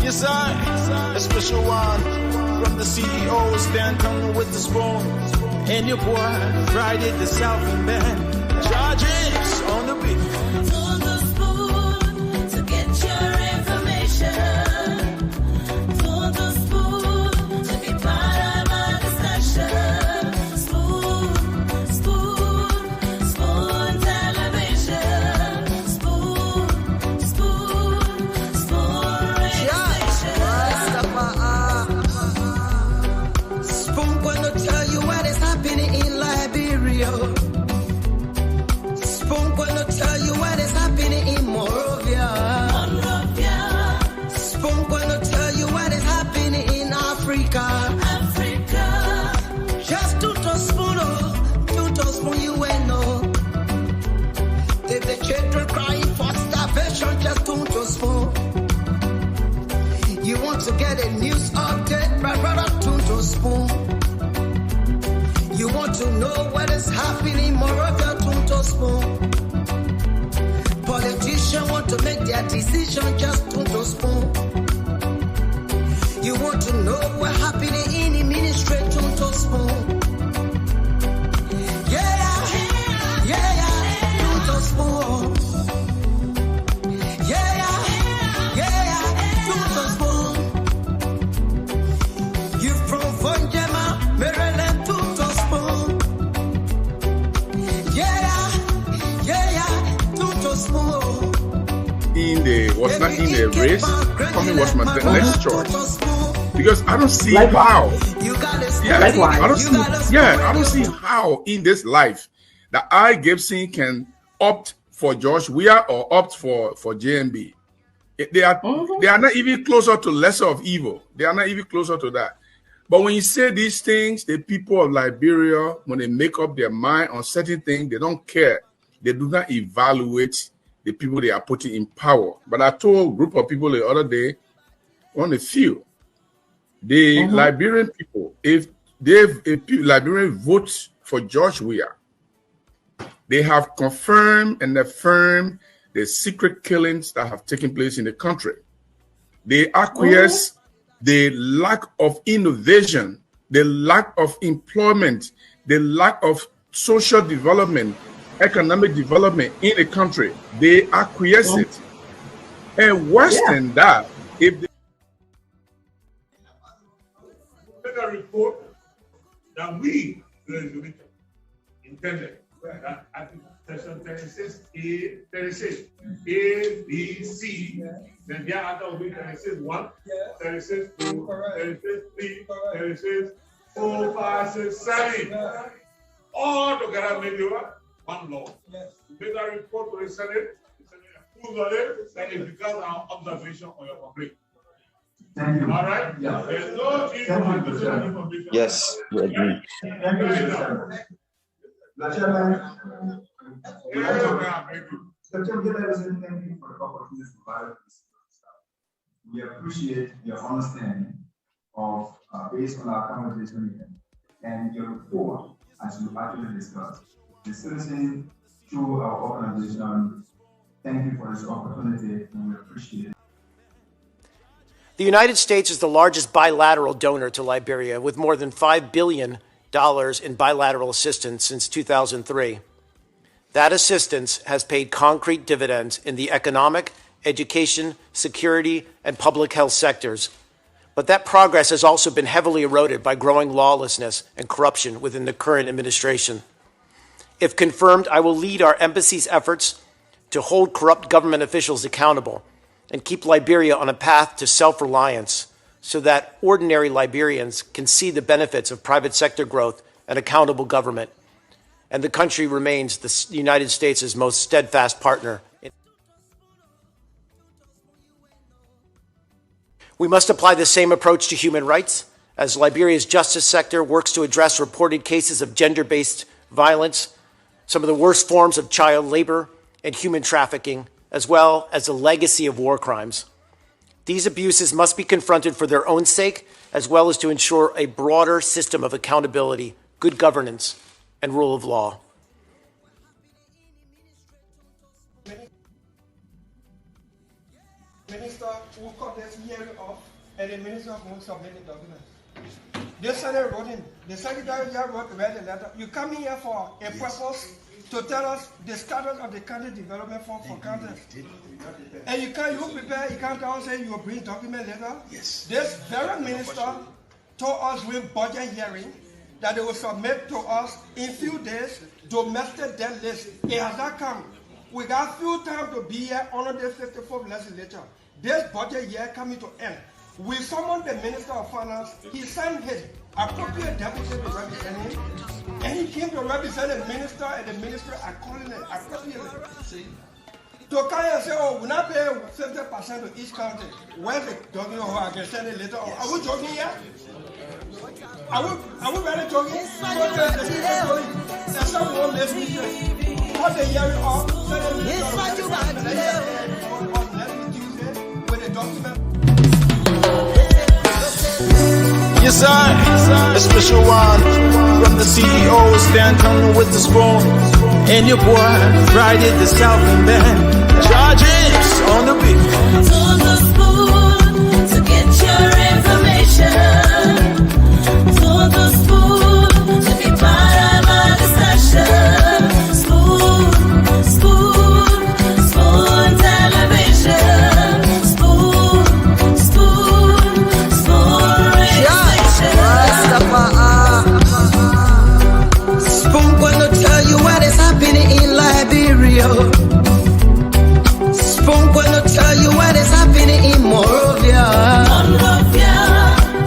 Yes, a special one from the CEO, stand coming with the spoon. And your boy, Friday the Southern Band, charges on the beat. On the spoon to get your information. On the spoon to be part of our discussion. Spoon, spoon, spoon television. Spoon, spoon, spoon radio station. Spoon gonna tell you what is happening in Liberia. Spoon gonna tell you what is happening in Monrovia. Spoon gonna tell you what is happening in Africa. Just to spoon, you will know. If the children crying for starvation, just to spoon. You want to get a news update, my brother, to spoon. You want to know what is happening in Monrovia, to spoon. Politicians want to make their decision, just to spoon. You want to know what happening in the ministry, to spoon. To spoon. To spoon. You from Vonjema, Maryland, to spoon. To spoon. Was not in the race, coming was my next choice. Because I don't see how. I don't see how in this life that I, Gibson, can opt for George Weah or opt for JMB. They are not even closer to lesser of evil. They are not even closer to that. But when you say these things, the people of Liberia, when they make up their mind on certain things, they don't care. They do not evaluate the people they are putting in power. But I told a group of people the other day, on the field, the Liberian people, if Liberian votes for George Weah, they have confirmed and affirmed the secret killings that have taken place in the country. They acquiesce the lack of innovation, the lack of employment, the lack of social development, economic development in the country. They acquiesce it. And worse than that, if they make a report that we, the intended, that I think section 36A, 36, A, B, C, then thereafter will be 36, 1, 36, 2, 36, 3, 36, 4, 5, 6, 7. All together make you one law. Make a report to the Senate approves of it, then it becomes our observation on your public. Thank you. All right? Yeah. There's no information. Yes, we agree. Thank you, Mr. The chairman, thank you for the opportunity to provide this stuff. We appreciate your understanding of, based on our conversation here, and your report as you actually discussed. The citizen, through our organization, thank you for this opportunity, and we appreciate it. The United States is the largest bilateral donor to Liberia, with more than $5 billion in bilateral assistance since 2003. That assistance has paid concrete dividends in the economic, education, security, and public health sectors. But that progress has also been heavily eroded by growing lawlessness and corruption within the current administration. If confirmed, I will lead our embassy's efforts to hold corrupt government officials accountable and keep Liberia on a path to self-reliance so that ordinary Liberians can see the benefits of private sector growth and accountable government. And the country remains the United States' most steadfast partner. We must apply the same approach to human rights as Liberia's justice sector works to address reported cases of gender-based violence, some of the worst forms of child labor and human trafficking, as well as a legacy of war crimes. These abuses must be confronted for their own sake, as well as to ensure a broader system of accountability, good governance, and rule of law. Minister will cut this hearing off, and the minister won't submit the documents. The Senate wrote him. The Secretary General read the letter. You come here for a purpose to tell us the status of the county development fund for counties. And you can't tell us say you bring document later. Yes. This very minister told us during budget hearing that they will submit to us in few days domestic debt list. It has not come. We got few time to be here under the 54th legislature. This budget year coming to end. We summoned the Minister of Finance. He sent his appropriate deputy to represent him, and he came to represent the minister, and the minister accordingly, appropriately. To come and say, oh, we're not paying 50% to each county. Where's the document? Oh, I can send it later. Are we joking here? Are we really joking? There's someone left me here. Cut the hearing off, send the minister on next Tuesday with the document. Yes, sir. A special one from the CEO, stand tongue with the spoon. And your boy, Friday the Southern Band. Charges on the beat. To the spoon to get your information. To the spoon to be part of our discussion. Spoon, spoon, spoon television. Spoon, spoon, spoon radio station. Spoon gonna tell you what is happening in Liberia. Spoon gonna tell you what is happening in Monrovia.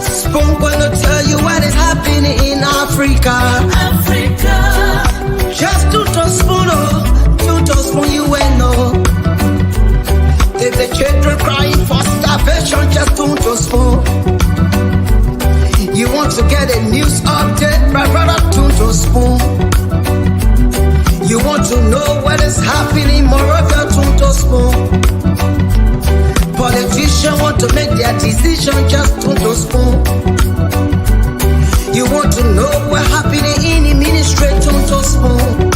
Spoon gonna tell you what is happening in Africa. Just to spoon, you will know. If the children crying for starvation, just to spoon. You want to get a news update, my brother, to spoon. You want to know what is happening, Moreover, to spoon. Politicians want to make their decision, just to spoon. You want to know what happening in the ministry, to spoon.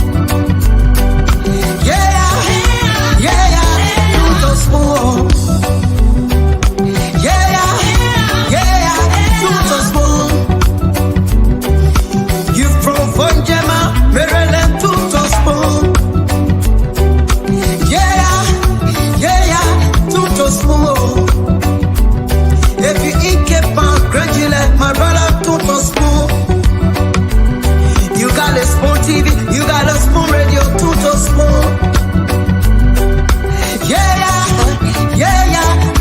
Yeah, to spoon. Yeah, to spoon. You from Vonjema, Maryland, to spoon. Yeah, to spoon. If you eat Cape gradually, my brother, to spoon. You got a spoon TV, you got a spoon radio, to spoon. Yeah,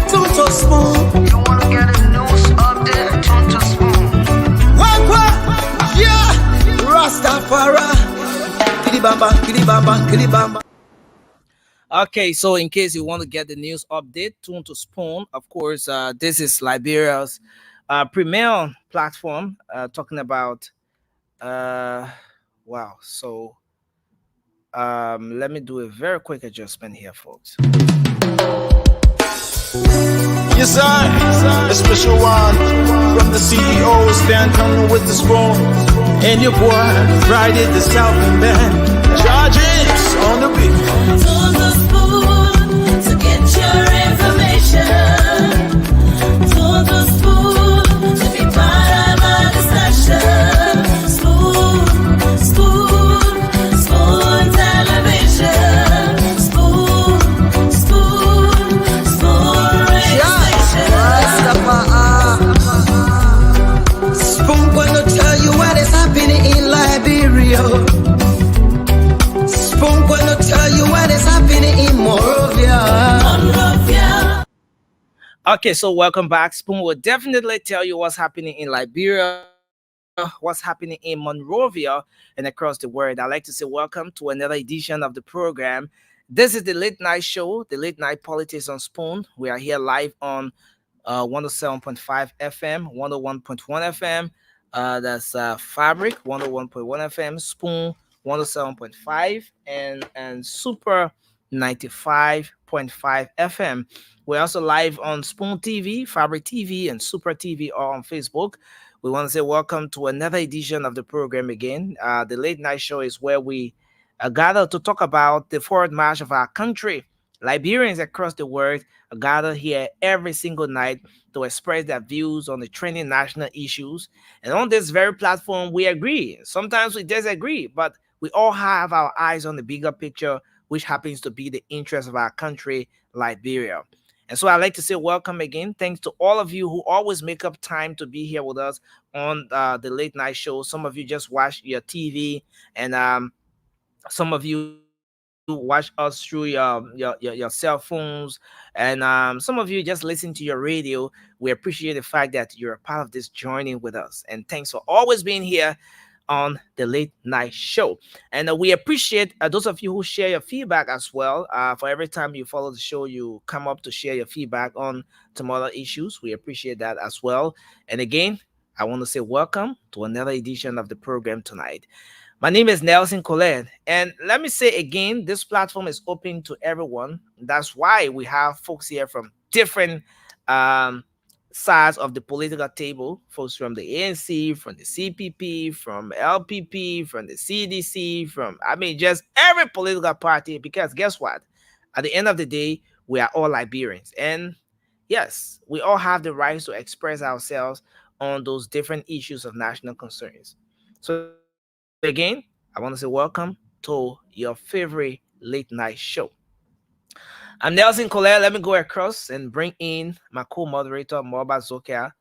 to spoon. You wanna get a news update, to spoon. What? Yeah, Rastafari. Kidibamba. Okay, so in case you want to get the news update, tune to Spoon. Of course, this is Liberia's premier platform talking about wow. So let me do a very quick adjustment here, folks. Yes, sir. A special one from the CEO, stand tongue with the spoon. And your boy, Friday the Southern Band. Charges on the beat. To the spoon to get your information. To the spoon to be part of our discussion. Spoon, spoon, spoon television. Spoon, spoon, spoon radio station. Spoon gonna tell you what is happening in Liberia. Spoon gonna tell you what is happening in Monrovia. Okay, so welcome back. Spoon will definitely tell you what's happening in Liberia, what's happening in Monrovia, and across the world. I'd like to say welcome to another edition of the program. This is the late night show, the late night politics on Spoon. We are here live on 107.5 FM, 101.1 FM. That's Fabric, 101.1 FM, Spoon, 107.5, and Super 95.5 FM. We're also live on Spoon TV, Fabric TV, and Super TV, or on Facebook. We want to say welcome to another edition of the program again. The late night show is where we gather to talk about the forward march of our country. Liberians across the world gather here every single night to express their views on the trending national issues. And on this very platform, we agree. Sometimes we disagree, but we all have our eyes on the bigger picture, which happens to be the interest of our country, Liberia. And so I'd like to say welcome again. Thanks to all of you who always make up time to be here with us on the late night show. Some of you just watch your TV, and some of you watch us through your cell phones, and some of you just listen to your radio. We appreciate the fact that you're a part of this joining with us, and thanks for always being here on the late night show. And we appreciate those of you who share your feedback as well. For every time you follow the show, you come up to share your feedback on some other issues. We appreciate that as well. And again, I want to say welcome to another edition of the program tonight. My name is Nelson Colette, and let me say again, this platform is open to everyone. That's why we have folks here from different sides of the political table, folks from the ANC, from the CPP, from LPP, from the CDC, just every political party, because guess what? At the end of the day, we are all Liberians. And yes, we all have the rights to express ourselves on those different issues of national concerns. So again, I want to say welcome to your favorite late night show. I'm Nelson Colette. Let me go across and bring in my co-moderator, Moba Zokia.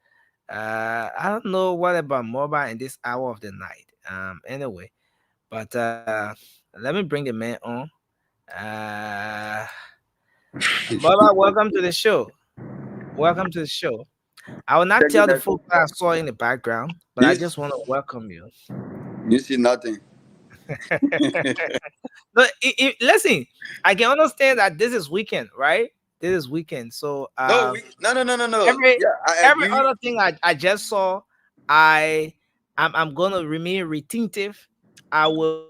I don't know what about Moba in this hour of the night. Anyway, but let me bring the man on. Moba, welcome to the show. Welcome to the show. I will not tell the folks that I saw in the background, but I just want to welcome you. You see nothing. No, listen, I can understand that this is weekend, right? This is weekend. So no. Every Yeah, every other thing I just saw, I'm gonna remain retentive. I will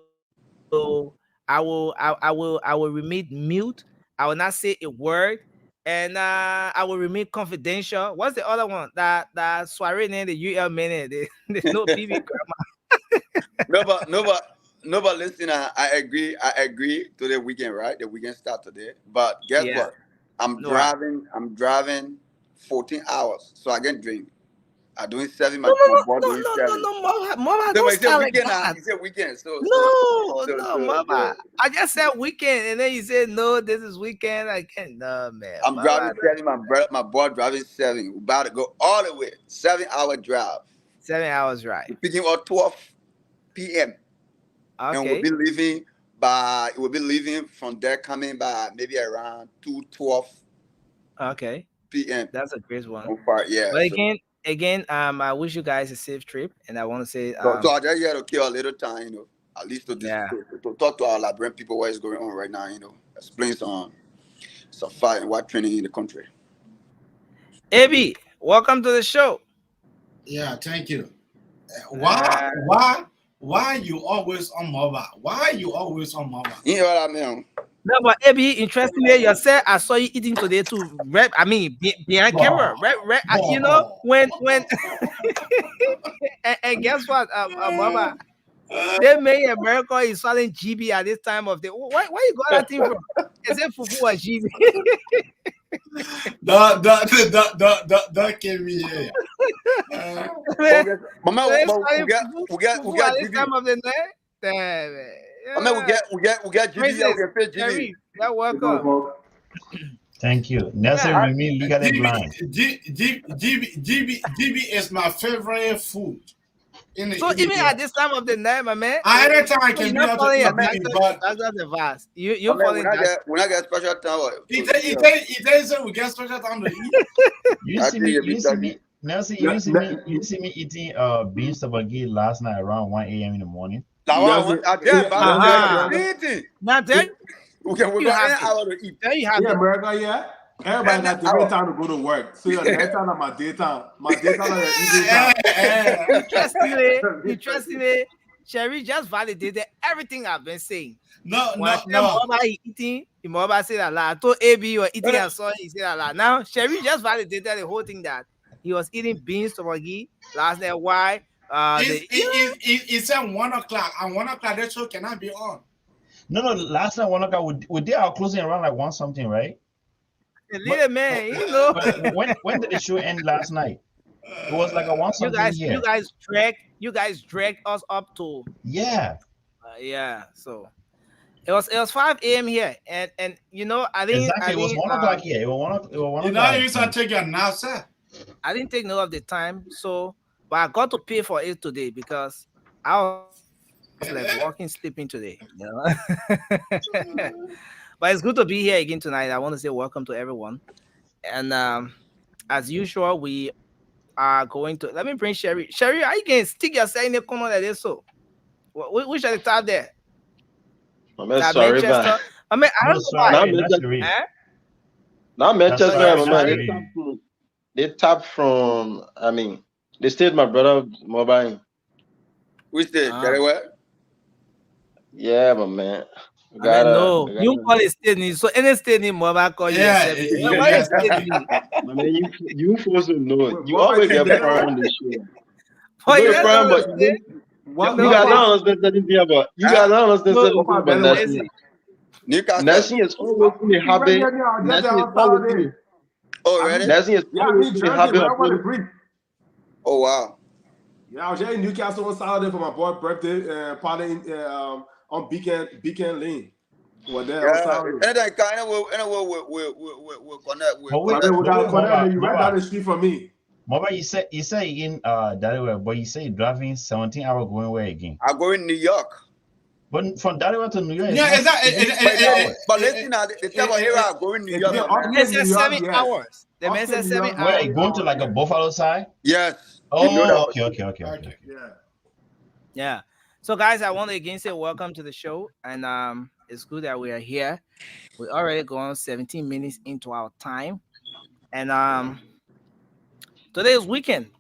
remain mute. I will not say a word, and I will remain confidential. What's the other one? That soiree name the UL minute. There's no PV grammar. No, but listen, I agree. I agree to the weekend, right? The weekend start today. But guess what? I'm driving 14 hours, so I can drink. I'm doing 7. My board doing 7. Mama, don't start like that. He said weekend. Mama. I just said weekend, and then you said no. This is weekend. I can't. No, man. I'm driving 7. My board driving 7. We're about to go all the way. 7-hour drive. 7 hours drive. We're picking up 12 p.m. Okay. And we'll be leaving from there, coming by maybe around 2:12. Okay. p.m. That's a great one. So far, yeah. But again, I wish you guys a safe trip, and I want to say, so I just here to kill a little time, at least to talk to our Liberian people what is going on right now, explain some fight and what training in the country. AB, welcome to the show. Yeah, thank you. Why you always on mobile? Why you always on mobile? You know what I mean? No, but AB, interestingly, you said I saw you eating today too. Behind camera, when and guess what, Mama? They made America is selling GB at this time of the. Why you got that thing from? Is it fufu or GB? That came here. Mama, we got this time of the night. Mama, we got GB. We can pay GB. You're welcome. Thank you. Nelson remain legally blind. GB is my favorite food. So even at this time of the night, my man, anytime I can do that, that's the vast. You're following that. When I get special time, he said we get special time to eat. You see me, Nelson. You see me eating beef spaghetti last night around 1 a.m. in the morning. Now there we got an hour to eat. There you have it. America, yeah. Everybody got different time to go to work. So your night time and my daytime. My daytime and your evening time. Interestingly, Sherry just validated everything I've been saying. No. Mama eating, Mama said that I told AB you were eating and saw he said that. Now Sherry just validated the whole thing that he was eating beans spaghetti last night. Why? It's at 1 o'clock, and 1 o'clock that show cannot be on. No, last night 1 o'clock we did our closing around like 1 something, right? Little man, you know. But when did the show end last night? It was like a 1 something here. You guys dragged us up to Yeah. yeah. So it was 5 a.m. here, and you know I didn't Exactly. It was 1 o'clock here. It was 1 o'clock. You not take your now, sir. I didn't take note of the time, so but I got to pay for it today because I was like walking, sleeping today. You know? But it's good to be here again tonight. I want to say welcome to everyone, and as usual, we are going to let me bring Sherry. Sherry, are you can stick yourself in the corner like this? So, which are the top there? I'm sorry, man. I mean, I don't know why. Now Manchester, they tap from. I mean, they stayed my brother mobile. Which day? Very well. Yeah, but man. No, you call it state. So any state name mobile call yourself. I mean, you supposed to know. You always get prime this shit. You guys don't understand anything about. You guys don't understand anything about Nation. Nation is always in the habit. Nation is always. Oh, really? Nation is always in the habit. Oh, wow. Yeah, I was here in Newcastle on Saturday for my boy's birthday party on Beacon Lane. Well, there on Saturday. And that kind of we'll connect with. We got to connect. You right down the street from me. Mama, you say in Delaware, but you say you're driving 17 hours going where again? I'm going New York. But from Delaware to New York, yeah, exactly. But listen, the time of here I'm going New York. They said 7 hours. The man said 7 hours. Where you going to like a Buffalo side? Yes. Oh, okay. Yeah. So guys, I want to again say welcome to the show, and it's good that we are here. We already gone 17 minutes into our time, and today is weekend.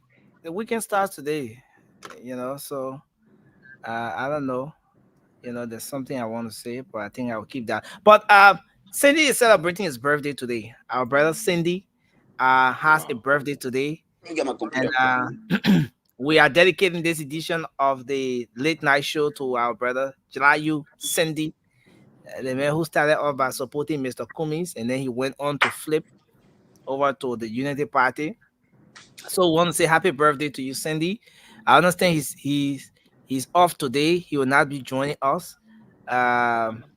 The weekend starts today, you know. So I don't know, you know. There's something I want to say, but I think I will keep that. But Cindy is celebrating his birthday today. Our brother Cindy has a birthday today. And we are dedicating this edition of the late night show to our brother Jalayu Cindy, the man who started off by supporting Mr. Cummings, and then he went on to flip over to the Unity Party. So we want to say happy birthday to you, Cindy. I understand he's off today. He will not be joining us.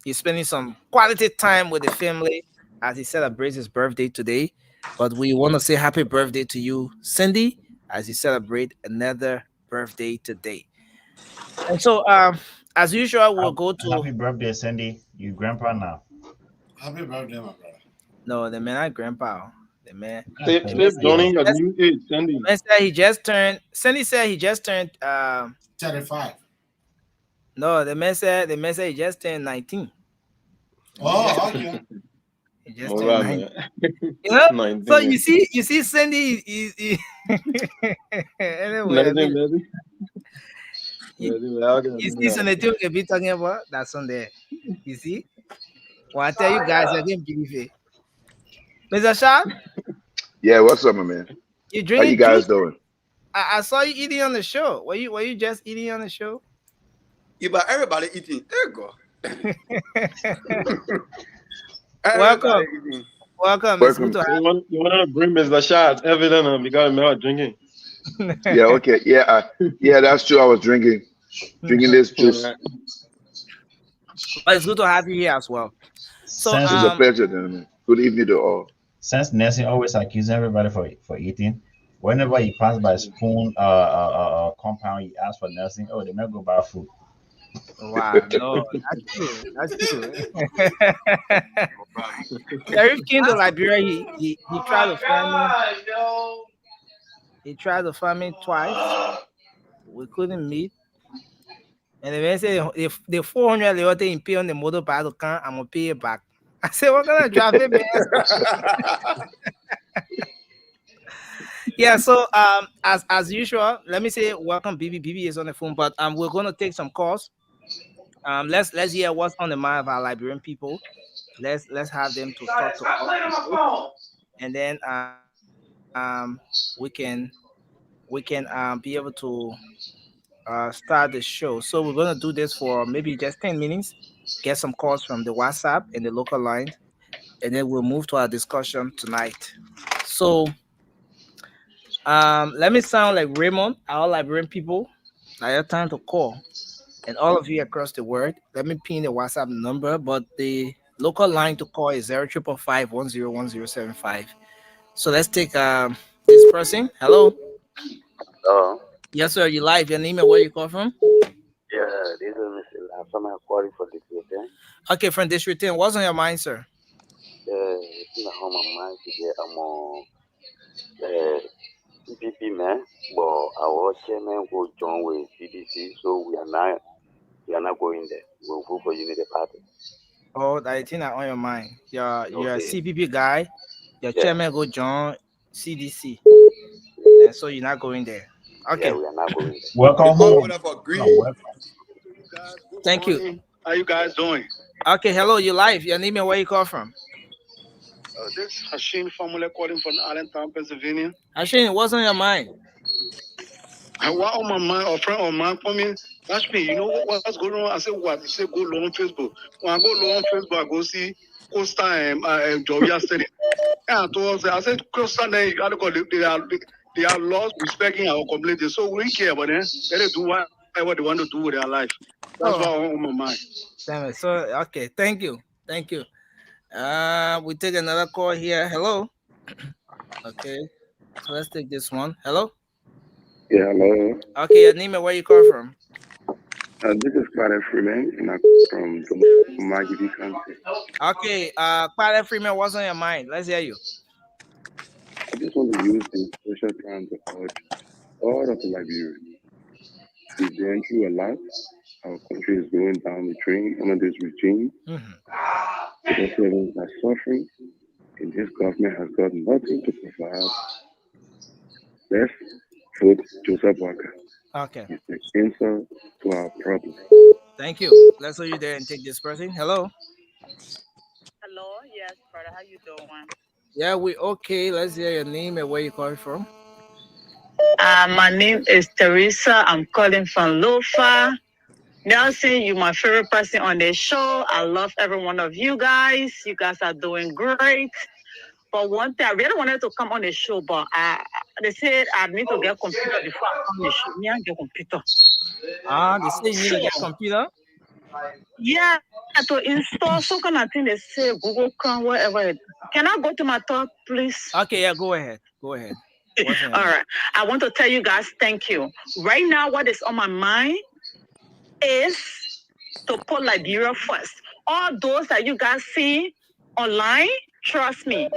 He's spending some quality time with the family as he celebrates his birthday today. But we want to say happy birthday to you, Cindy, as you celebrate another birthday today. And so, as usual, we'll go to happy birthday, Cindy. You grandpa now. Happy birthday, my brother. No, the man, not grandpa. The man. Joining a new age, Cindy. The man said he just turned. Cindy said he just turned 35. No, the man said he just turned 19. Oh, okay. He just turned 19. You know? 19. So you see, Cindy is anyway. You see something we be talking about that's on there. You see? Well, I tell you guys, I didn't believe it. Mr. Sharp? Yeah, what's up, my man? You drinking? How you guys doing? I saw you eating on the show. Were you just eating on the show? Yeah, but everybody eating. There you go. Welcome. It's good to have you. You want to bring Mr. Shah? It's evident because I'm not drinking. Yeah, okay. Yeah, that's true. I was drinking this juice. But it's good to have you here as well. So it's a pleasure, gentlemen. Good evening to all. Since Nelson always accusing everybody for eating, whenever he passes by Spoon compound, he asks for Nelson. Oh, they might go buy food. Wow, no, that's true. Sheriff came to Liberia. He tried to find me. He tried to find me twice. We couldn't meet. And the man said, if the 400 they in pay on the motor battle car, I'm gonna pay it back. I said, what gonna drive it, man? Yeah, so as usual, let me say welcome, BB. BB is on the phone, but we're gonna take some calls. Let's hear what's on the mind of our Liberian people. Let's have them to talk to us, and then we can be able to start the show. So we're gonna do this for maybe just 10 minutes, get some calls from the WhatsApp and the local line, and then we'll move to our discussion tonight. So, let me sound like Raymond, our Liberian people. I have time to call, and all of you across the world. Let me pin the WhatsApp number, but the local line to call is 0555 So let's take this person. Hello. Hello. Yes, sir. You live. Your name and where you call from? Yeah, this is Mr. Lafama calling for this meeting. Okay, from District 10. What's on your mind, sir? It's in the home of mine today. I'm on CPP man, but our chairman will join with CDC, so we are not going there. We'll vote for Unity Party. Oh, I think that on your mind. You're a Okay. CPP guy. Your Yeah. chairman go join CDC, and so you're not going there. Okay. Yeah, we are not going there. Welcome home. Thank you. How you guys doing? Okay, hello. You live. Your name and where you call from? This is Hashim Famule calling from Allentown, Pennsylvania. Hashim, what's on your mind? What on my mind, a friend of mine for me, ask me, you know what's going on? I said, what? He said, go low on Facebook. When I go low on Facebook, I go see Costa and Joe yesterday. And I told her, I said, Costa, they are lost respecting our community. So we care about them. Let them do whatever they want to do with their life. That's what on my mind. Damn it. So, okay. Thank you. Thank you. We take another call here. Hello. Okay. So let's take this one. Hello. Yeah, hello. Okay, your name and where you call from? This is Clara Freeman, and I'm from Magidi County. Okay, Clara Freeman, what's on your mind? Let's hear you. I just want to use this special time to urge all of the Liberians. We're going through a lot. Our country is going down the drain under this regime. The residents are suffering, and this government has got nothing to provide. Let's vote Joseph Walker. Okay. It's the answer to our problem. Thank you. Let's hold you there and take this person. Hello. Hello. Yes, brother. How you doing? Yeah, we okay. Let's hear your name and where you calling from. My name is Teresa. I'm calling from Lofa. Nelson, you're my favorite person on this show. I love every one of you guys. You guys are doing great. But one thing, I really wanted to come on the show, but they said I need to get a computer before I come on the show. Me, I get a computer. They say you need to get a computer? Yeah, to install some kind of thing. They say Google Chrome, whatever. Can I go to my talk, please? Okay, yeah, go ahead. Go ahead. All right. I want to tell you guys thank you. Right now, what is on my mind is to put Liberia first. All those that you guys see online, trust me,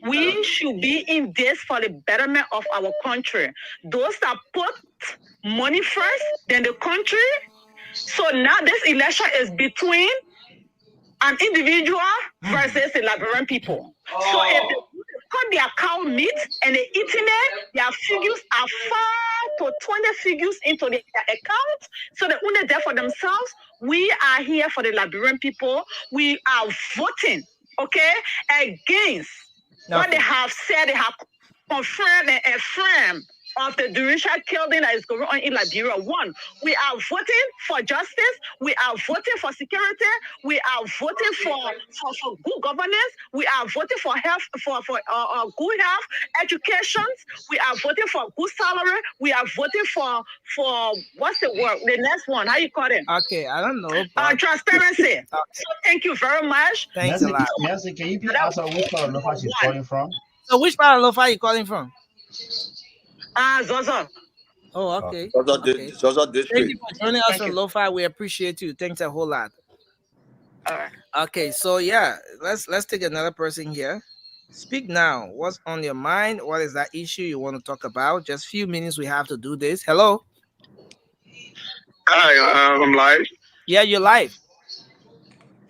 we should be in this for the betterment of our country. Those that put money first, then the country. So now this election is between an individual versus the Liberian people. So if they cut their cow meat and they're eating it, their figures are 5 to 20 figures into their account. So they're only there for themselves. We are here for the Liberian people. We are voting, okay, against what they have said. They have confirmed and affirmed of the judicial killing that is going on in Liberia. One, we are voting for justice. We are voting for security. We are voting for good governance. We are voting for health, for good health, education. We are voting for good salary. We are voting for what's the word? The next one, how you call it? Okay, I don't know. Transparency. So thank you very much. Thanks a lot. Nancy, can you please answer which part of Lofa she's calling from? So which part of Lofa are you calling from? Zozo. Oh, okay. Zozo District. Thank you for joining us on Lo-Fi. We appreciate you. Thanks a whole lot. All right. Okay, so yeah, let's take another person here. Speak now. What's on your mind? What is that issue you want to talk about? Just a few minutes we have to do this. Hello. Hi, I'm live. Yeah, you're live.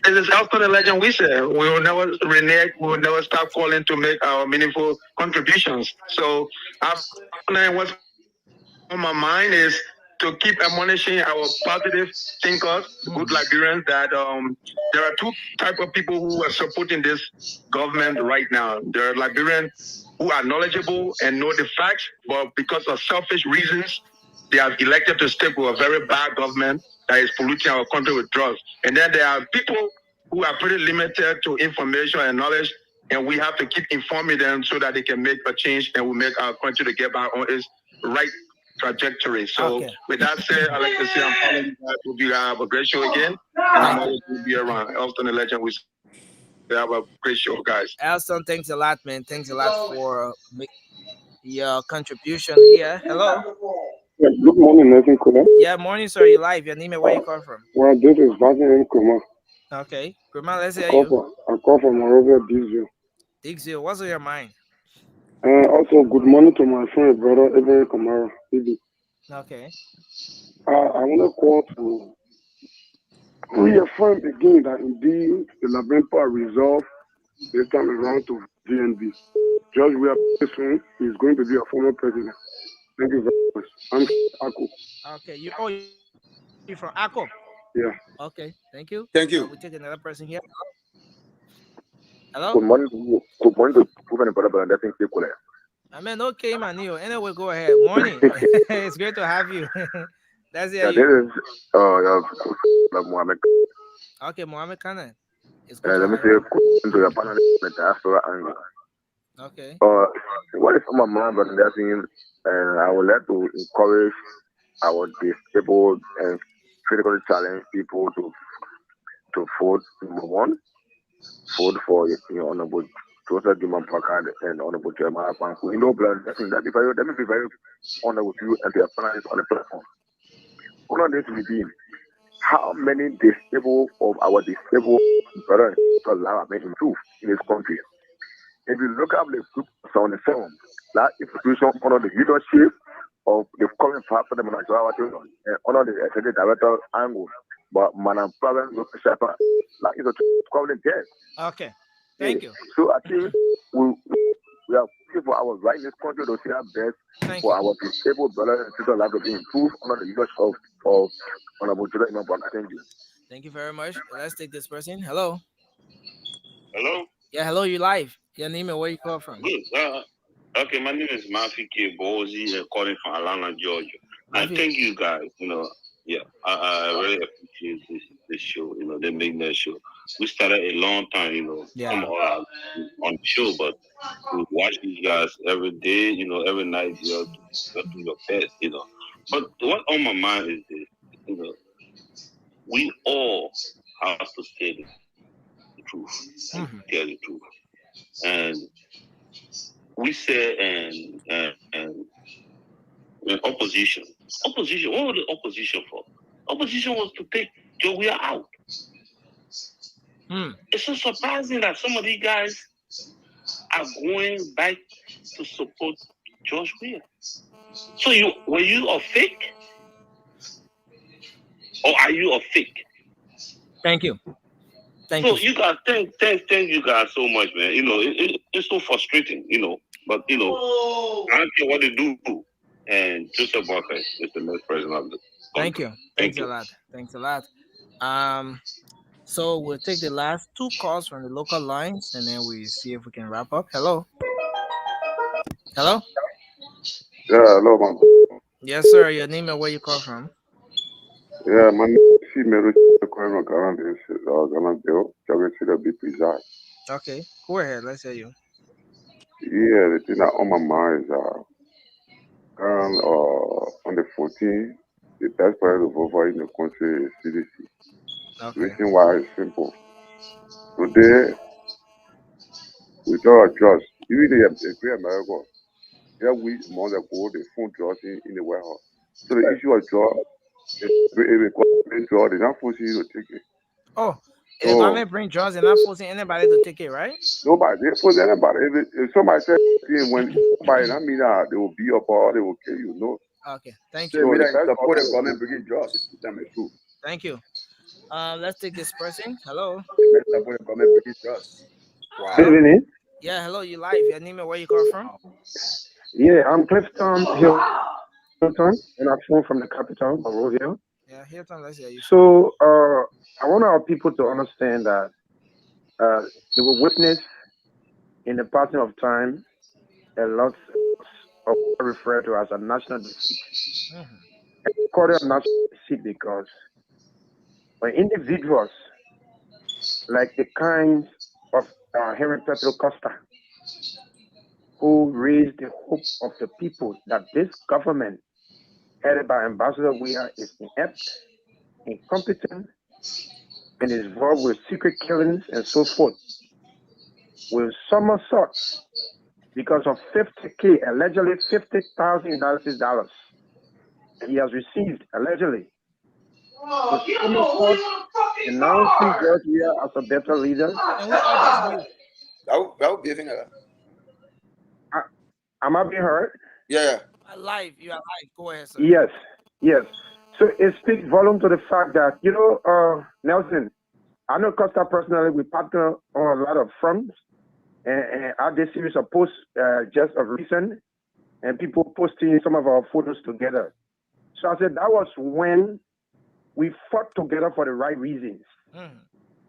This is after the legend we say we will never renege, we will never stop calling to make our meaningful contributions. So what's on my mind is to keep admonishing our positive thinkers, good Liberians, that there are two types of people who are supporting this government right now. There are Liberians who are knowledgeable and know the facts, but because of selfish reasons, they have elected to stick with a very bad government. that is polluting our country with drugs. And then there are people who are pretty limited to information and knowledge, and we have to keep informing them so that they can make a change and we make our country to get back on its right trajectory. So with that said, I'd like to say I'm following you guys. We'll be have a great show again, and I'm always going to be around. Elston the Legend, we have a great show, guys. Elston, thanks a lot, man. Thanks a lot for your contribution here. Hello. Yeah, good morning, Nathan Kula. Yeah, morning, sir. You live. Your name and where you call from? Well, this is Basil Kuma. Okay. Grandma, let's hear I you. call from Monrovia, Digzio. Digzio, what's on your mind? Also, good morning to my friend, brother, Evan Kamara. Okay. I want to call to reaffirm again that indeed the Lavempa resolve this time around to GNB. George Weah soon is going to be a former president. Thank you very much. I'm Ako. Okay. You're from Ako? Yeah. Okay. Thank you. Thank you. We take another person here. Hello? Good morning to you. Good morning to Proven and Brother, that's in Kule. I mean, okay, Manio. Anyway, go ahead. Morning. It's great to have you. That's it. Yeah, this is Mohammed. Okay, Mohammed Khan. It's good Let me say, to your panel, the diaspora angle. Okay. What is on my mind, but that's in, and I would like to encourage our disabled and critically challenged people to vote. Number one, vote for your honorable Joseph Giman Pakad and honorable Jeremiah Panku. You know, blood. Let me be very honored with you and your panelists on the platform. Honor this redeem. How many disabled of our disabled brothers have been improved in this country? If you look at the group on the film, that institution honor the leadership of the current pastor of the and honor the executive director angle. But Madam Province of Shepherd, that is a calling death. Okay. Thank you. So I think we are looking for our right in this country to see our best for our disabled brothers and sisters to be improved under the leadership of Honorable Judah Imam Baka. Thank you. Thank you very much. Let's take this person. Hello. Hello? Yeah, hello, you live. Your name and where you call from? Good. Okay, my name is Matthew K. Bozy, calling from Atlanta, Georgia. And thank you guys. I really appreciate this show. They make that show. We started a long time, come on the show, but we watch these guys every day, every night, do your best, But what on my mind is this, we all have to say the truth, tell the truth. And we say and opposition. Opposition, what was the opposition for? Opposition was to take Joe out. It's so surprising that some of these guys are going back to support George Weah. So were you a fake? Or are you a fake? Thank you. You guys, thank you guys so much, man. It's so frustrating, But I don't care what they do. And Joseph Walker is the next president of the country. Thanks a lot. Thanks a lot. So we'll take the last two calls from the local lines and then we see if we can wrap up. Hello. Hello? Yeah, hello, man. Yes, sir. Your name and where you call from? Yeah, my name is Mero. Okay, go ahead. Let's hear you. Yeah, the thing that on my mind is on the 14th, the best part of the vote in the country is CDC. The reason why is simple. Today, without a trust, even the great America, there we more than go the phone draws in the warehouse. So the issue of draw, the draw, they're not forcing you to take it. Oh, if the government bring drugs, they're not forcing anybody to take it, right? Nobody, they force anybody. If somebody says when somebody, I mean, they will be up or they will kill you. No. Okay, thank So you. support the government bringing drugs. That is true. Thank you. Let's take this person. Hello. Support the government bringing drugs. Wow. Hello? Yeah, hello. You live? Your name and where you call from? Yeah, I'm Clifton Hilton, and I'm from the capital, Monrovia. Yeah, Hilton, let's hear you. So, I want our people to understand that they will witness in the passing of time a lot of what I refer to as a national defeat. I call it a national defeat because or individuals like the kinds of Henry Petro Costa, who raised the hope of the people that this government, headed by Ambassador Weah, is inept, incompetent, and is involved with secret killings and so forth, will somersault because of 50K, allegedly $50,000 he has received, allegedly. So somersault denouncing George Weah as a better leader. That would be a thing. Am I being heard? Yeah. Alive, you are alive. Go ahead, sir. Yes, yes. So it speaks volume to the fact that, Nelson, I know Costa personally, we partner on a lot of fronts, and I did a series of posts just of recent, and people posting some of our photos together. So I said that was when we fought together for the right reasons.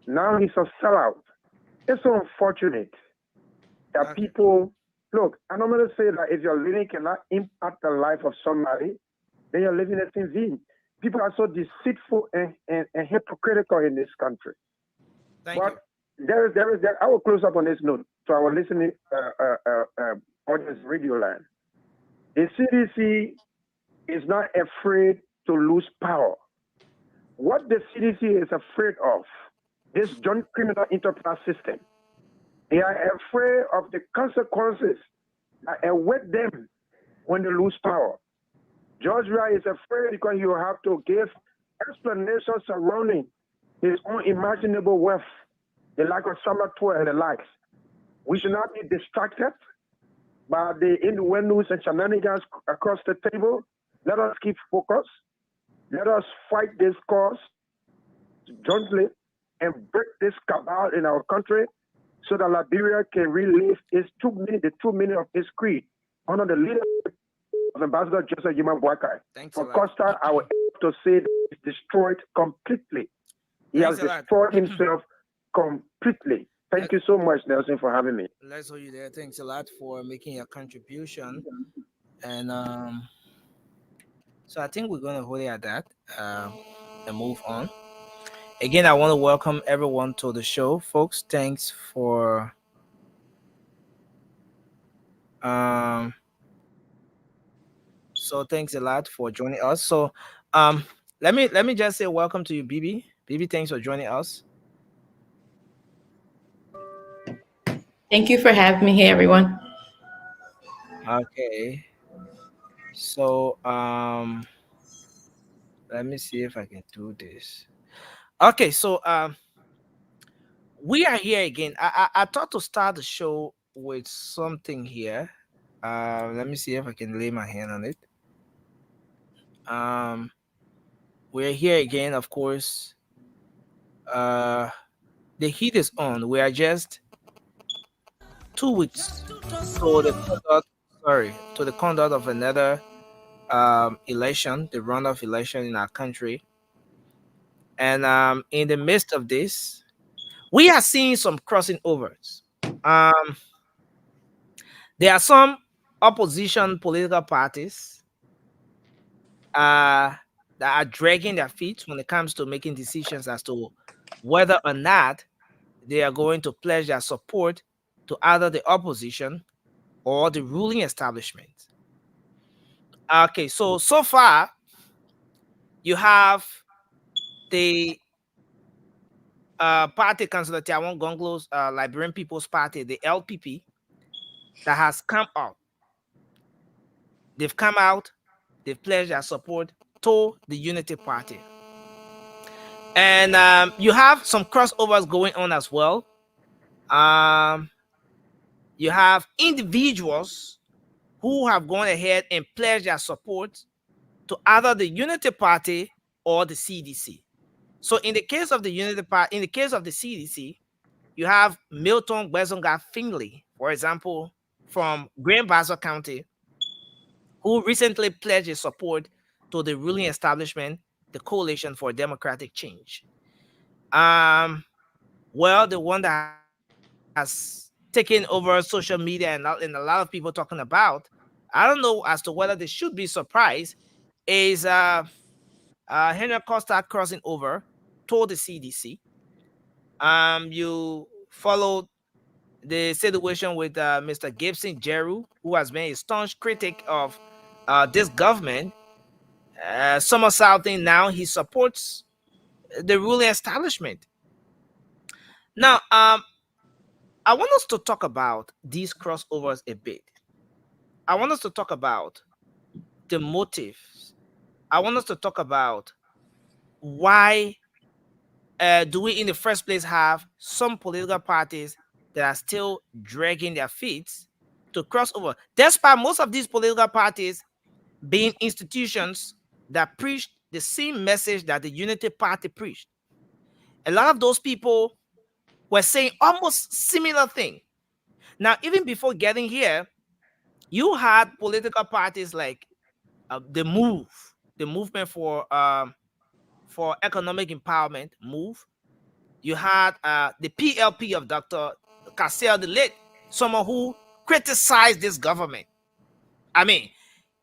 Now he's a sellout. It's so unfortunate that people, look, I normally say that if your living cannot impact the life of somebody, then you're living it in vain. People are so deceitful and hypocritical in this country. Thank you. There. I will close up on this note to our listening audience, radio land. The CDC is not afraid to lose power. What the CDC is afraid of, this joint criminal enterprise system, they are afraid of the consequences that await them when they lose power. George Weah is afraid because he will have to give explanations surrounding his unimaginable wealth, the lack of summer tour and the likes. We should not be distracted by the innuendos and shenanigans across the table. Let us keep focused. Let us fight this cause jointly and break this cabal in our country so that Liberia can relive the 2 minutes of its creed under the leadership of Ambassador Joseph Yuma Boakai. For Costa, I would have to say that he's destroyed completely. He has destroyed himself completely. Thank you so much, Nelson, for having me. Let's hold you there. Thanks a lot for making your contribution. And so I think we're going to hold it at that and move on. Again, I want to welcome everyone to the show, folks. Thanks for so thanks a lot for joining us. So let me just say welcome to you, Bibi. Bibi, thanks for joining us. Thank you for having me here, everyone. Okay. So let me see if I can do this. Okay, so we are here again. I thought to start the show with something here. Let me see if I can lay my hand on it. We're here again, of course. The heat is on. We are just 2 weeks to the conduct of another election, the runoff election in our country. And in the midst of this, we are seeing some crossing overs. There are some opposition political parties that are dragging their feet when it comes to making decisions as to whether or not they are going to pledge their support to either the opposition or the ruling establishment. Okay, so far, you have the party Council of Tiawan Gonglo's Liberian People's Party, the LPP, that has come out. They've come out, they've pledged their support to the Unity Party. And you have some crossovers going on as well. You have individuals who have gone ahead and pledged their support to either the Unity Party or the CDC. So in the case of the Unity Party, in the case of the CDC, you have Milton Gbezonga Finley, for example, from Grand Bassa County, who recently pledged his support to the ruling establishment, the Coalition for Democratic Change. Well, the one that has taken over social media and a lot of people talking about, I don't know as to whether they should be surprised, is Henry Costa crossing over told the CDC. You followed the situation with Mr. Gibson Jeru, who has been a staunch critic of this government. Somersaulting now, he supports the ruling establishment. Now, I want us to talk about these crossovers a bit. I want us to talk about the motives. I want us to talk about why do we in the first place have some political parties that are still dragging their feet to cross over, despite most of these political parties being institutions that preach the same message that the Unity Party preached. A lot of those people were saying almost similar thing. Now, even before getting here, you had political parties like the movement for economic empowerment, MOVE. You had the PLP of Dr. Cassell the late, someone who criticized this government. I mean,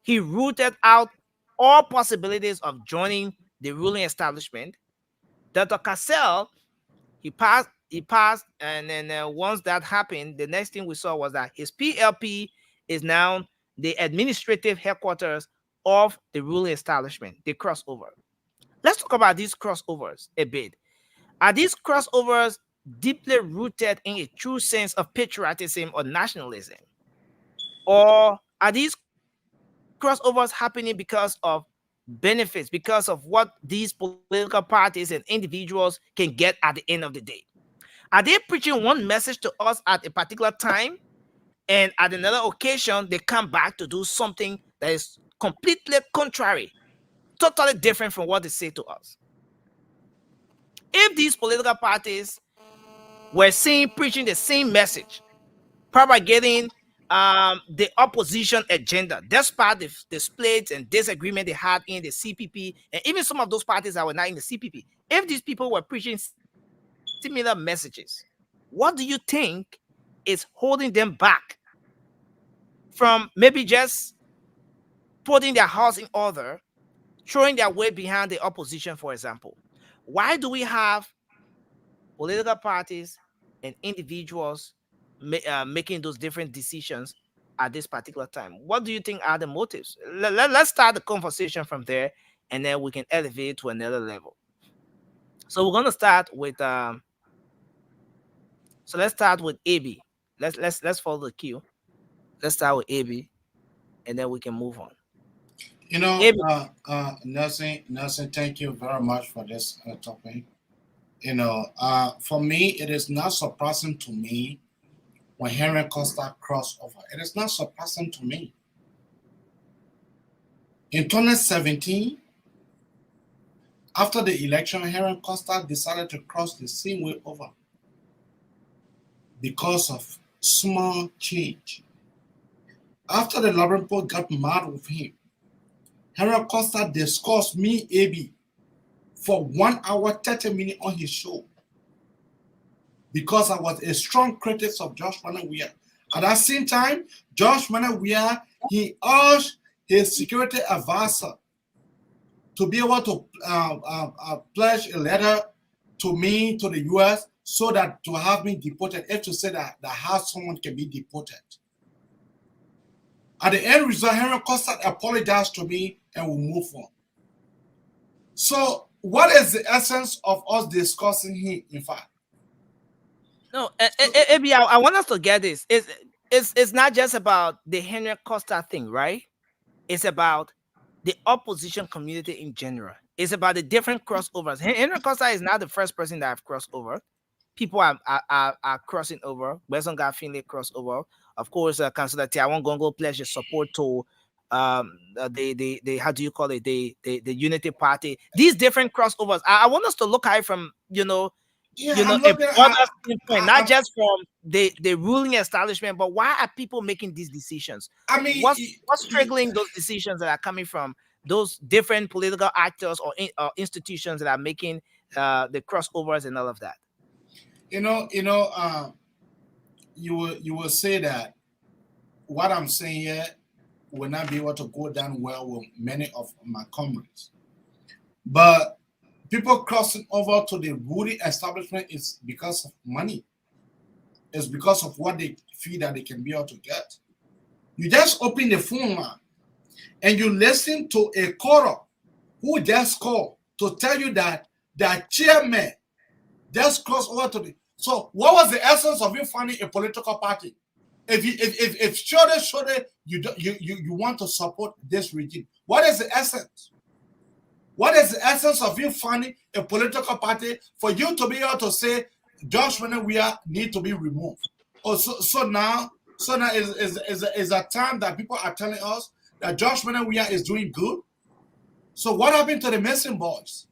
he rooted out all possibilities of joining the ruling establishment. Dr. Cassell, he passed, and then once that happened, the next thing we saw was that his PLP is now the administrative headquarters of the ruling establishment, the crossover. Let's talk about these crossovers a bit. Are these crossovers deeply rooted in a true sense of patriotism or nationalism? Or are these crossovers happening because of benefits, because of what these political parties and individuals can get at the end of the day? Are they preaching one message to us at a particular time, and at another occasion they come back to do something that is completely contrary, totally different from what they say to us? If these political parties were preaching the same message, propagating the opposition agenda, despite the splits and disagreement they had in the CPP, and even some of those parties that were not in the CPP, if these people were preaching similar messages, what do you think is holding them back from maybe just putting their house in order, throwing their weight behind the opposition, for example? Why do we have political parties and individuals making those different decisions at this particular time? What do you think are the motives? Let's start the conversation from there, and then we can elevate to another level. So we're gonna start with so let's start with AB. Let's follow the queue. Let's start with AB, and then we can move on. You know, Nelson, thank you very much for this topic. You know, for me, it is not surprising to me when Henry Costa crossed over. It is not surprising to me. In 2017, after the election, Henry Costa decided to cross the same way over because of small change. After the Lauren Paul got mad with him, Henry Costa discussed me, AB, for 1 hour, 30 minutes on his show because I was a strong critic of Josh Manawia. At that same time, Josh Manawia, he urged his security advisor to be able to pledge a letter to me, to the US, so that to have me deported, if to say that how someone can be deported. At the end result, Henry Costa apologized to me and we move on. So what is the essence of us discussing here, in fact? No, Abi, I want us to get this. It's not just about the Henry Costa thing, right? It's about the opposition community in general. It's about the different crossovers. Henry Costa is not the first person that I've crossed over. People are crossing over. Weston Finley crossed over. Of course, Councillor Tiawan Gongo pledged support to the how do you call it, the Unity Party. These different crossovers. I want us to look at it from a broader standpoint, not just from the ruling establishment, but why are people making these decisions? I mean, what's triggering those decisions that are coming from those different political actors or institutions that are making the crossovers and all of that? You will say that what I'm saying here will not be able to go down well with many of my comrades. But people crossing over to the ruling establishment is because of money. It's because of what they feel that they can be able to get. You just open the phone line and you listen to a caller who just called to tell you that their chairman just crossed over to the. So, what was the essence of you finding a political party? If surely you want to support this regime, what is the essence? What is the essence of you finding a political party for you to be able to say Josh Weah need to be removed? Oh, so now is a time that people are telling us that Josh Weah is doing good. So what happened to the missing boys?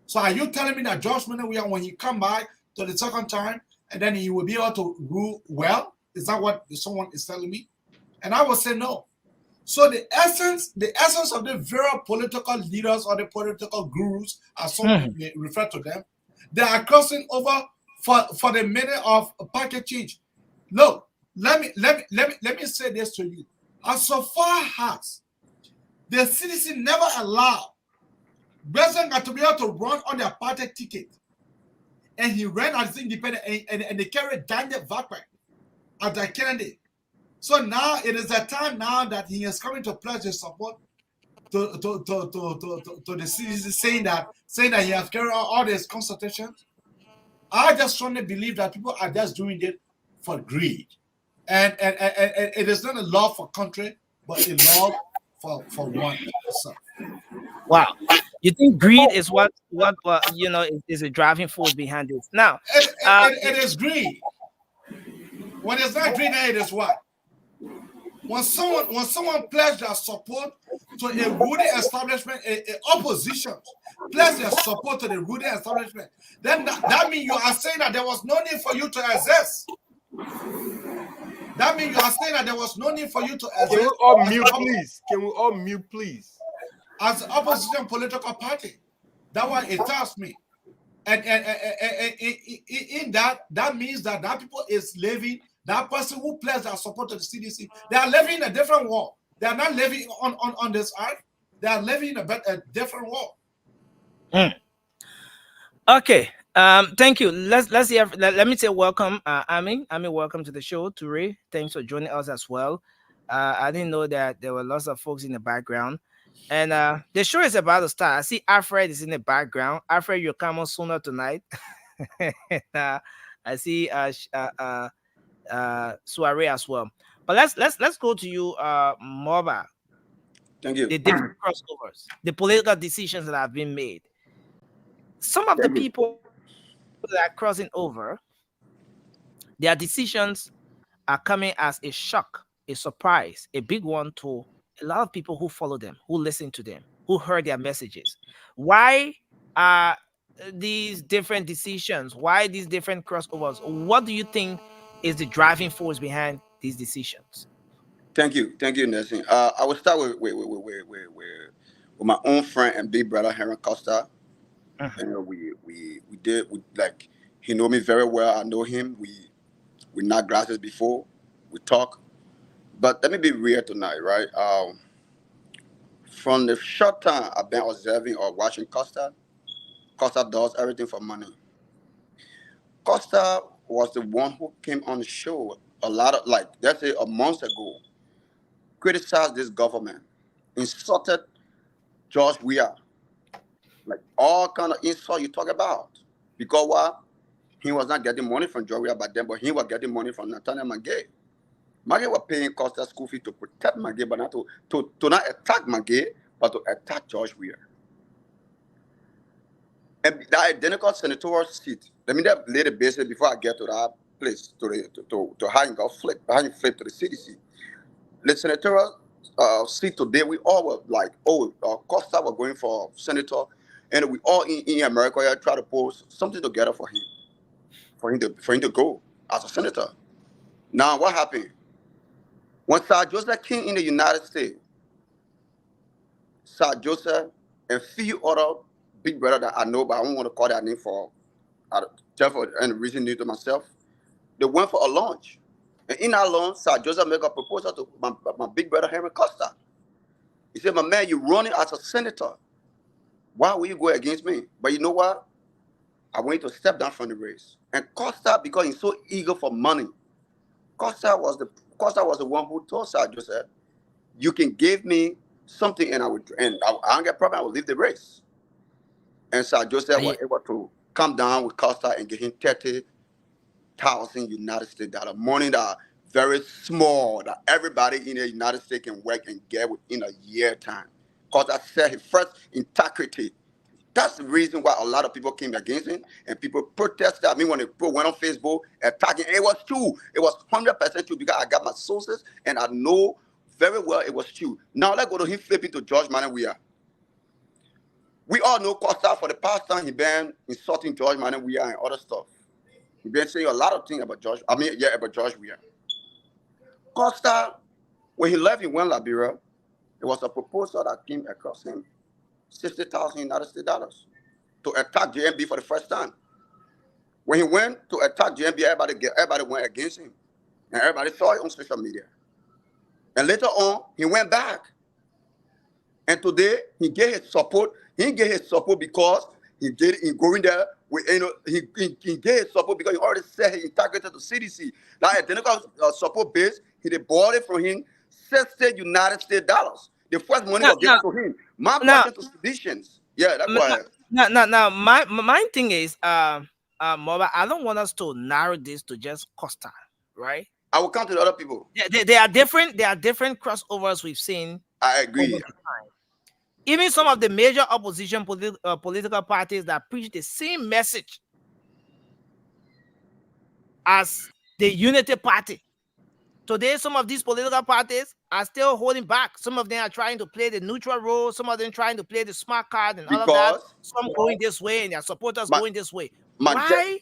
So are you telling me that Josh Weah, when he come back to the second time, and then he will be able to rule well? Is that what someone is telling me? And I will say no. So the essence of the very political leaders or the political gurus, as some may refer to them, they are crossing over for the meaning of package change. Look, let me say this to you. As so far as the CDC never allowed President to be able to run on their party ticket, and he ran as independent, and they carried Daniel Vakrak as their candidate. So now it is a time now that he is coming to pledge his support to the CDC, saying that he has carried out all these consultations. I just strongly believe that people are just doing it for greed, and it is not a love for country, but a love for one. So. Wow, you think greed is what is a driving force behind this? Now, it is greed. When it's not greed, then it is what? When someone pledges their support to a ruling establishment, a opposition pledge their support to the ruling establishment, then that means you are saying that there was no need for you to exist. That means you are saying that there was no need for you to exist. Can we all mute, please? Can we all mute, please? As an opposition political party, that one it tells me, and in that means that people is living. That person who pledged their support to the CDC, they are living in a different world. They are not living on this earth. They are living in a different world. Okay. Thank you. Let's hear. Let me say welcome, Ami. Ami, welcome to the show. Ture, thanks for joining us as well. I didn't know that there were lots of folks in the background, and the show is about to start. I see Alfred is in the background. Alfred, you'll come on sooner tonight. I see Soiree as well. But let's go to you, Moba. Thank you. The different crossovers, the political decisions that have been made. Some of the people that are crossing over, their decisions are coming as a shock, a surprise, a big one to a lot of people who follow them, who listen to them, who heard their messages. Why are these different decisions? Why these different crossovers? What do you think is the driving force behind these decisions? Thank you, Nelson. I will start with my own friend and big brother Henry Costa. And we he know me very well. I know him. We knocked glasses before. We talk. But let me be real tonight, right? From the short time I've been observing or watching Costa, Costa does everything for money. Costa was the one who came on the show a lot of, let's say a month ago, criticized this government, insulted George Weah, all kind of insult you talk about. Because why? He was not getting money from George Weah back then, but he was getting money from Nathaniel Magay. Magay was paying Costa school fee to protect Magay, but not to not attack Magay, but to attack George Weah. And that identical senatorial seat, let me lay the basis before I get to that place, to how you got flipped, how you flipped to the CDC. The senatorial seat today, we all were Costa was going for senator, and we all in America try to post something together for him to go as a senator. Now, what happened? When Sir Joseph came in the United States, Sir Joseph and few other big brother that I know, but I don't want to call that name for any reason new to myself, they went for a lunch. And in our lunch, Sir Joseph made a proposal to my big brother Henry Costa. He said, my man, you're running as a senator. Why will you go against me? But you know what? I want you to step down from the race. And Costa, because he's so eager for money, Costa was the one who told Sir Joseph, you can give me something and I don't get a problem, I will leave the race. And Sir Joseph was able to come down with Costa and give him 30,000 United States dollars. Money that very small, that everybody in the United States can work and get within a year time. Costa said his first integrity. That's the reason why a lot of people came against him and people protested. I mean, when they went on Facebook attacking, it was true. It was 100% true because I got my sources and I know very well it was true. Now let's go to him flipping to George Manawia. We all know Costa for the past time he been insulting George Manawia and other stuff. He been saying a lot of things about George. About George Weah. Costa, when he left, he went to Liberia. It was a proposal that came across him. 60,000 United States dollars to attack JMB for the first time. When he went to attack JMB, everybody went against him. And everybody saw it on social media. And later on, he went back. And today, he gave his support. He gave his support because he going there with, he gave his support because he already said he integrated the CDC. Like identical support base, he bought it from him, 60 United States dollars. The first money was given to him. My question to seditions. Yeah, that's why. Now, my thing is, Moba, I don't want us to narrow this to just Costa, right? I will come to the other people. They are different. There are different crossovers we've seen. I agree. Even some of the major opposition political parties that preach the same message as the Unity Party. Today, some of these political parties are still holding back. Some of them are trying to play the neutral role. Some of them trying to play the smart card and all of that. Some going this way and their supporters going this way. Why?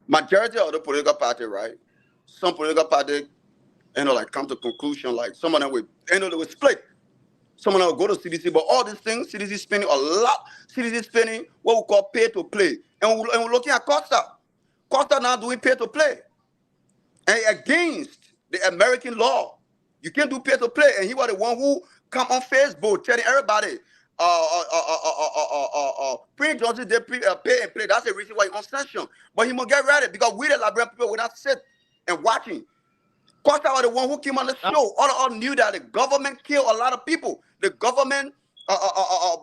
Majority of the political party, right? Some political party, like come to conclusion, like some of them will, they will split. Some of them will go to CDC, but all these things, CDC spending a lot. CDC spending what we call pay to play. And we're looking at Costa. Costa now doing pay to play. And against the American law. You can't do pay to play. And he was the one who come on Facebook telling everybody, Prince Johnson did pay and play. That's the reason why he's on sanction. But he must get ready because we the Liberian people will not sit and watching. Costa was the one who came on the show. All knew that the government killed a lot of people. The government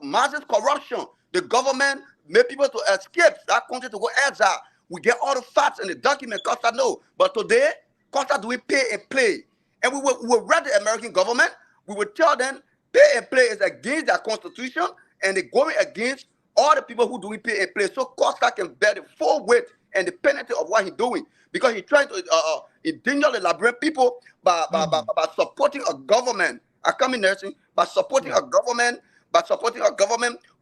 massive corruption. The government made people to escape that country to go exile. We get all the facts and the document Costa know. But today, Costa doing pay and play. And we will read the American government. We will tell them pay and play is against their constitution and they're going against all the people who doing pay and play. So Costa can bear the full weight and the penalty of what he's doing. Because he's trying to endanger the Liberian people by supporting a government. I come in nursing by supporting a government,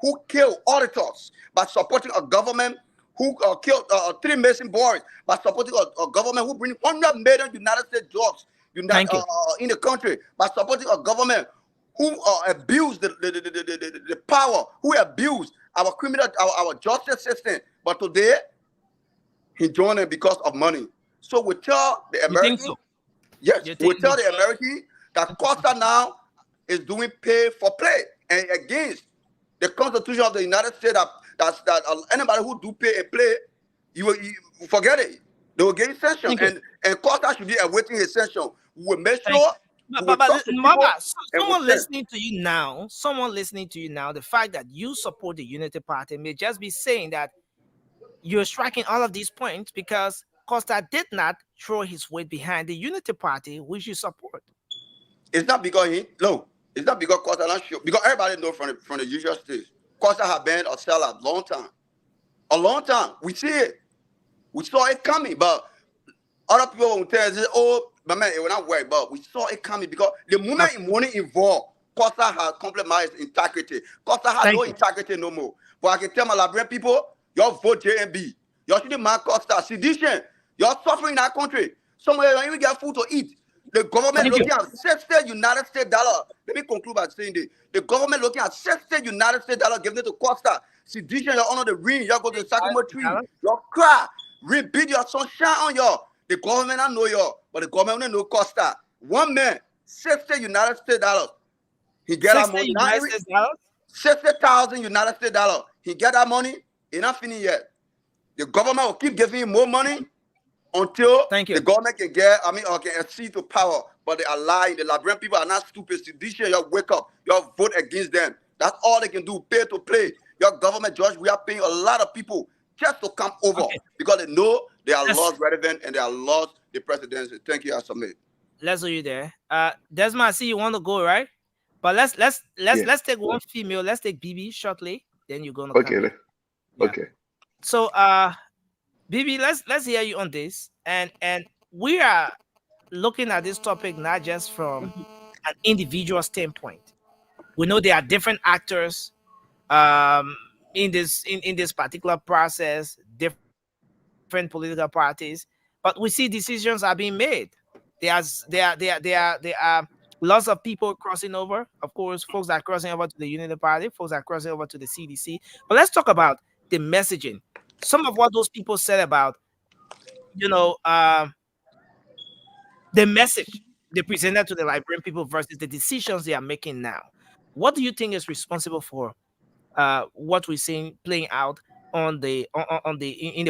who killed auditors, by supporting a government who killed 3 Mason boys, by supporting a government who bring 100 million United States jobs in the country, by supporting a government who abused the power, who abused our criminal, our justice system. But today, he joined it because of money. So we tell the Americans, yes, we tell the Americans that Costa now is doing pay for play and against the Constitution of the United States. That anybody who do pay and play, you forget it. They will get sanction, and Costa should be awaiting his sanction. We will make sure. Someone listening to you now, the fact that you support the Unity Party may just be saying that you're striking all of these points because Costa did not throw his weight behind the Unity Party, which you support. It's not because it's not because Costa not sure. Because everybody knows from the usual stage, Costa have been a sellout a long time. We see it. We saw it coming, but other people will tell us, oh, but man, it will not work. But we saw it coming because the moment money involved, Costa has compromised integrity. Costa has no integrity no more. But I can tell my Liberian people, y'all vote JMB. Y'all shouldn't mind Costa. Sedition. Y'all suffering in that country. Some of you don't even get food to eat. The government looking at 60 United States dollars. Let me conclude by saying this. The government looking at 60 United States dollars giving it to Costa. Sedition, y'all under the ring. Y'all go to the Sycamore tree. Y'all cry. Rebuild your sunshine on y'all. The government I know y'all, but the government don't know Costa. One man, 60 United States dollars. He get our money. $60,000 United States dollar. He get that money, it's not finished yet. The government will keep giving him more money until the government can get, or can accede to power. But they are lying. The Liberian people are not stupid. Sedition, you wake up, you vote against them. That's all they can do, pay to play. Your government, George, we are paying a lot of people just to come over because they know they are lost relevant and they are lost the presidency. Thank you, I submit. Let's do you there. Desmond, I see you want to go, right? But let's take one female. Let's take BB shortly. Then you're gonna come in. Okay. So BB, let's hear you on this. And we are looking at this topic not just from an individual standpoint. We know there are different actors in this particular process, different political parties, but we see decisions are being made. There are lots of people crossing over. Of course, folks are crossing over to the Unity Party, folks are crossing over to the CDC. But let's talk about the messaging. Some of what those people said about, the message they presented to the Liberian people versus the decisions they are making now. What do you think is responsible for what we're seeing playing out in the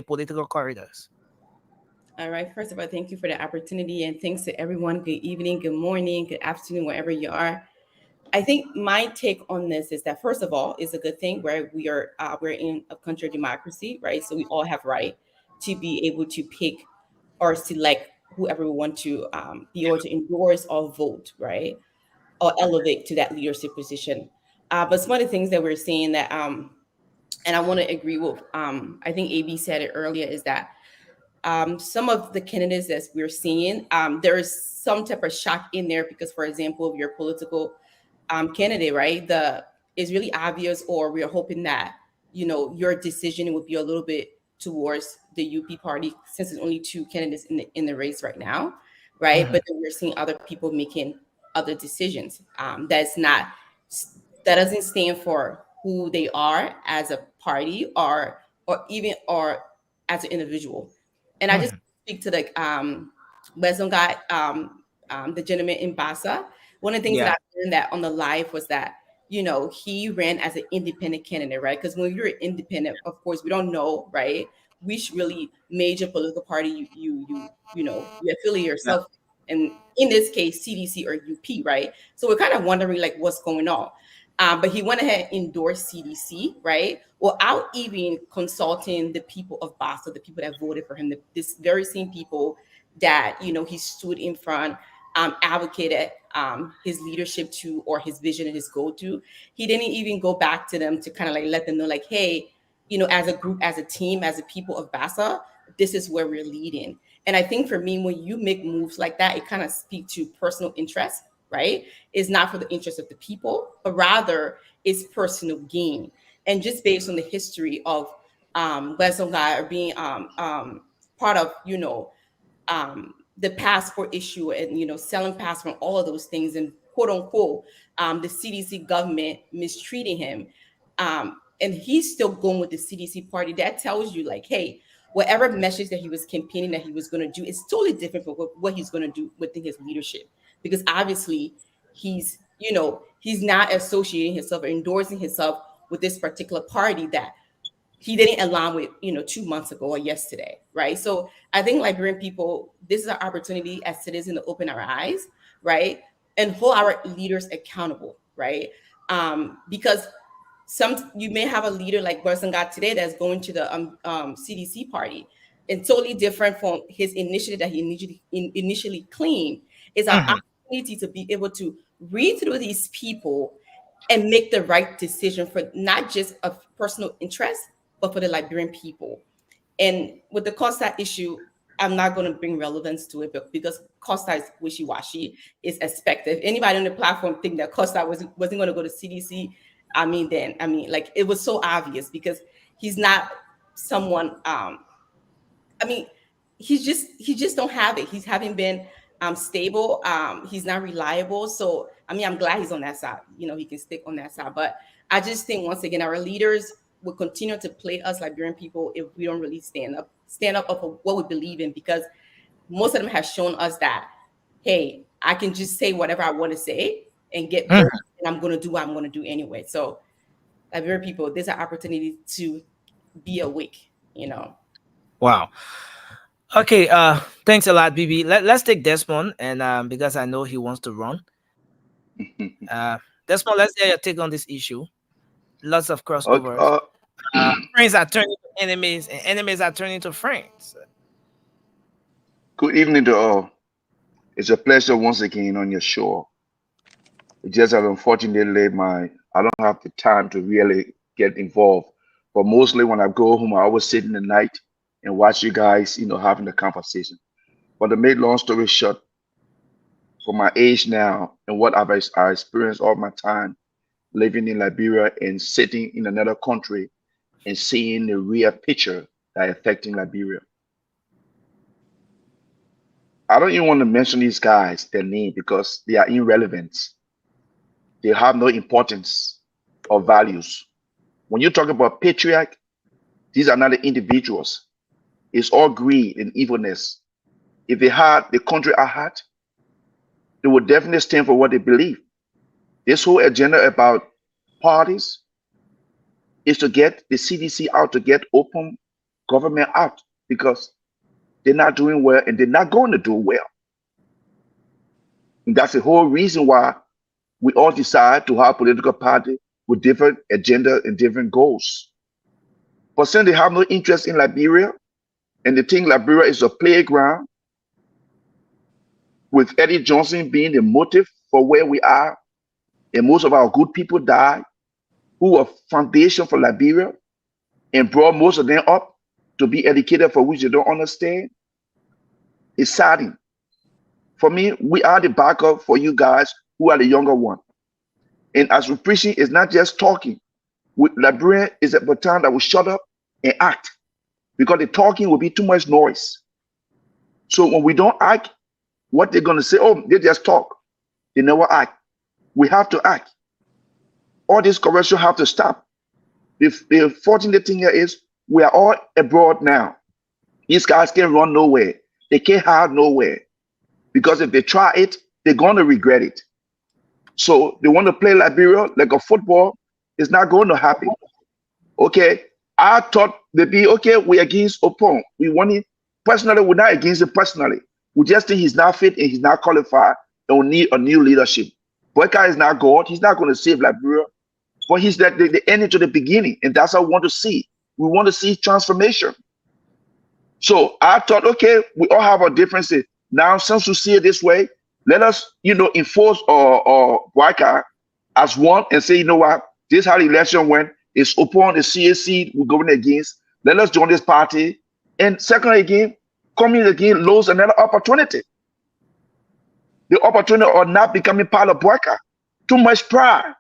political corridors? All right. First of all, thank you for the opportunity, and thanks to everyone. Good evening, good morning, good afternoon, wherever you are. I think my take on this is that, first of all, it's a good thing where we're in a country of democracy, right? So we all have right to be able to pick or select whoever we want to be able to endorse or vote, right, or elevate to that leadership position. But some of the things that we're seeing that, and I want to agree with, I think AB said it earlier, is that some of the candidates that we're seeing, there is some type of shock in there because, for example, if you're a political candidate, right, it's really obvious, or we're hoping that, your decision would be a little bit towards the UP party, since there's only two candidates in the race right now, right? But then we're seeing other people making other decisions. That doesn't stand for who they are as a party or as an individual. And I just speak to the Western guy, the gentleman in Bassa. One of the things that I learned that on the live was that, he ran as an independent candidate, right? Because when you're independent, of course, we don't know, right, which really major political party you affiliate yourself with. And in this case, CDC or UP, right? So we're kind of wondering like what's going on. But he went ahead and endorsed CDC, right? Without even consulting the people of Boston, the people that voted for him, this very same people that, he stood in front, advocated his leadership to, or his vision and his goal to. He didn't even go back to them to kind of like let them know like, hey, as a group, as a team, as a people of Bassa, this is where we're leading. And I think for me, when you make moves like that, it kind of speaks to personal interest, right? It's not for the interest of the people, but rather it's personal gain. And just based on the history of Wesonga or being part of, the passport issue and, selling passport, all of those things, and quote unquote, the CDC government mistreating him. And he's still going with the CDC party. That tells you like, hey, whatever message that he was campaigning that he was going to do is totally different from what he's going to do within his leadership. Because obviously he's not associating himself or endorsing himself with this particular party that he didn't align with, 2 months ago or yesterday, right? So I think Liberian people, this is our opportunity as citizens to open our eyes, right? And hold our leaders accountable, right? Because you may have a leader like Bersengat today that's going to the CDC party, and totally different from his initiative that he initially claimed. Is our opportunity to be able to read through these people and make the right decision for not just a personal interest, but for the Liberian people. And with the Costa issue, I'm not going to bring relevance to it, but because Costa is wishy-washy, is expected. If anybody on the platform think that Costa wasn't going to go to CDC, like it was so obvious because he's not someone. He just don't have it. He haven't been stable. He's not reliable. So I'm glad he's on that side. He can stick on that side. But I just think once again, our leaders will continue to play us Liberian people if we don't really stand up for what we believe in, because most of them have shown us that, hey, I can just say whatever I want to say and get votes, and I'm going to do what I'm going to do anyway. So Liberian people, there's an opportunity to be awake, you know. Wow. Okay, thanks a lot, BB. Let's take Desmond, and because I know he wants to run. Desmond, let's hear your take on this issue. Lots of crossovers. Friends are turning to enemies, and enemies are turning to friends. Good evening to all. It's a pleasure once again on your show. It's just that unfortunately, I don't have the time to really get involved. But mostly when I go home, I always sit in the night and watch you guys, having the conversation. But to make long story short, for my age now and what I experienced all my time living in Liberia and sitting in another country and seeing the real picture that affecting Liberia. I don't even want to mention these guys, their name, because they are irrelevant. They have no importance or values. When you talk about patriarch, these are not the individuals. It's all greed and evilness. If they had the country at heart, they would definitely stand for what they believe. This whole agenda about parties is to get the CDC out, to get open government out, because they're not doing well and they're not going to do well. And that's the whole reason why we all decide to have political party with different agenda and different goals. But since they have no interest in Liberia, and they think Liberia is a playground, with Eddie Johnson being the motive for where we are, and most of our good people died, who were foundation for Liberia, and brought most of them up to be educated for which they don't understand, it's saddening. For me, we are the backup for you guys who are the younger one. And as we're preaching, it's not just talking. Liberian is a baton that will shut up and act, because the talking will be too much noise. So when we don't act, what they're going to say, oh, they just talk. They never act. We have to act. All this corruption have to stop. The fortunate thing here is we are all abroad now. These guys can't run nowhere. They can't hide nowhere. Because if they try it, they're going to regret it. So they want to play Liberia like a football. It's not going to happen. Okay? I thought they'd be, okay, we're against Opon. We want it. Personally, we're not against it personally. We just think he's not fit and he's not qualified and we need a new leadership. Boyka is not God. He's not going to save Liberia. But he's like the ending to the beginning. And that's what we want to see. We want to see transformation. So I thought, okay, we all have our differences. Now, since we see it this way, let us, enforce Boyka as one and say, you know what, this is how the election went. It's upon the CAC we're going against. Let us join this party. And second again, coming again lose another opportunity. The opportunity of not becoming part of Boyka. Too much pride.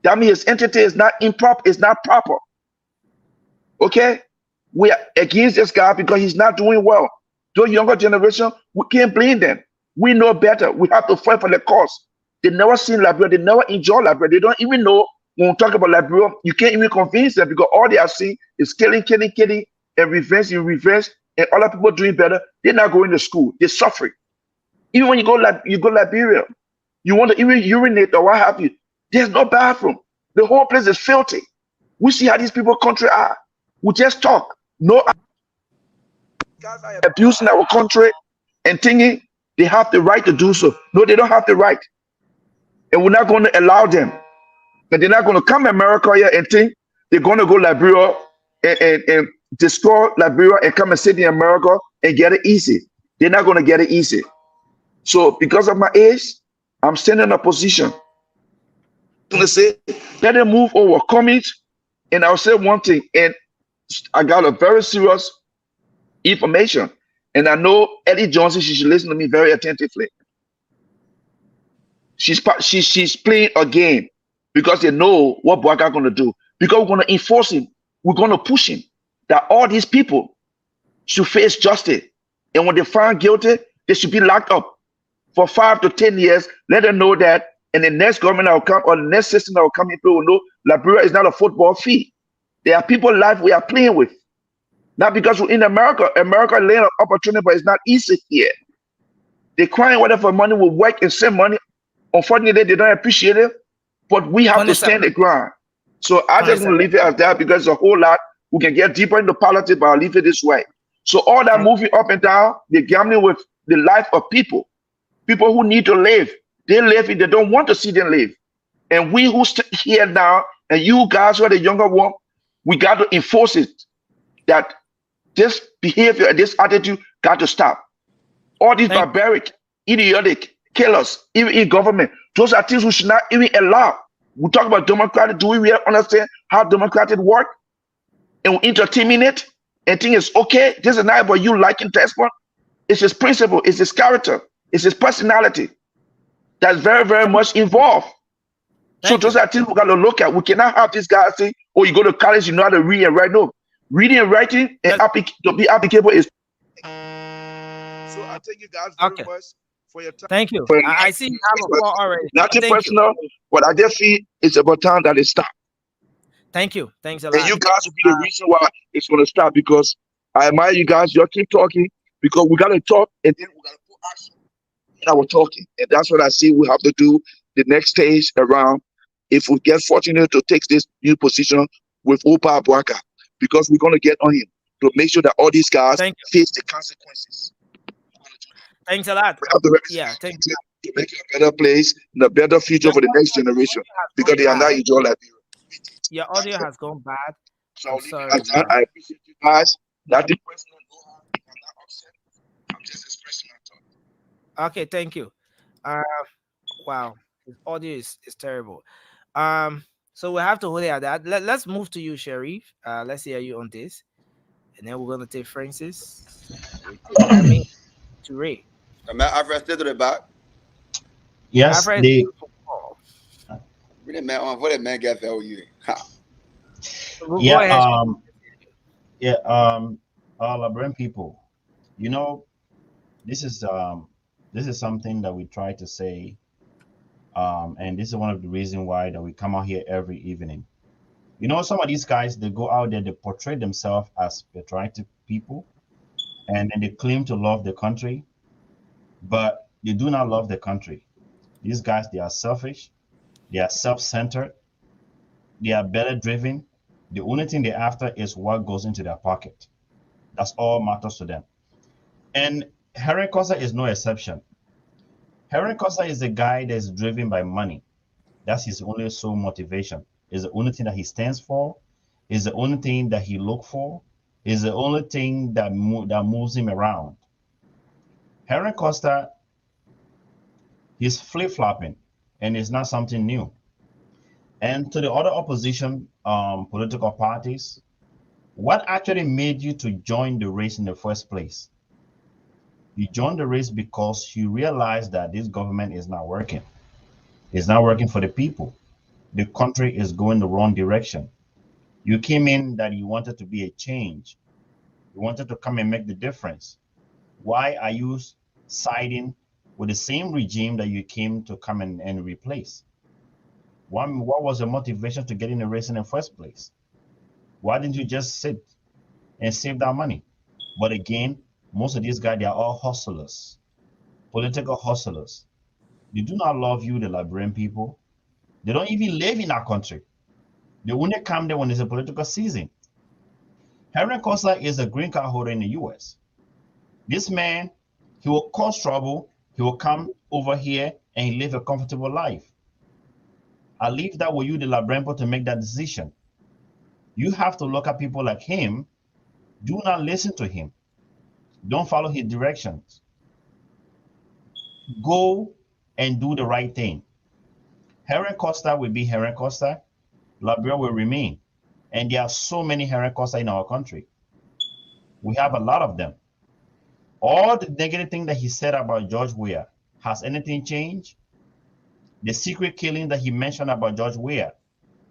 That means his entity is not improper, it's not proper. Okay? We are against this guy because he's not doing well. Those younger generation, we can't blame them. We know better. We have to fight for the cause. They never seen Liberia. They never enjoy Liberia. They don't even know when we talk about Liberia. You can't even convince them because all they are seeing is killing, and revenge, and other people doing better. They're not going to school. They're suffering. Even when you go Liberia, you want to even urinate or what have you. There's no bathroom. The whole place is filthy. We see how these people country are. We just talk. No guys are abusing our country and thinking they have the right to do so. No, they don't have the right. And we're not going to allow them. And they're not going to come to America here and think they're going to go Liberia and destroy Liberia and come and sit in America and get it easy. They're not going to get it easy. So because of my age, I'm standing in a position. I'm going to say, let them move over, commit. And I'll say one thing, and I got a very serious information. And I know Eddie Johnson, she should listen to me very attentively. She's playing a game because they know what Boyka is going to do. Because we're going to enforce him. We're going to push him. That all these people should face justice. And when they find guilty, they should be locked up for 5 to 10 years. Let them know that in the next government that will come or the next system that will come in, people will know Liberia is not a football field. There are people life we are playing with. Not because we're in America. America laying an opportunity, but it's not easy here. They're crying whatever money will work and send money. Unfortunately, they don't appreciate it. But we have to stand the ground. So I just want to leave it as that because there's a whole lot. We can get deeper into politics, but I'll leave it this way. So all that moving up and down, they're gambling with the life of people who need to live. They live and they don't want to see them live. And we who sit here now, and you guys who are the younger one, we got to enforce it. That this behavior and this attitude got to stop. All these barbaric, idiotic killers, even in government, those are things we should not even allow. We talk about democratic. Do we really understand how democratic work? And we entertain it and think it's okay. This is not about you liking Desmond. It's his principle, it's his character, it's his personality that's very, very much involved. So those are things we got to look at. We cannot have this guy say, oh, you go to college, you know how to read and write. No. Reading and writing and to be applicable is. So I thank you guys very much for your time. Thank you. I see you have a call already. Nothing personal, but I just feel it's about time that it stops. Thank you. Thanks a lot. And you guys will be the reason why it's going to stop, because I admire you guys. You keep talking because we got to talk and then we got to put action in our talking. And that's what I see we have to do the next stage around. If we get fortunate to take this new position with Opa Abuaka, because we're going to get on him to make sure that all these guys face the consequences. Thanks a lot. Thank you. To make it a better place and a better future for the next generation, because they are not enjoying Liberia. Your audio has gone bad. So sorry. I appreciate you guys. Nothing personal. I'm not upset. I'm just expressing my thought. Okay, thank you. Wow, the audio is terrible. So we have to hold it at that. Let's move to you, Sharif. Let's hear you on this, and then we're gonna take Francis. To Ray. Alfred, stay to the back. Yes, Really, man, on what that man got for you? Liberian people, you know, this is something that we try to say, and this is one of the reasons why that we come out here every evening. You know, some of these guys, they go out there, they portray themselves as patriotic people, and then they claim to love the country, but they do not love the country. These guys, they are selfish, they are self-centered, they are better driven. The only thing they're after is what goes into their pocket. That's all matters to them. And Henry Costa is no exception. Henry Costa is a guy that's driven by money. That's his only sole motivation. Is the only thing that he stands for. Is the only thing that he looks for. Is the only thing that moves him around. Henry Costa, he's flip-flopping, and it's not something new. And to the other opposition political parties, what actually made you to join the race in the first place? You joined the race because you realized that this government is not working. It's not working for the people. The country is going the wrong direction. You came in that you wanted to be a change. You wanted to come and make the difference. Why are you siding with the same regime that you came to come and replace? What was your motivation to get in the race in the first place? Why didn't you just sit and save that money? But again, most of these guys, they are all hustlers, political hustlers. They do not love you, the Liberian people. They don't even live in our country. They only come there when it's a political season. Henry Costa is a green card holder in the US. This man, he will cause trouble. He will come over here and he live a comfortable life. I leave that with you, the Liberian people, to make that decision. You have to look at people like him. Do not listen to him. Don't follow his directions. Go and do the right thing. Henry Costa will be Henry Costa. Liberia will remain. And there are so many Henry Costa in our country. We have a lot of them. All the negative thing that he said about George Weah, has anything changed? The secret killing that he mentioned about George Weah,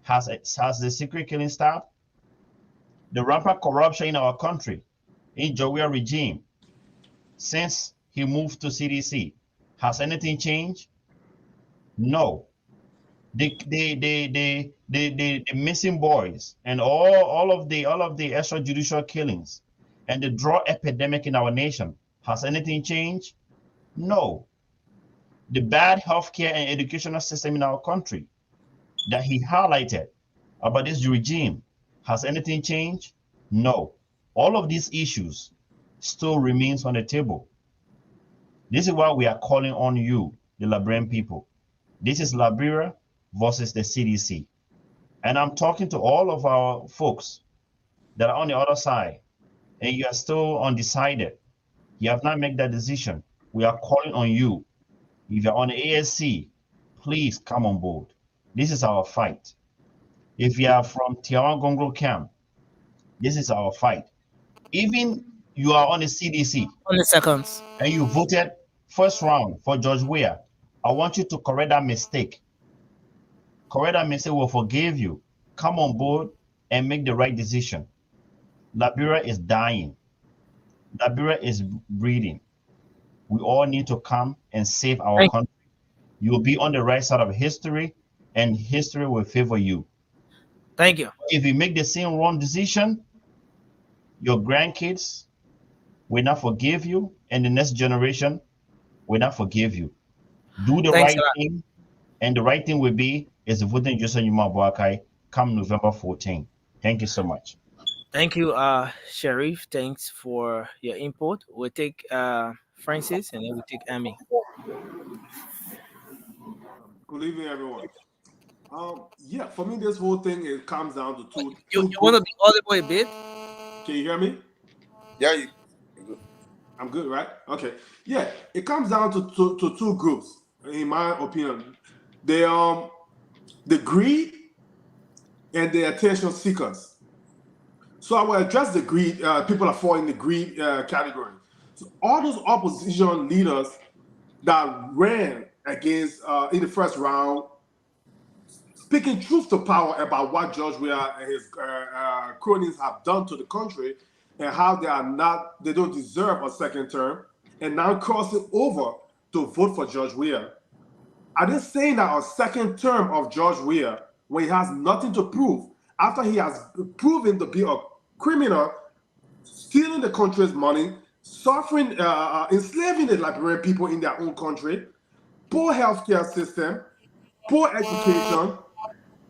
has the secret killing stopped? The rampant corruption in our country, in George Weah regime, since he moved to CDC, has anything changed? No. The missing boys and all of the extrajudicial killings and the drug epidemic in our nation, has anything changed? No. The bad healthcare and educational system in our country that he highlighted, about this regime. Has anything changed? No. All of these issues still remains on the table. This is why we are calling on you, the Liberian people. This is Liberia versus the CDC. And I'm talking to all of our folks that are on the other side, and you are still undecided. You have not made that decision. We are calling on you. If you're on the ASC, please come on board. This is our fight. If you are from Tiawan camp, this is our fight. Even you are on the CDC. On the seconds. And you voted first round for George Weah. I want you to correct that mistake. Correct that mistake, will forgive you. Come on board and make the right decision. Liberia is dying. Liberia is breeding. We all need to come and save our country. You will be on the right side of history, and history will favor you. Thank you. If you make the same wrong decision, your grandkids will not forgive you, and the next generation will not forgive you. Do the right thing, and the right thing will be is voting Joseph Yuma Boakai come November 14. Thank you so much. Thank you, Sheriff. Thanks for your input. We'll take Francis, and then we'll take Amy. Good evening, everyone. Yeah, for me, this whole thing, it comes down to two. You want to be audible a bit? Can you hear me? Yeah, I'm good, right? Okay. Yeah, it comes down to two groups, in my opinion. The greed and the attention seekers. So I will address the greed. People are falling in the greed category. So all those opposition leaders that ran against in the first round, speaking truth to power about what George Weah and his cronies have done to the country and how they don't deserve a second term, and now crossing over to vote for George Weah. Are they saying that a second term of George Weah, when he has nothing to prove, after he has proven to be a criminal, stealing the country's money, suffering, enslaving the Liberian people in their own country, poor healthcare system, poor education,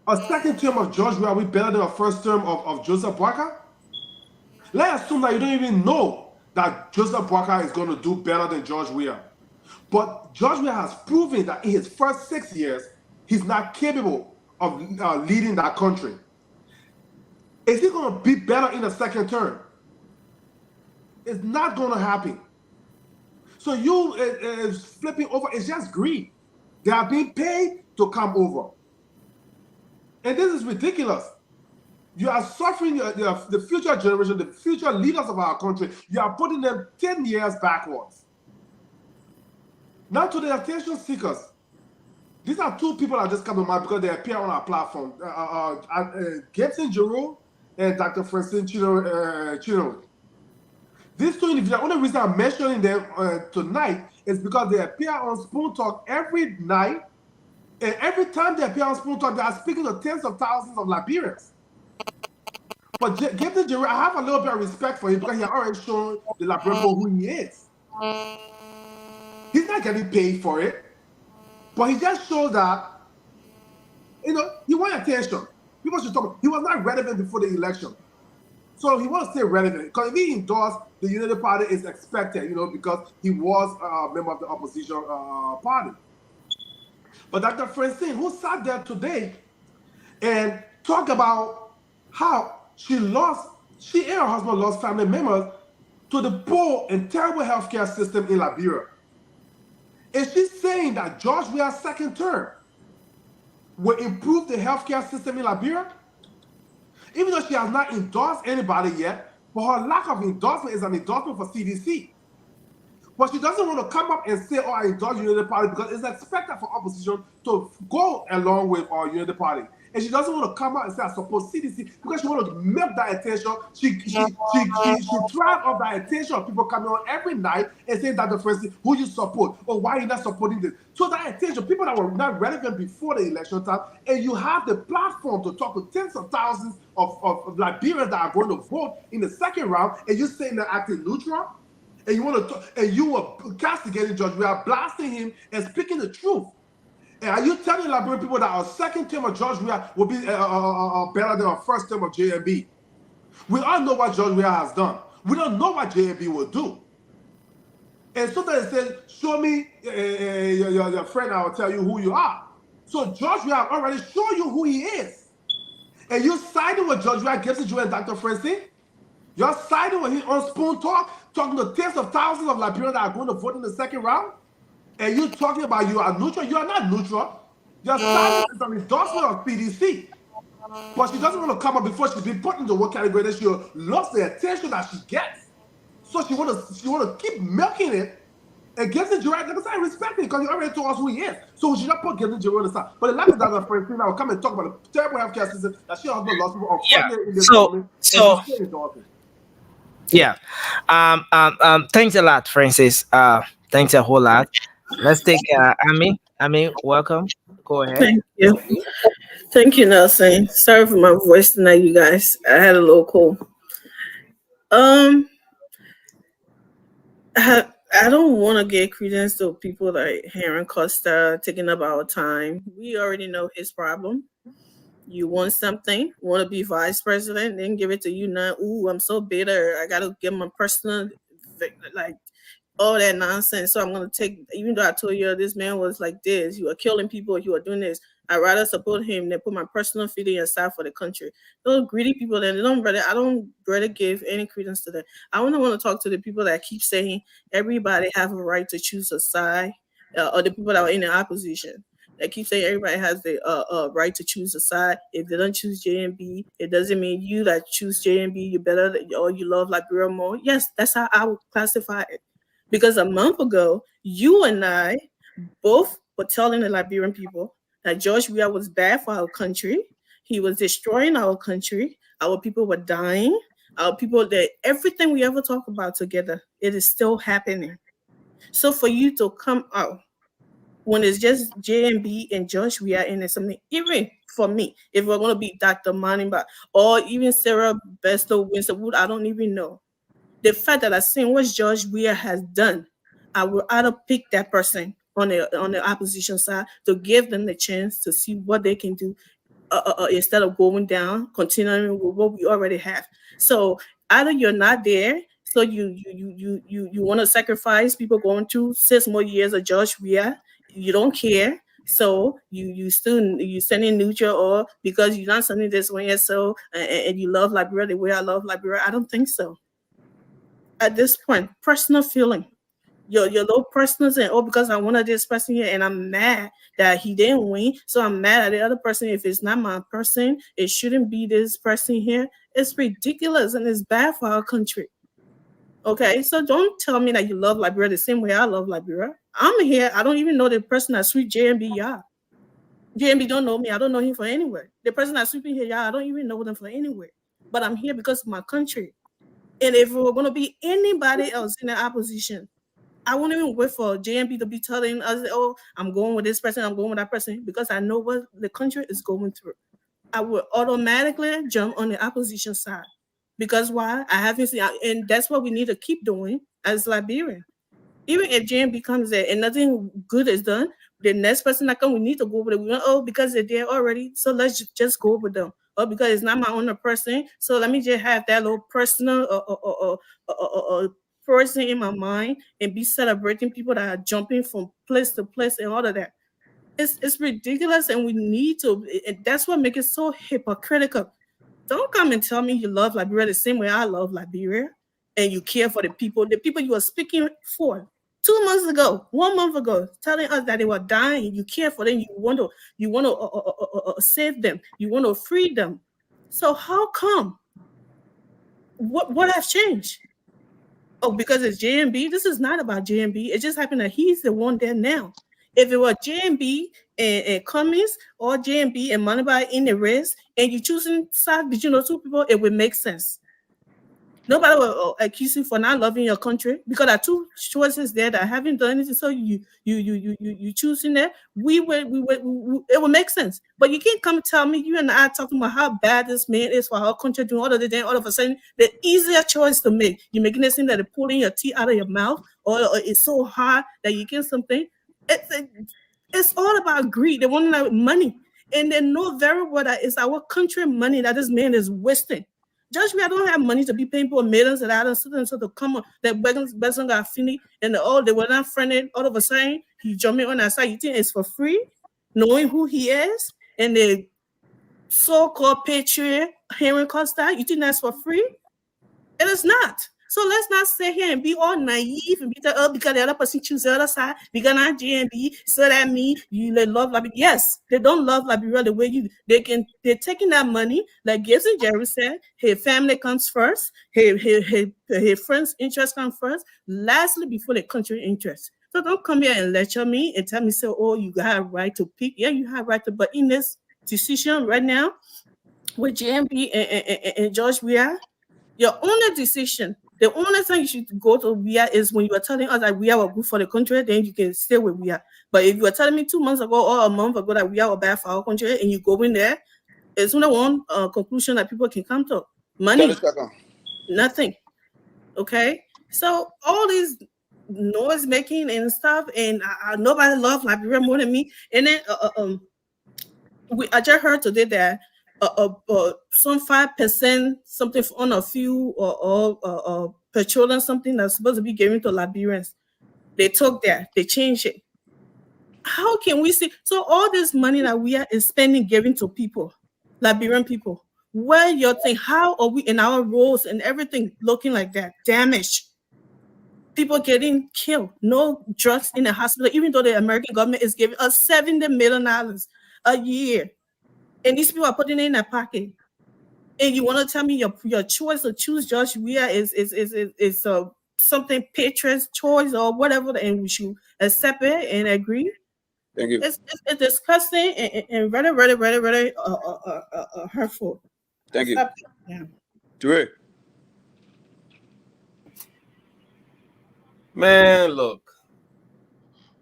a second term of George Weah will be better than a first term of Joseph Boakai? Let's assume that you don't even know that Joseph Boakai is going to do better than George Weah. But George Weah has proven that in his first 6 years, he's not capable of leading that country. Is he going to be better in the second term? It's not going to happen. So you flipping over, it's just greed. They are being paid to come over. And this is ridiculous. You are suffering the future generation, the future leaders of our country. You are putting them 10 years backwards. Now to the attention seekers. These are two people that just come to mind because they appear on our platform. Gibson Giroux and Dr. Francine Chino. These two, the only reason I'm mentioning them tonight is because they appear on Spoon Talk every night. And every time they appear on Spoon Talk, they are speaking to tens of thousands of Liberians. But Gibson Giroux, I have a little bit of respect for him because he has already shown the Liberian who he is. He's not getting paid for it, but he just shows that, he wants attention. People should talk. He was not relevant before the election. So he wants to stay relevant. Because if he endorsed the Unity Party, is expected, because he was a member of the opposition party. But Dr. Francine, who sat there today and talked about how she and her husband lost family members to the poor and terrible healthcare system in Liberia. Is she saying that George Weah's second term will improve the healthcare system in Liberia? Even though she has not endorsed anybody yet, but her lack of endorsement is an endorsement for CDC. But she doesn't want to come up and say, I endorse Unity Party, because it's expected for opposition to go along with our Unity Party. And she doesn't want to come out and say, I support CDC, because she wants to milk that attention. She thrives off that attention of people coming on every night and saying that the first thing, who you support, or why are you not supporting this? So that attention, people that were not relevant before the election time, and you have the platform to talk to tens of thousands of Liberians that are going to vote in the second round, and you're saying they're acting neutral, and you want to talk, and you are castigating George. We are blasting him and speaking the truth. And are you telling Liberian people that our second term of George Weah will be better than our first term of JMB? We all know what George Weah has done. We don't know what JMB will do. And so they say, show me your friend, I will tell you who you are. So George Weah already shown you who he is. And you siding with George Weah, Gibson, Joe, and Dr. Francine? You're siding with him on Spoon Talk, talking to tens of thousands of Liberians that are going to vote in the second round? And you talking about you are neutral? You are not neutral. You're siding with an endorsement of PDC. But she doesn't want to come up before she's been put into what category that she lost the attention that she gets. So she want to keep milking it. And Gibson Gerard, like I said, I respect it because you already told us who he is. So we should not put Gibson Gerard on the side. But the lack of that, Francine, I will come and talk about the terrible healthcare system that she husband lost people unfortunately in this moment. So yeah. Thanks a lot, Francis. Thanks a whole lot. Let's take Ami. Ami, welcome. Go ahead. Thank you. Thank you, Nelson. Sorry for my voice tonight, you guys. I had a little cold. I don't want to get credence to people like Heron Costa taking up our time. We already know his problem. You want something, want to be vice president, then give it to you now. Ooh, I'm so bitter. I got to give my personal, like, all that nonsense. So I'm going to take, even though I told you this man was like this, you are killing people, you are doing this. I'd rather support him than put my personal feeling aside for the country. Those greedy people, I don't rather give any credence to them. I want to talk to the people that keep saying everybody have a right to choose a side, or the people that are in the opposition. They keep saying everybody has the right to choose a side. If they don't choose JMB, it doesn't mean you that choose JMB, you better, or you love Liberia more. Yes, that's how I would classify it. Because a month ago, you and I both were telling the Liberian people that George Weah was bad for our country. He was destroying our country. Our people were dying. Our people, that everything we ever talk about together, it is still happening. So for you to come out when it's just JMB and George Weah in it, something, even for me, if we're going to be Dr. Manimba or even Sarah Besto Winston, I don't even know. The fact that I've seen what George Weah has done, I would either pick that person on the opposition side to give them the chance to see what they can do instead of going down, continuing with what we already have. So either you're not there, so you want to sacrifice people going through 6 more years of George Weah, you don't care. So you sending neutral, or because you're not sending this way, so and you love Liberia the way I love Liberia. I don't think so. At this point, personal feeling, your little personal saying, oh, because I wanted this person here and I'm mad that he didn't win, so I'm mad at the other person. If it's not my person, it shouldn't be this person here. It's ridiculous and it's bad for our country. Okay, so don't tell me that you love Liberia the same way I love Liberia. I'm here. I don't even know the person that sweet JMB, y'all. JMB don't know me. I don't know him from anywhere. The person that's sweeping here, y'all, I don't even know them from anywhere. But I'm here because of my country. And if we're going to be anybody else in the opposition, I won't even wait for JMB to be telling us, oh, I'm going with this person, I'm going with that person, because I know what the country is going through. I will automatically jump on the opposition side. Because why? I haven't seen, and that's what we need to keep doing as Liberian. Even if JMB comes there and nothing good is done, the next person that comes, we need to go with it. Because they're there already, so let's just go with them. Or because it's not my own person, so let me just have that little personal person in my mind and be celebrating people that are jumping from place to place and all of that. It's ridiculous, and we need to. And that's what makes it so hypocritical. Don't come and tell me you love Liberia the same way I love Liberia, and you care for the people you are speaking for 2 months ago, 1 month ago, telling us that they were dying. You care for them. You want to save them. You want to free them. So how come? What has changed? Oh, because it's JMB. This is not about JMB. It just happened that he's the one there now. If it were JMB and Cummings or JMB and Maniba in the race, and you choosing side between those two people, it would make sense. Nobody will accuse you for not loving your country, because there are two choices there that haven't done anything. So you choosing that. It will make sense. But you can't come and tell me, you and I talking about how bad this man is for our country, doing all of the all of a sudden the easier choice to make. You're making it seem that they're pulling your teeth out of your mouth, or it's so hard that you get something. It's all about greed. They want money. And they know very well that it's our country money that this man is wasting. Judge me, I don't have money to be paying for millions of dollars so to come on. That person got finished and they were not friendly. All of a sudden, he jumped on that side. You think it's for free? Knowing who he is and the so-called patriot, Henry Costa, you think that's for free? It is not. So let's not sit here and be all naive and be because the other person chooses the other side, because not GMB, so that means you love Liberia. Yes, they don't love Liberia the way you. They're taking that money, like Gibbs and Jerry said. His family comes first. His friends' interest comes first. Lastly, before the country interest. So don't come here and lecture me and tell me, so, oh, you have a right to pick. Yeah, you have a right to, but in this decision right now, with GMB and George Weah, your only decision, the only thing you should go to Weah is when you are telling us that Weah were good for the country, then you can stay with Weah. But if you were telling me 2 months ago or a month ago that Weah were bad for our country and you go in there, it's only one conclusion that people can come to. Money. Nothing. Okay? So all these noise making and stuff, and nobody loves Liberia more than me. And then I just heard today that some 5% something on a few or petroleum something that's supposed to be given to Liberians. They took that, they changed it. How can we see? So all this money that we are spending giving to people, Liberian people, where you think, how are we in our roads and everything looking like that, damaged? People getting killed, no drugs in the hospital, even though the American government is giving us $70 million a year. And these people are putting it in their pocket. And you want to tell me your choice to choose Josh Weah is something Patriots choice or whatever, and we should accept it and agree? Thank you. It's disgusting and very hurtful. Thank you. Yeah. Dre. Man, look,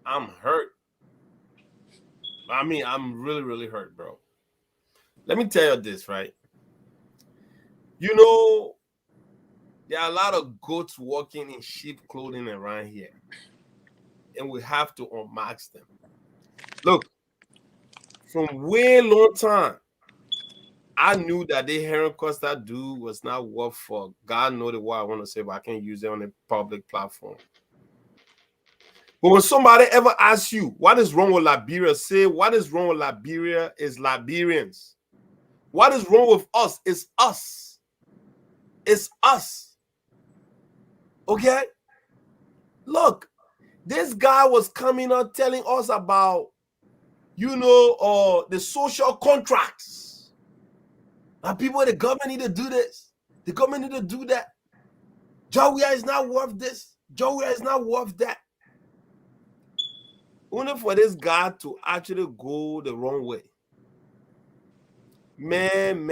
I'm hurt. I mean, I'm really, really hurt, bro. Let me tell you this, right? You know, there are a lot of goats walking in sheep clothing around here, and we have to unmask them. Look, from way long time, I knew that the Henry Costa dude was not worth for God knows what I want to say, but I can't use it on a public platform. But when somebody ever asks you, what is wrong with Liberia? Say, what is wrong with Liberia is Liberians. What is wrong with us is us. It's us. Okay? Look, this guy was coming out telling us about, the social contracts. And people, the government need to do this. The government need to do that. Jawia is not worth this. Jawia is not worth that. Only for this guy to actually go the wrong way. Man.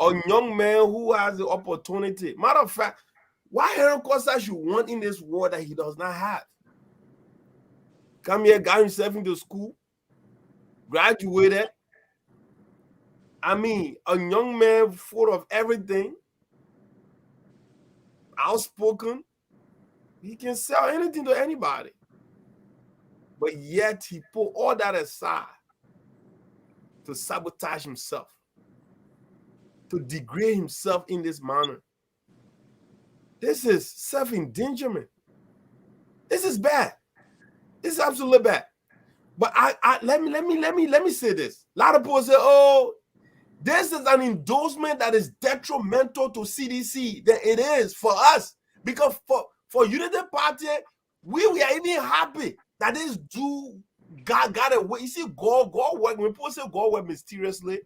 A young man who has the opportunity. Matter of fact, why Henry Costa should want in this world that he does not have? Come here, got himself into school, graduated. I mean, a young man full of everything, outspoken. He can sell anything to anybody. But yet he put all that aside to sabotage himself, to degrade himself in this manner. This is self-endangerment. This is bad. This is absolutely bad. But let me say this. A lot of people say, oh, this is an endorsement that is detrimental to CDC. That it is for us. Because for Unity Party, we are even happy that this dude got away. You see, God work. When people say God work mysteriously,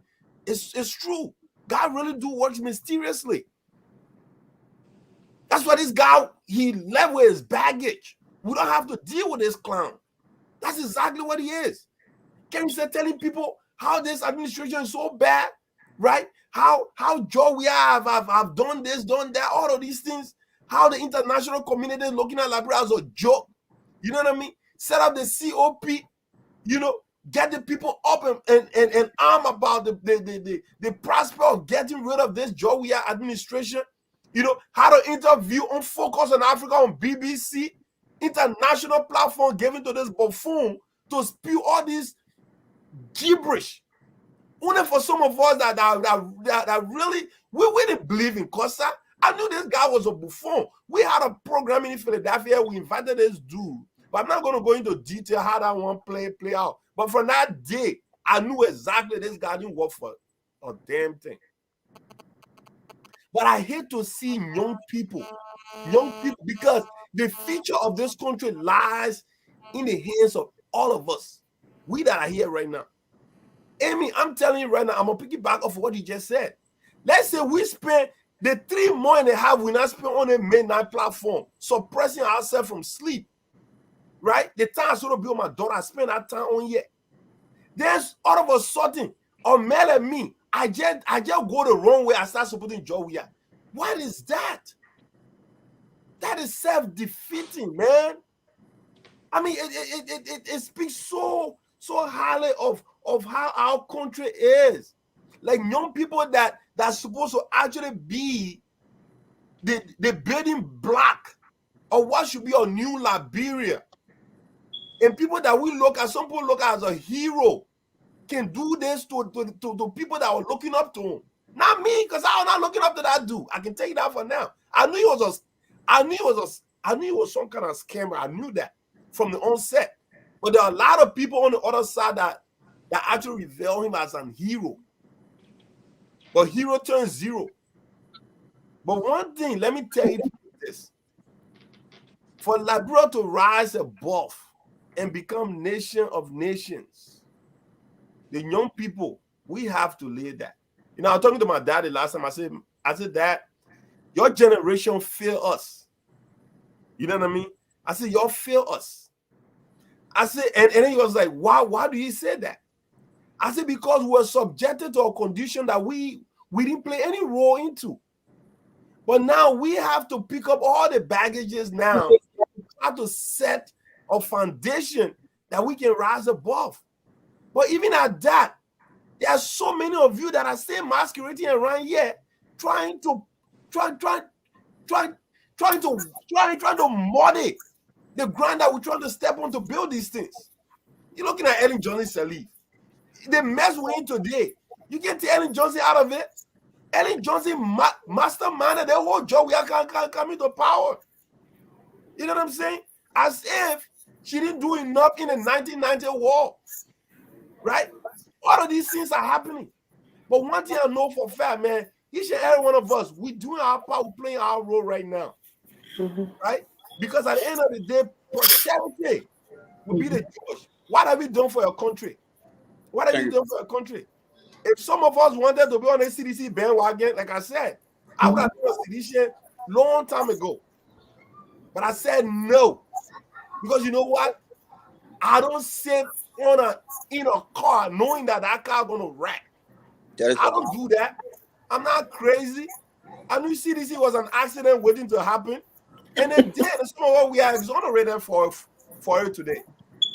it's true. God really do work mysteriously. That's why this guy, he left with his baggage. We don't have to deal with this clown. That's exactly what he is. Can you start telling people how this administration is so bad, right? How Joe we have done this, done that, all of these things. How the international community is looking at Liberia as a joke. You know what I mean? Set up the COP, get the people up and arm about the prospect of getting rid of this Joe we are administration. How to interview on Focus on Africa on BBC, international platform given to this buffoon to spew all this gibberish. Only for some of us that really, we didn't believe in Costa. I knew this guy was a buffoon. We had a program in Philadelphia. We invited this dude. But I'm not going to go into detail how that one play out. But from that day, I knew exactly this guy didn't work for a damn thing. But I hate to see young people, because the future of this country lies in the hands of all of us. We that are here right now. Amy, I'm telling you right now, I'm going to piggyback off what you just said. Let's say we spend the 3.5 months we not spend on a midnight platform, suppressing ourselves from sleep. Right? The time I should be on my daughter, I spend that time on here. There's all of a sudden, or male and me, I just go the wrong way. I start supporting Joe. What is that? That is self-defeating, man. I mean, it speaks so highly of how our country is. Like young people that's supposed to actually be the building block of what should be a new Liberia. And people that we look at, some people look at as a hero, can do this to people that were looking up to him. Not me, because I'm not looking up to that dude. I can tell you that for now. I knew he was some kind of scammer. I knew that from the onset. But there are a lot of people on the other side that actually reveal him as an hero. But hero turns zero. But one thing, let me tell you this. For Liberia to rise above and become nation of nations, the young people, we have to lead that. You know, I was talking to my daddy last time. I said, Dad, your generation fail us. You know what I mean? I said, y'all fail us. I said, and then he was like, why do you say that? I said, because we were subjected to a condition that we didn't play any role into. But now we have to pick up all the baggages now. We have to set a foundation that we can rise above. But even at that, there are so many of you that are still masquerading around here, trying to muddy the ground that we're trying to step on to build these things. You're looking at Ellen Johnson Sirleaf. The mess we're in today, you can take Ellen Johnson out of it. Ellen Johnson masterminded the whole job. We can't come into power. You know what I'm saying? As if she didn't do enough in the 1990 war. Right? All of these things are happening. But one thing I know for a fact, man, each and every one of us, we're doing our part, we're playing our role right now. Right? Because at the end of the day, prosperity will be the judge. What have you done for your country? What have you done for your country? If some of us wanted to be on a CDC bandwagon, like I said, I would have done a CDC long time ago. But I said no. Because you know what? I don't sit in a car knowing that car going to wreck. I don't do that. I'm not crazy. I knew CDC was an accident waiting to happen. And then some of what we are exonerated for it today.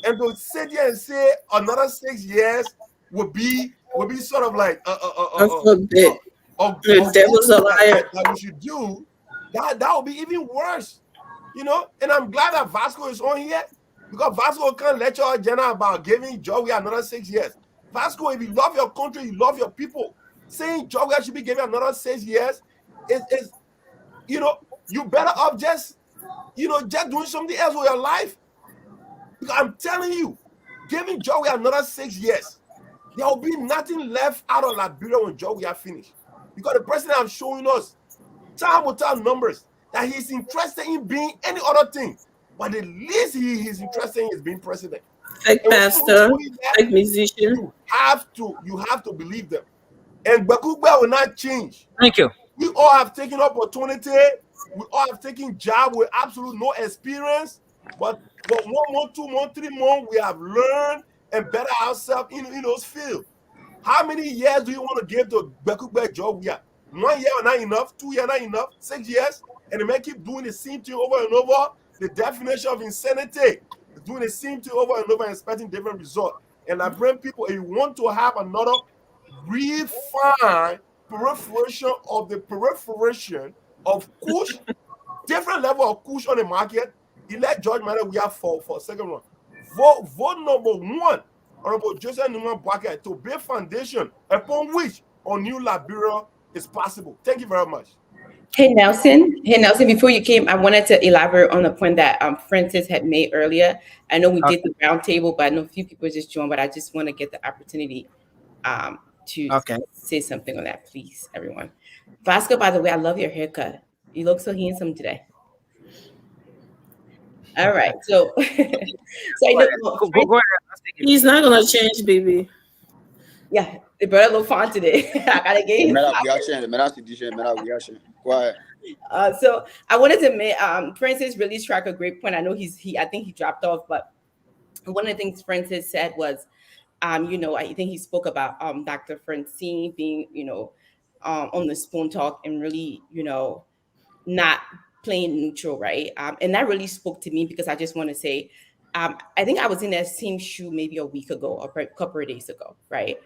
And to sit here and say another 6 years would be sort of like the devil's a liar that we should do, that would be even worse. You know, and I'm glad that Vasco is on here, because Vasco can't let your agenda about giving Georgia another 6 years. Vasco, if you love your country, you love your people, saying Georgia should be given another 6 years is you know, you better off just doing something else with your life. Because I'm telling you, giving Georgia another 6 years, there will be nothing left out of Liberia when Georgia finished. Because the president is showing us time without numbers that he's interested in being any other thing. But the least he's interested in is being president. Fake pastor, fake musician. You have to believe them. And Bakugba will not change. Thank you. We all have taken opportunity. We all have taken job with absolute no experience. But 1 month, 2 months, 3 months, we have learned and better ourselves in those fields. How many years do you want to give to Bakugba job? 1 year not enough, 2 years not enough, 6 years, and the man keep doing the same thing over and over. The definition of insanity is doing the same thing over and over and expecting different results. And I bring people, if you want to have another refined proliferation of kush, different level of kush on the market, elect George Manuel we have for second one. vote number 1, Honorable Joseph Numa Boakai, to build foundation upon which a new Liberia is possible. Thank you very much. Hey Nelson, before you came, I wanted to elaborate on the point that Francis had made earlier. I know we did the roundtable, but I know a few people just joined, but I just want to get the opportunity to say something on that, please, everyone. Vasco, by the way, I love your haircut. You look so handsome today. All right, so Go ahead. He's not gonna change, baby. Yeah, the brother look fine today. I gotta get him. So I wanted to make Francis really struck a great point. I know I think he dropped off, but one of the things Francis said was, I think he spoke about Dr. Francine being, on the spoon talk and really, not playing neutral, right? And that really spoke to me because I just want to say, I think I was in that same shoe maybe a week ago or a couple of days ago, right?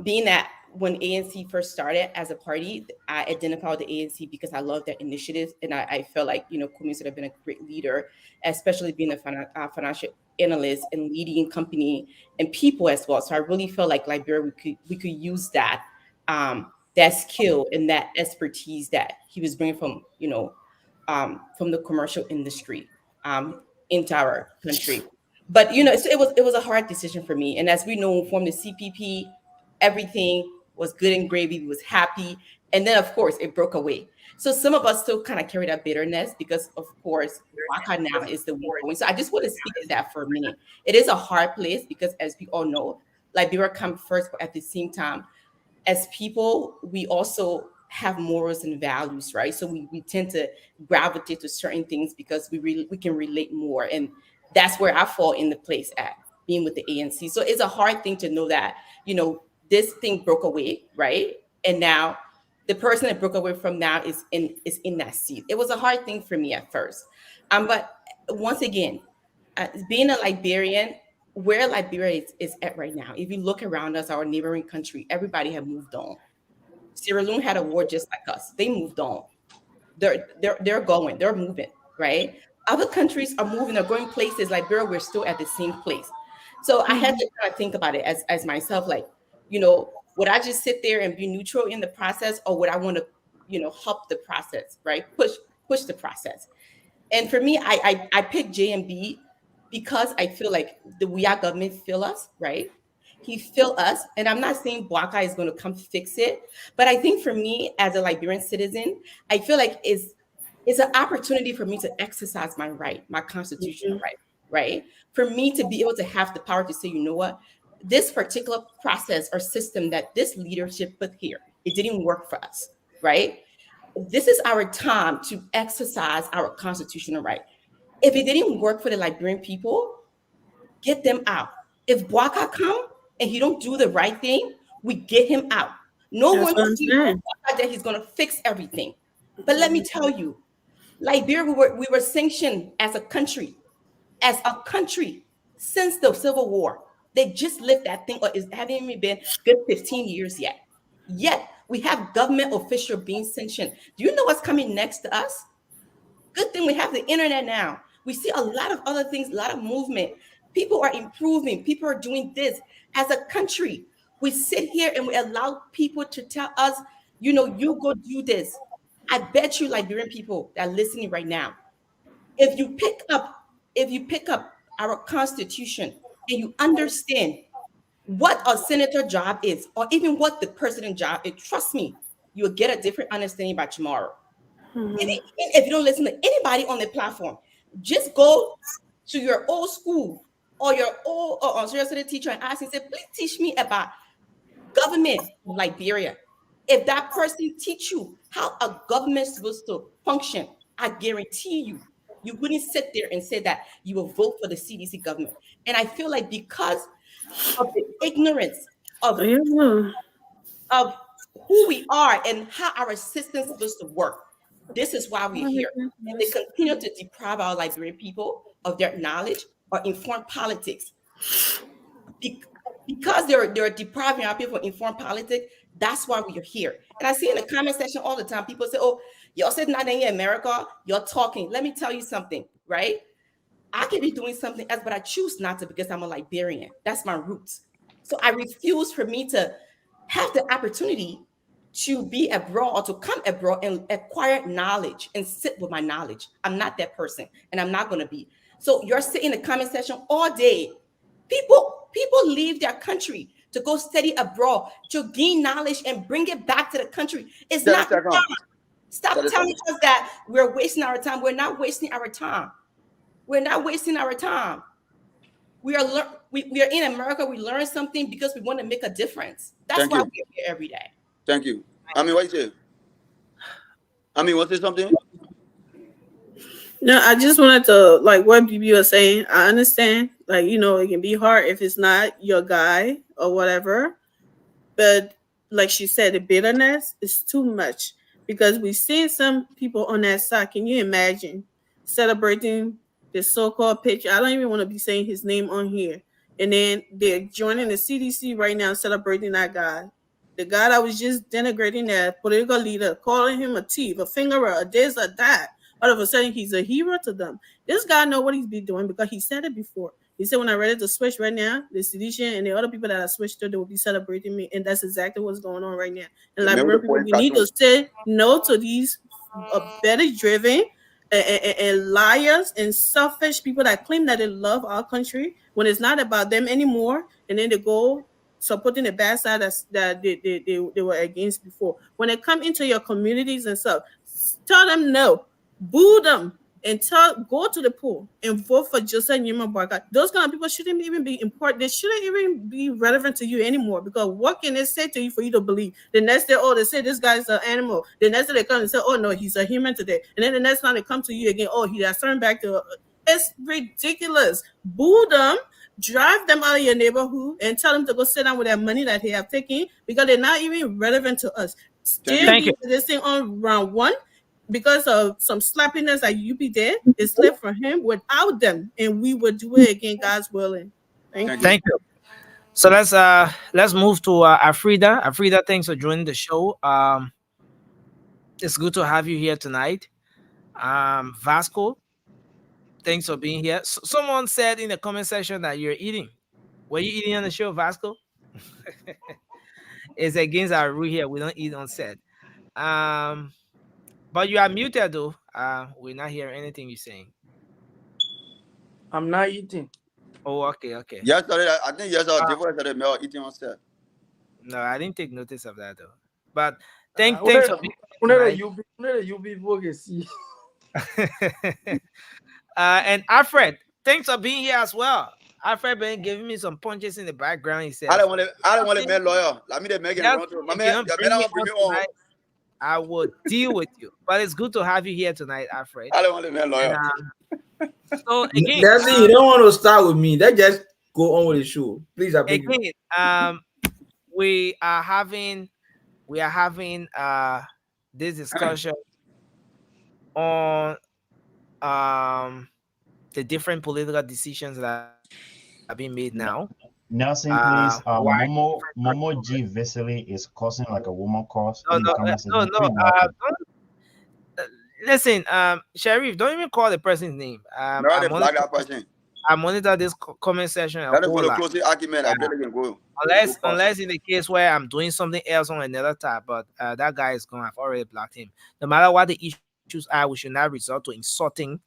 Being that when ANC first started as a party, I identified with the ANC because I love their initiatives, and I felt like Kumi should have been a great leader, especially being a financial analyst and leading company and people as well. So I really felt like Liberia we could use that that skill and that expertise that he was bringing from the commercial industry into our country. But so it was a hard decision for me, and as we know, from the CPP, everything was good and gravy. We was happy. And then, of course, it broke away. So some of us still kind of carry that bitterness because, of course, Waka now is the war going. So I just want to speak to that for a minute. It is a hard place because, as we all know, Liberia comes first, but at the same time, as people, we also have morals and values, right? So we tend to gravitate to certain things because we can relate more. And that's where I fall in the place at being with the ANC. So it's a hard thing to know that, this thing broke away, right? And now the person that broke away from now is in that seat. It was a hard thing for me at first. But once again, being a Liberian, where Liberia is at right now, if you look around us, our neighboring country, everybody have moved on. Sierra Leone had a war just like us. They moved on. They're going, they're moving, right? Other countries are moving, they're going places. Liberia, we're still at the same place. So I had to kind of think about it as myself, like, would I just sit there and be neutral in the process, or would I want to, help the process, right? Push the process. And for me, I picked JMB because I feel like the WIA government feel us, right? He feel us. And I'm not saying Boakai is going to come fix it, but I think for me as a Liberian citizen, I feel like it's an opportunity for me to exercise my right, my constitutional right? For me to be able to have the power to say, you know what, this particular process or system that this leadership put here, it didn't work for us, right? This is our time to exercise our constitutional right. If it didn't work for the Liberian people, get them out. If Boakai come and he don't do the right thing, we get him out. No one sees that he's going to fix everything. But let me tell you, Liberia, we were sanctioned as a country since the Civil War. They just lived that thing, or it hasn't even been good 15 years yet. Yet we have government official being sanctioned. Do you know what's coming next to us? Good thing we have the internet now. We see a lot of other things, a lot of movement. People are improving. People are doing this. As a country, we sit here and we allow people to tell us, you go do this. I bet you Liberian people that are listening right now, if you pick up our Constitution and you understand what a senator job is, or even what the president job is, trust me, you'll get a different understanding by tomorrow. If you don't listen to anybody on the platform, just go to your old school or your old university teacher and ask and say, please teach me about government in Liberia. If that person teach you how a government is supposed to function, I guarantee you wouldn't sit there and say that you will vote for the CDC government. And I feel like because of the ignorance of who we are and how our system is supposed to work, this is why we're here. And they continue to deprive our Liberian people of their knowledge or informed politics. Because they're depriving our people of informed politics, that's why we're here. And I see in the comment section all the time, people say, oh, y'all said not in America, you're talking. Let me tell you something, right? I could be doing something else, but I choose not to because I'm a Liberian. That's my roots. So I refuse for me to have the opportunity to be abroad or to come abroad and acquire knowledge and sit with my knowledge. I'm not that person, and I'm not going to be. So you're sitting in the comment section all day. People leave their country to go study abroad to gain knowledge and bring it back to the country. It's not fun. Stop telling us that we're wasting our time. We're not wasting our time. We're not wasting our time. We are we are in America. We learn something because we want to make a difference. That's why we're here every day. Thank you. I mean, what you say? I mean, what's this something? No, I just wanted to, like what BB was saying. I understand, like, you know, it can be hard if it's not your guy or whatever. But like she said, the bitterness is too much because we've seen some people on that side. Can you imagine celebrating the so-called picture? I don't even want to be saying his name on here. And then they're joining the CDC right now, celebrating that guy. The guy that was just denigrating that political leader, calling him a thief, a fingerer, a this, a that. All of a sudden, he's a hero to them. This guy know what he's been doing because he said it before. He said, when I'm ready to switch right now, the sedition and the other people that I switched to, they will be celebrating me. And that's exactly what's going on right now. And like, people, we need to say no to these belly-driven and liars and selfish people that claim that they love our country when it's not about them anymore. And then they go supporting the bad side that they were against before. When they come into your communities and stuff, tell them no. Boo them and go to the pool and vote for Joseph Newman Barker. Those kind of people shouldn't even be important. They shouldn't even be relevant to you anymore because what can they say to you for you to believe? The next day, oh, they say this guy's an animal. The next day they come and say, oh no, he's a human today. And then the next time they come to you again, oh, he has turned back to. It's ridiculous. Boo them. Drive them out of your neighborhood and tell them to go sit down with their money that they have taken because they're not even relevant to us. Still be this thing on round one. Because of some slappiness that you be there, it's left for him without them, and we would do it again, God's willing. Thank you. So let's move to Afrida. Afrida, thanks for joining the show. It's good to have you here tonight. Vasco, thanks for being here. Someone said in the comment section that you're eating. Were you eating on the show, Vasco? It's against our rule here. We don't eat on set. But you are muted though. We're not hearing anything you're saying. I'm not eating. Oh, okay. Yesterday, I think yesterday, yesterday, Mel eating on set. No, I didn't take notice of that though. But thanks for being and Alfred, thanks for being here as well. Alfred been giving me some punches in the background. He said, I don't want to be a lawyer. Let me make it run through. My man, I would deal with you. But it's good to have you here tonight, Alfred. I don't want to be a lawyer. So again, you don't want to start with me. Let's just go on with the show, please. Again, we are having this discussion on the different political decisions that are being made now. Nelson, please. Momo G Vesely is causing like a woman cause. No. Listen, Sheriff, don't even call the person's name. I monitor this comment section. Unless in the case where I'm doing something else on another tab, but that guy is gone. I've already blocked him. No matter what the issues are, we should not resort to insulting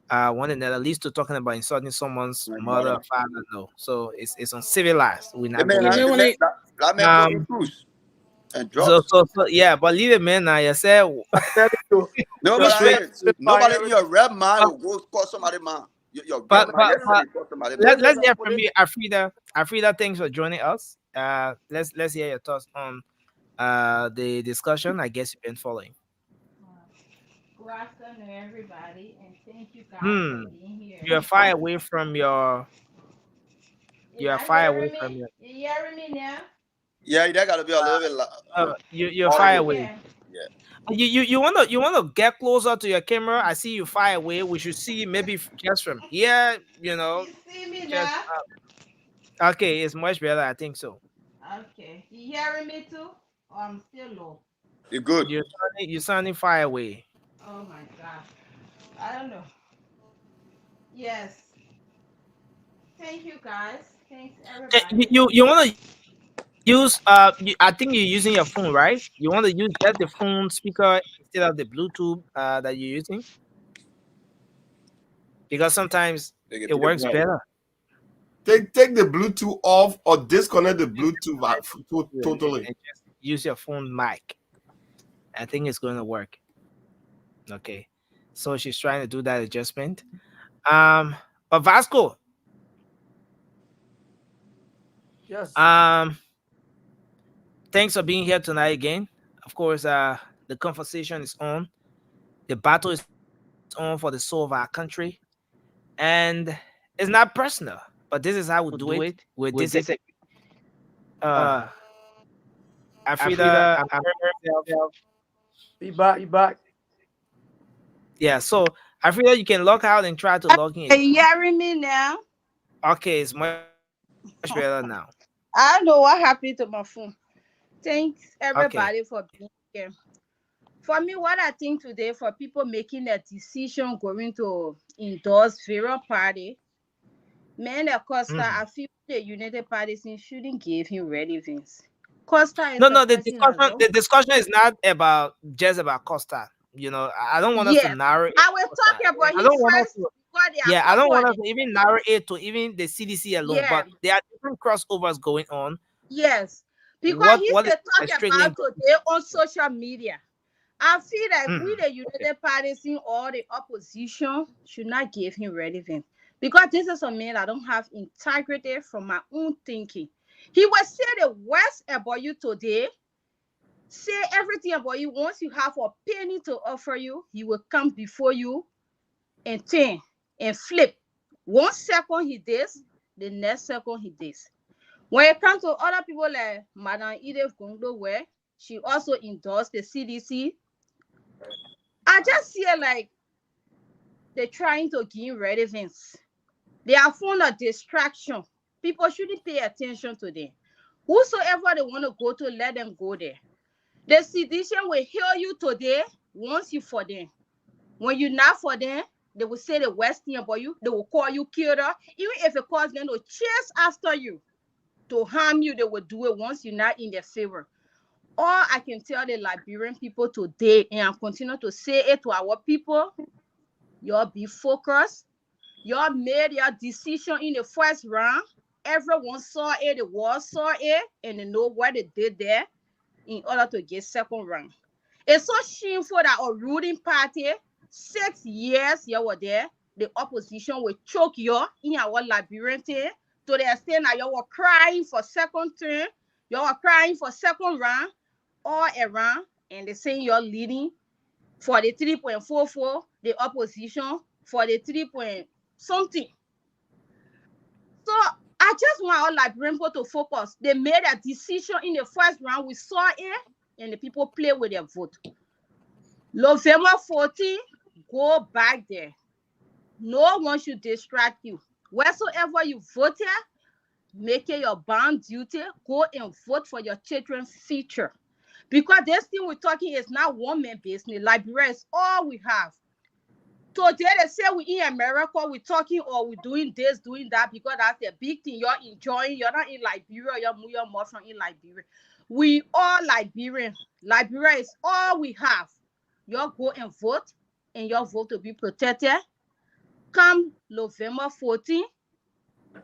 one another, at least to talking about insulting someone's mother or father. No, so it's uncivilized. We're not going so yeah, but leave it, man. Now you say nobody in your rep mind will go call somebody man. But let's hear from you, Afrida. Afrida, thanks for joining us. Let's hear your thoughts on the discussion. I guess you've been following. Good afternoon, everybody, and thank you guys for being here. You're far away from your. You're far away from your. You hearing me now? Yeah, that gotta be a little bit. You're far away. Yeah. You wanna get closer to your camera. I see you far away. We should see maybe just from here. You see me now? Okay, it's much better. I think so. Okay, you hearing me too? Or I'm still low? You're good. You're sounding far away. Oh my gosh, I don't know. Yes, Thank you, guys. Thanks, everybody. You want to use I think you're using your phone, right? You want to use just the phone speaker instead of the Bluetooth that you're using, because sometimes it works Right. better. Take the Bluetooth off or disconnect the Bluetooth totally. And just use your phone mic. I think it's going to work. Okay, so she's trying to do that adjustment. But Vasco, Yes. thanks for being here tonight again. Of course, the conversation is on. The battle is on for the soul of our country, and it's not personal, but this is how we do it with this. Uh, Afrida, I'm Be back. yeah. So Afrida, you can log out and try to log in. Are you hearing me now? Okay, it's much better now. I don't know what happened to my phone. Thanks everybody for being here. For me, what I think today, for people making a decision going to endorse various party, man, Costa, I feel the United Parties shouldn't give him relevance. Costa is No, a the person alone. discussion is not about just about Costa. You know, I don't want us to narrow it. I will talk about I him don't want us first to, before they yeah, I don't want us supported. to even narrow it to even the CDC alone. Yeah. But there are different crossovers going on. Yes, because he's What is talking strictly about today on social media. I feel like we, the United Parties, in all the opposition, should not give him relevance. Because this is a man that don't have integrity from my own thinking. He will say the worst about you today, say everything about you. Once you have a penny to offer you, he will come before you and turn and flip. 1 second he does, the next second he does. When it comes to other people like Madame Edith Gongdo, where she also endorsed the CDC, I just feel like they're trying to gain relevance. They are full of distraction. People shouldn't pay attention to them. Whosoever they want to go to, let them go there. The CDC will hear you today once you for them. When you're not for them, they will say the worst thing about you. They will call you killer. Even if it causes them to chase after you, to harm you, they will do it once you're not in their favor. All I can tell the Liberian people today, and I continue to say it to our people, y'all be focused. Y'all made your decision in the first round. Everyone saw it, the world saw it, and they know what they did there in order to get second round. It's so shameful that a ruling party, 6 years you were there, the opposition will choke you in our Liberian thing, to the extent that you were crying for second term, you were crying for second round, all around, and they say you're leading for the 3.44, the opposition for the 3 point something. So I just want all Liberian people to focus. They made a decision in the first round. We saw it, and the people play with their vote. November 14, go back there. No one should distract you. Wheresoever you vote here, make it your bound duty. Go and vote for your children's future. Because this thing we're talking is not one man business. Liberia is all we have. Today they say we in America, we're talking or we're doing this, doing that, because that's the big thing. You're enjoying, you're not in Liberia, you're more from in Liberia. We are Liberian. Liberia is all we have. You go and vote, and your vote will be protected. Come November 14,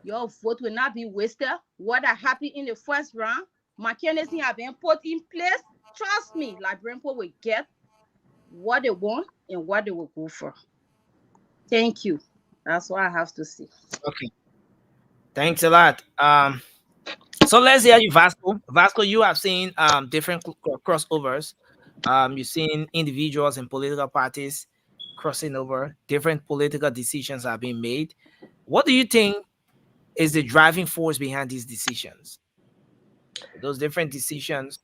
your vote will not be wasted. What happened in the first round, mechanisms have been put in place. Trust me, Liberian people will get what they want and what they will go for. Thank you. That's what I have to say. Okay. Thanks a lot. So let's hear you, Vasco. Vasco, you have seen different crossovers. You've seen individuals and political parties crossing over. Different political decisions are being made. What do you think is the driving force behind these decisions? Those different decisions.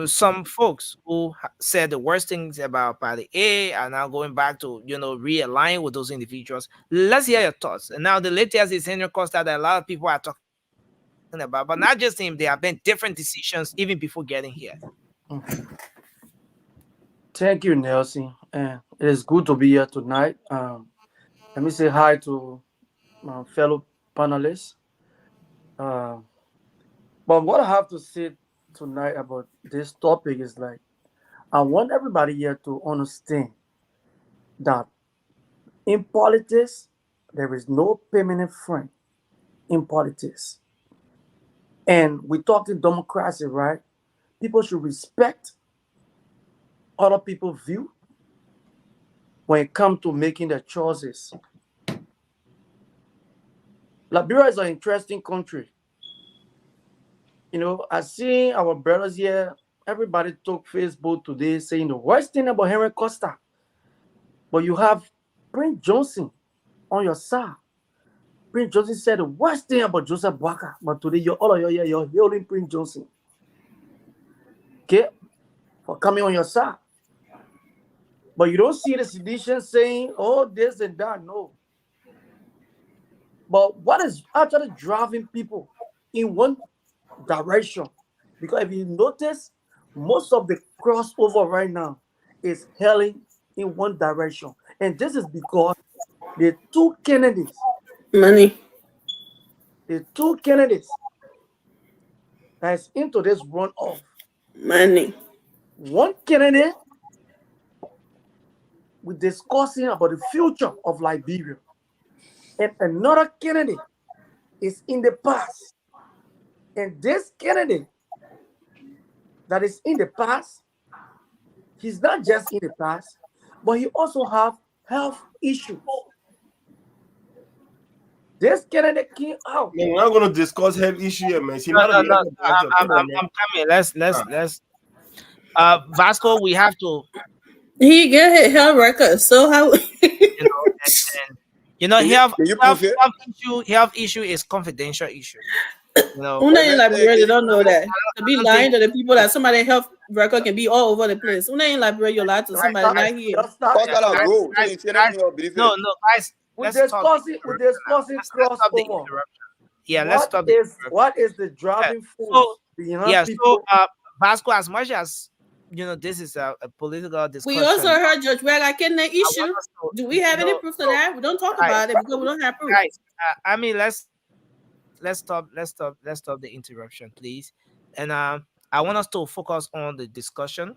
Some folks who said the worst things about Party A are now going back to, realign with those individuals. Let's hear your thoughts. And now the latest is Henry Costa that a lot of people are talking about, but not just him. There have been different decisions even before getting here. Thank you, Nelson. And it is good to be here tonight. Let me say hi to my fellow panelists. Uh, but what I have to say tonight about this topic is like, I want everybody here to understand that in politics, there is no permanent friend in politics. And we talked in democracy, right? People should respect other people's view when it comes to making their choices. Liberia is an interesting country. You know, I see our brothers here, everybody took Facebook today saying the worst thing about Henry Costa. But you have Prince Johnson on your side. Prince Johnson said the worst thing about Joseph Boakai. But today, all of you here, you're hailing Prince Johnson. Okay? For coming on your side. But you don't see the sedition saying, oh, this and that. No. But what is actually driving people in one direction? Because if you notice, most of the crossover right now is hailing in one direction. And this is because the two candidates, Money. the two candidates that's into this runoff. Money. One candidate, we're discussing about the future of Liberia. And another candidate is in the past. And this candidate that is in the past, he's not just in the past, but he also have health issues. This candidate came out. Man, we're not going to discuss health issue here, man. See, No, not no, a no. banter. Come on, man. I'm coming. Let's. Vasco, we have to. He get his health record. So how? Health issue is confidential issue. You know, Una in Liberia, they don't know that. To be lying to the people that somebody's health record can be all over the place. Una in Liberia, you lie to somebody not here. No, guys. We're discussing crossover. Yeah, let's stop. What is the driving force behind people? So Vasco, as much as this is a political discussion. We also heard Judge Wega getting the issue. Do we have any proof of that? We don't talk about it because we don't have proof. Guys, I mean, let's stop the interruption, please. And I want us to focus on the discussion.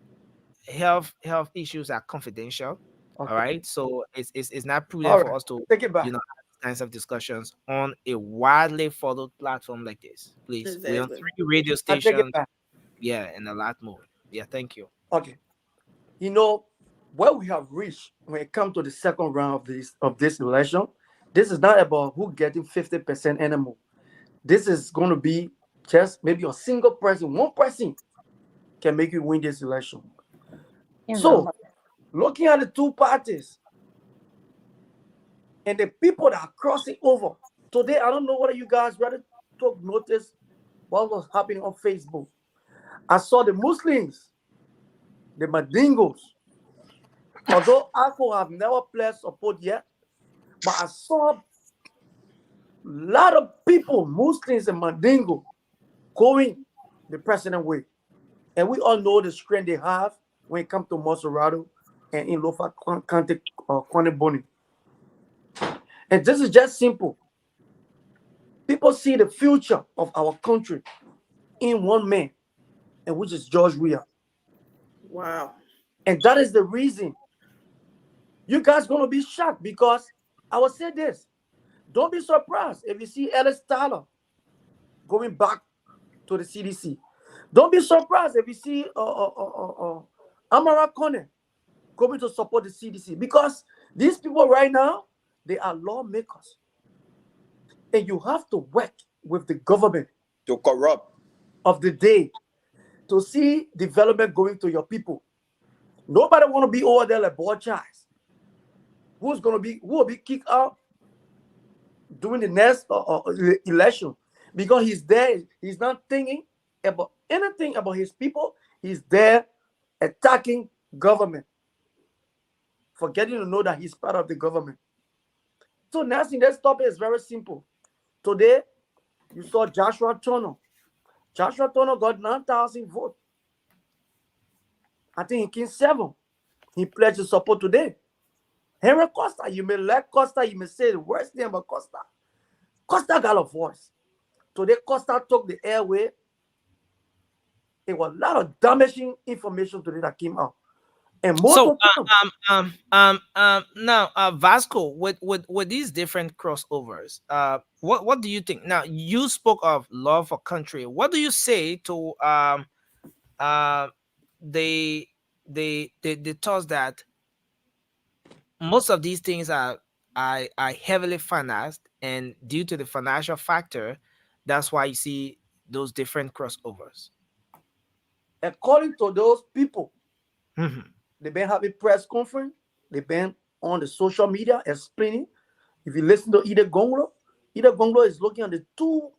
Health issues are confidential. Okay. All right, so it's not prudent for us to take it back. Have kinds of discussions on a widely followed platform like this. Please, exactly. We're on 3 radio stations. Yeah, and a lot more. Yeah, thank you. Okay, where we have reached when it comes to the second round of this election, this is not about who getting 50% anymore. This is going to be just maybe a single person, one person can make you win this election. So, looking at the two parties and the people that are crossing over today, I don't know whether you guys rather took notice what was happening on Facebook. I saw the Muslims, the Mandingos. Although ACO have never pledged support yet, but I saw a lot of people, Muslims and Mandingo, going the president way. And we all know the strength they have when it comes to Maserado and in Lofa County, Boni. And this is just simple. People see the future of our country in one man, and which is George Weah. Wow. And that is the reason you guys going to be shocked, because I will say this. Don't be surprised if you see Ellis Tyler going back to the CDC. Don't be surprised if you see Amara Kone coming to support the CDC, because these people right now, they are lawmakers. And you have to work with the government to corrupt of the day to see development going to your people. Nobody want to be over there like boy child. Who will be kicked out during the next election, because he's there. He's not thinking about anything about his people. He's there attacking government, forgetting to know that he's part of the government. So next thing, this topic is very simple. Today, you saw Joshua Turner. Joshua Turner got 9,000 votes. I think he came 7. He pledged to support today. Henry Costa, you may like Costa, you may say the worst thing about Costa. Costa got a voice. Today, Costa took the airway. It was a lot of damaging information today that came out. And most So of them, now Vasco, with these different crossovers, what do you think? Now you spoke of love for country. What do you say to the thoughts that most of these things are heavily financed, and due to the financial factor, that's why you see those different crossovers? according to those people, Mhm. they've been having press conference. They've been on the social media explaining. If you listen to Ida Gonglo is looking at the two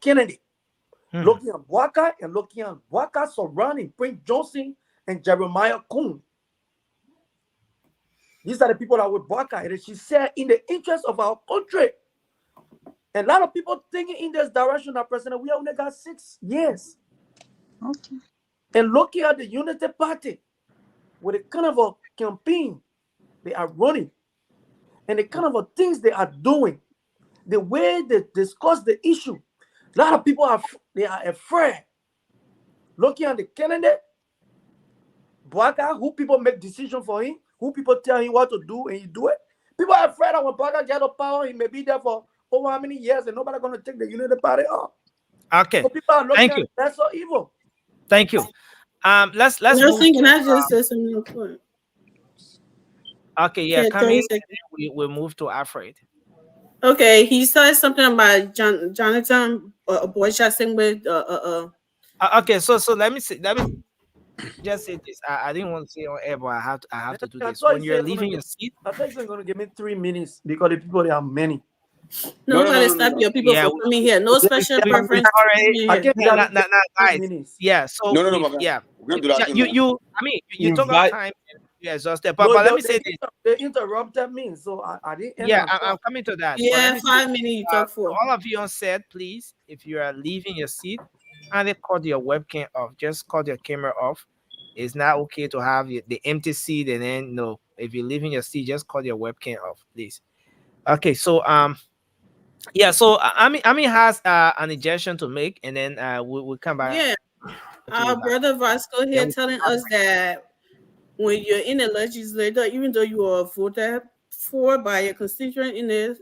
Kennedy, looking at Bwaka and looking at Bwaka surrounding Prince Johnson and Jeremiah Kuhn. These are the people that were Bwaka, and she said, in the interest of our country. And a lot of people thinking in this direction that President, we only got 6 years. Okay. And looking at the Unity Party, with the kind of a campaign they are running, and the kind of things they are doing, the way they discuss the issue, a lot of people are afraid. Looking at the candidate, Bwaka, who people make decisions for him, who people tell him what to do, and he do it. People are afraid that when Bwaka get up power, he may be there for over how many years, and nobody gonna take the Unity Party off. Okay. So people are looking Thank at you. that's so evil. Thank you. Let's Nelson, move can to, I just say something real quick? okay, yeah, Okay, 30 coming. seconds. We move to Alfred. Okay, he said something about Jonathan Boycha saying with Okay, so let me just say this. I didn't want to say on air, but I have to do I this. thought When he you're said leaving your seat, I thought he's gonna give me 3 minutes because the people there are many. No, we gotta stop your people yeah, from coming here. No special we preference. already. I can't be Nah, having nah, nah, guys. 3 minutes. Yeah, so No, my we've, friend. yeah, We're gonna do that yeah, thing, you man. you. I mean, you took our time and you're exhausted. But No, let me say this. they interrupted me, so I didn't end Yeah, my I'm thought. coming to that. But Yeah, let me say 5 this. minutes you talk To for. all of you on set, please, if you are leaving your seat, and they cut your webcam off, just cut your camera off. It's not okay to have the empty seat, and then no, if you're leaving your seat, just cut your webcam off, please. Okay, so yeah, so Ami has an injection to make, and then we'll come back. Yeah, to you our guys. brother Vasco Then here we- telling us that when you're in the legislature, even though you are voted for by your constituent in the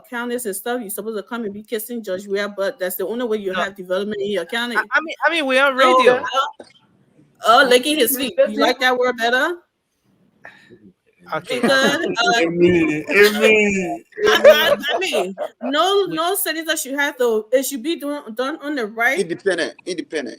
counties and stuff, you're supposed to come and be kissing Judge Weah, but that's the only way you have development in your county. I mean, we're on radio. Licking his feet. You like that word better? Okay. Because I mean, no senator should have to. It should be done on the right, Independent,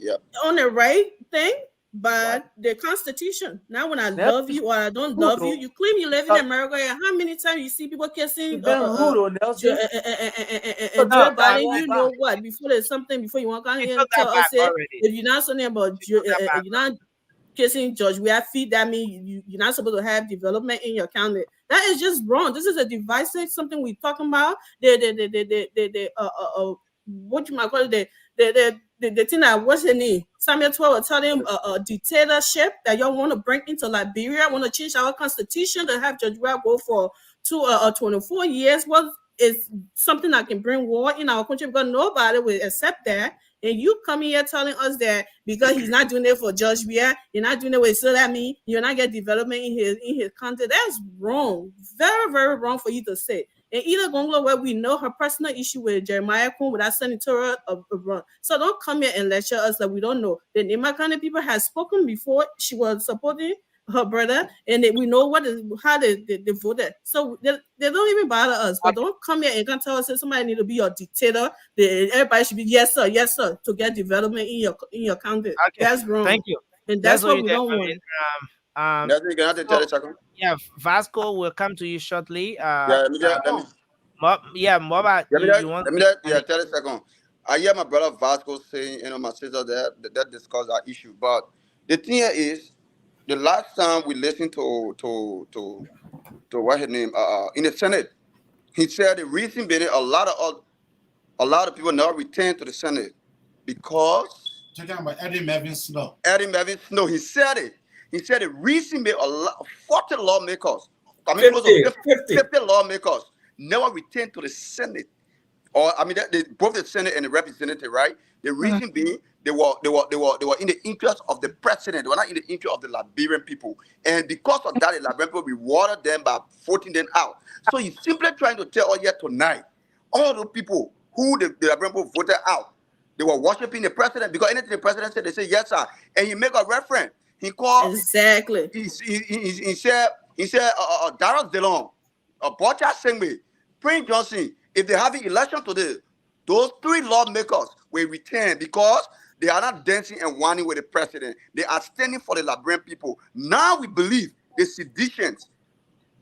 yeah. on the right thing, but the Constitution. Now, when I love you or I don't love you, you claim you live in America. And how many times you see people kissing Joe Biden? You know what? Before there's something, before you want to come here and tell us it, if you're not something about you're not kissing Judge, we have feet. That means you're not supposed to have development in your county. That is just wrong. This is a divisive something we're talking about. What you might call it, the thing that what's the name? Samuel 12 was telling a dictatorship that y'all want to bring into Liberia, want to change our constitution to have Judge Weah go for 24 years. What is something that can bring war in our country, because nobody will accept that. And you come here telling us that because he's not doing it for Judge Weah, you're not doing it with, so that means you're not getting development in his country. That's wrong. Very, very wrong for you to say. And either Gonglo, where we know her personal issue with Jeremiah Kuhn with that senatorial run. So don't come here and lecture us that we don't know. The Nema County people has spoken before. She was supporting her brother, and we know how they voted. So they don't even bother us. But don't come here and tell us that somebody need to be your dictator. Everybody should be yes sir to get development in your county. Okay. That's wrong. Thank you. And that's what we don't want. Yeah, Vasco will come to you shortly. Let me Moba, you want? Let me 30 seconds. I hear my brother Vasco saying, my sister that discuss our issue. But the thing here is, the last time we listened to what his name in the Senate, he said the reason being a lot of people never return to the Senate because talking about Eddie Melvin Snow. He said it. He said the reason being 40 lawmakers, 50 lawmakers never returned to the Senate or I mean, both the Senate and the representative, right? The reason being they were in the interest of the president. They were not in the interest of the Liberian people, and because of that, the Liberian people rewarded them by voting them out. So he's simply trying to tell us here tonight, all the people who the Liberian people voted out, they were worshiping the president because anything the president said, they say yes, sir, and he make a reference. He called exactly. He said Darren DeLong, Bocha Sengme, Prince Johnson. If they have an election today, those three lawmakers will return because they are not dancing and whining with the president. They are standing for the Liberian people. Now we believe the seditions,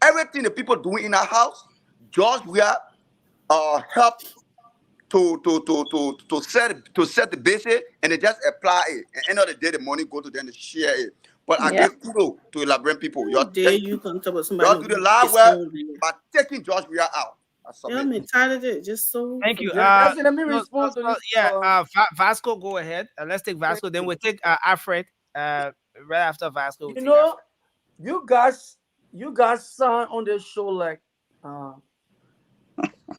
everything the people doing in our house, George, we are help to set the basis, and they just apply it. And end of the day, the money go to them to share it. But I give kudos to the Liberian people. You come to Y'all somebody do the live work by taking George Weah out. Yeah, I'm tired of it. Just so. Thank you. Let me respond to this. Vasco, go ahead. Let's take Vasco. Then we'll take Alfred. Right after Vasco. You know, you guys sound on the show like,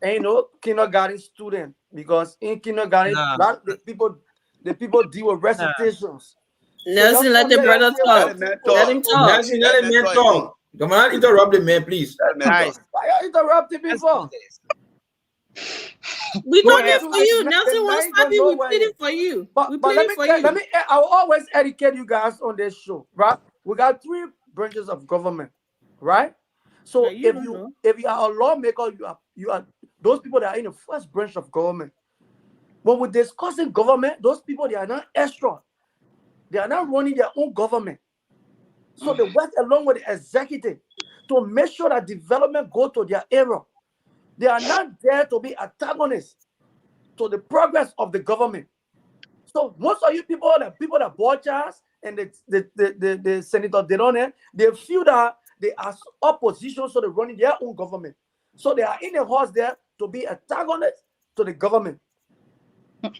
ain't no kindergarten student, because in kindergarten, the people deal with recitations. Nelson, let the brother talk. Let him talk. Nelson, let him talk. Come on, interrupt the man, please. Why are you interrupting before? We don't need for you. Nelson wants happy. We pleading for you. But let me. I will always educate you guys on this show, right? We got 3 branches of government, right? So if you are a lawmaker, you are those people that are in the first branch of government. When we're discussing government, those people, they are not extra. They are not running their own government. So they work along with the executive to make sure that development go to their area. They are not there to be antagonists to the progress of the government. So most of you people that Borchas and the senator, they feel that they are opposition, so they're running their own government. So they are in the horse there to be antagonists to the government.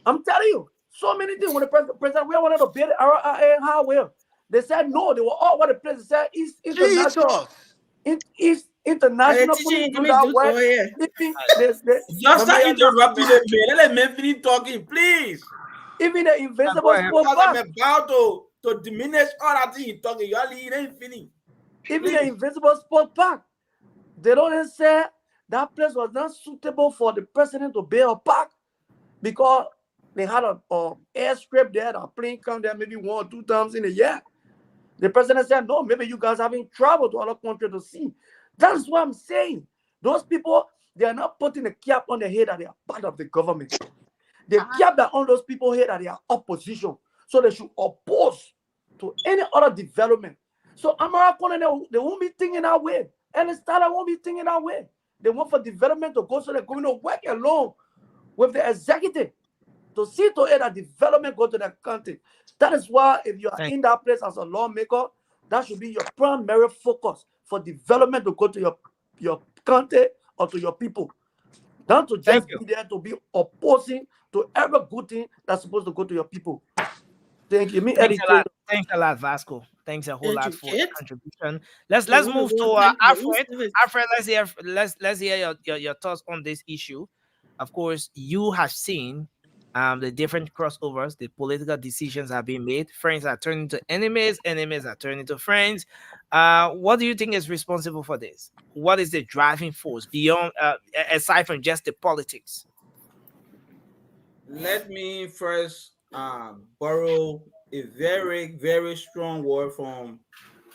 I'm telling you, so many things. When the president, we wanted to build how well. They said no. They were all what the president said is international. International. Just start interrupting the man. Let me finish talking, please. Even the invincible sport I'm about to diminish all that thing talking. You ain't finished. Even the invincible sport park, they don't say that place was not suitable for the president to build a park because they had an airstrip there, a plane come there maybe 1 or 2 times in a year. The president said, no, maybe you guys haven't traveled to other countries to see. That's what I'm saying. Those people, they are not putting a cap on their head that they are part of the government. They cap that on those people's head that they are opposition. So they should oppose to any other development. So America, they won't be thinking that way. And the Stella won't be thinking that way. They want for development to go, so they're going to work along with the executive to see to it that development go to the country. That is why if you are in that place as a lawmaker, that should be your primary focus for development to go to your country or to your people. Not to just be there to be opposing to every good thing that's supposed to go to your people. Thank you. Thanks a lot, Vasco. Thanks a whole lot for your contribution. Let's move to Alfred. Alfred, let's hear your thoughts on this issue. Of course, you have seen the different crossovers, the political decisions are being made. Friends are turning to enemies, enemies are turning to friends. What do you think is responsible for this? What is the driving force beyond, aside from just the politics? Let me first borrow a very, very strong word from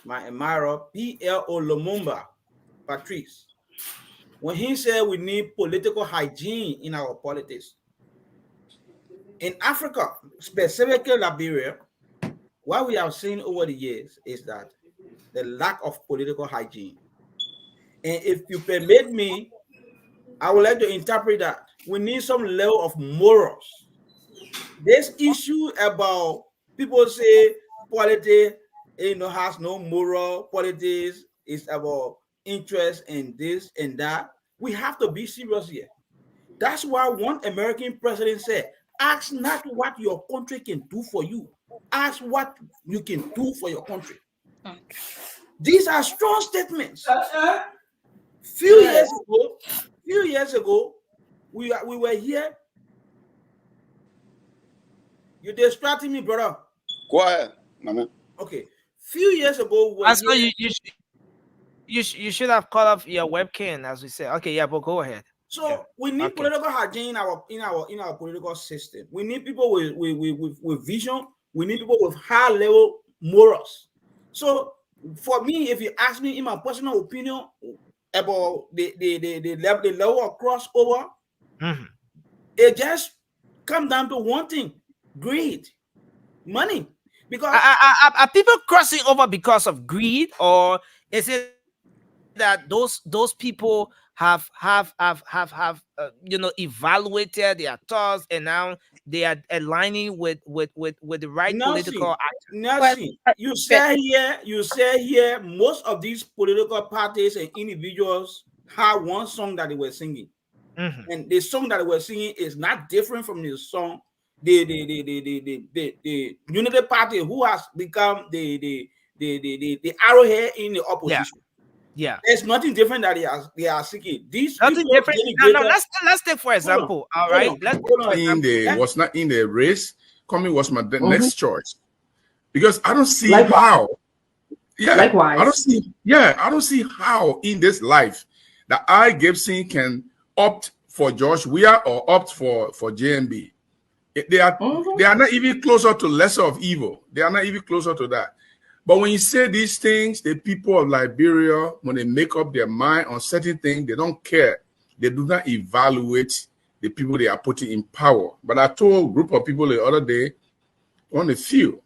my admirer, P.L.O. Lumumba, Patrice. When he said we need political hygiene in our politics. In Africa, specifically Liberia, what we have seen over the years is that the lack of political hygiene. And if you permit me, I would like to interpret that we need some level of morals. This issue about people say politics has no moral, politics is about interest in this and that. We have to be serious here. That's why one American president said, ask not what your country can do for you. Ask what you can do for your country. These are strong statements. Few years ago, we were here. You're distracting me, brother. Go ahead, Mama. Okay. Few years ago, we were As here. you should have cut off your webcam, as we said. Okay, yeah, but go ahead. So we need political hygiene in our political system. We need people with vision. We need people with high level morals. So for me, if you ask me in my personal opinion about the level of crossover, it just comes down to one thing: greed, money. Because are people crossing over because of greed, or is it that those people have evaluated their thoughts and now they are aligning with the right political action? You say here, most of these political parties and individuals have one song that they were singing, and the song that they were singing is not different from the song the Unity Party, who has become the arrowhead in the opposition. Yeah, there's nothing different that they are seeking. These nothing people different. No, let's take for example. All right, let's was not in the race. Coming was my next choice, because I don't see how. Yeah, Likewise. I don't see how in this life that I Gibson can opt for George Weah or opt for JMB. They are not even closer to lesser of evil. They are not even closer to that. But when you say these things, the people of Liberia, when they make up their mind on certain things, they don't care. They do not evaluate the people they are putting in power. But I told a group of people the other day, on a few,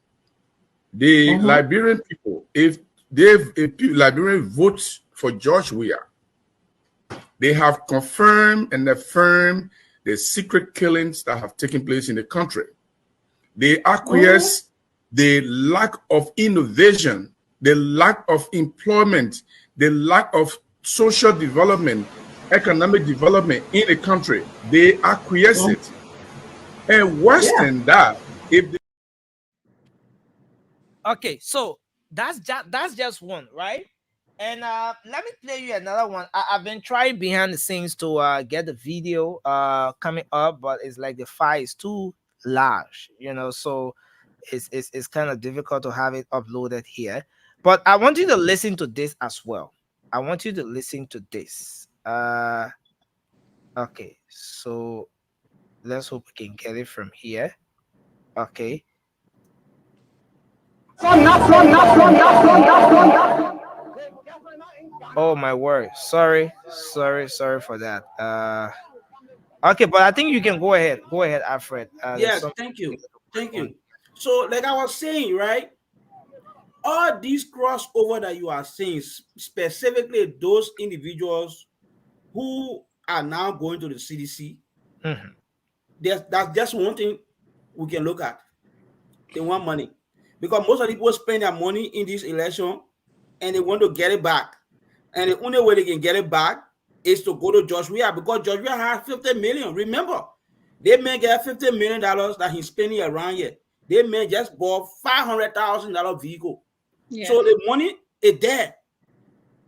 the Liberian people, if Liberian votes for George Weah, they have confirmed and affirmed the secret killings that have taken place in the country. They acquiesce the lack of innovation, the lack of employment, the lack of social development, economic development in the country. They acquiesce it. And worse than that, if they okay, so that's just one, right? And let me play you another one. I've been trying behind the scenes to get the video coming up, but it's like the file is too large, so it's kind of difficult to have it uploaded here. But I want you to listen to this as well. I want you to listen to this. Okay, so let's hope we can get it from here. Okay. Oh my word. Sorry for that. Okay, but I think you can go ahead. Go ahead, Alfred. Yes, thank you. So, like I was saying, right? All these crossover that you are saying, specifically those individuals who are now going to the CDC, that's just one thing we can look at. They want money, because most of the people spend their money in this election and they want to get it back. And the only way they can get it back is to go to George Weah, because George Weah has 50 million. Remember, they may get $50 million that he's spending around here. They may just bought $500,000 vehicle. Yeah. So the money is there.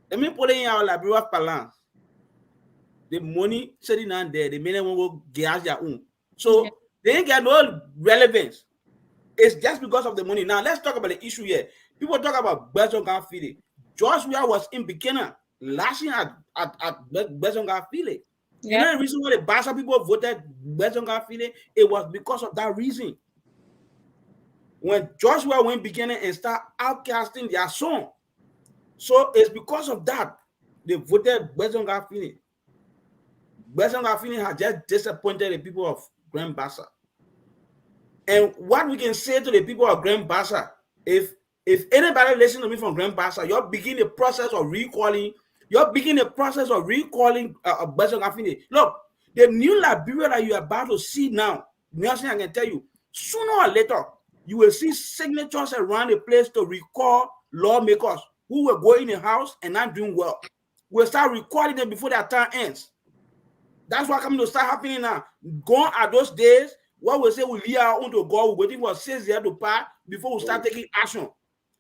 Let me put it in our Liberia balance. The money sitting down there, the million will go gas their own. So they ain't got no relevance. It's just because of the money. Now let's talk about the issue here. People talk about Bezonga Fili. George Weah was in beginner lashing at Bezonga Fili. You know the reason why the Bassa people voted Bezonga Fili? It was because of that reason. When George Weah went beginning and start outcasting their song, so it's because of that they voted Bezonga Fili. Bezonga Fili has just disappointed the people of Grand Bassa. And what we can say to the people of Grand Bassa, if anybody listen to me from Grand Bassa, you're beginning the process of recalling. Bezonga Fili. Look, the new Liberia that you are about to see now, Nelson, I can tell you, sooner or later, you will see signatures around the place to recall lawmakers who will go in the house and not doing well. We'll start recalling them before their time ends. That's what coming to start happening now. Gone are those days what we say we leave our own to God, we're waiting for 6 years to pass before we start taking action.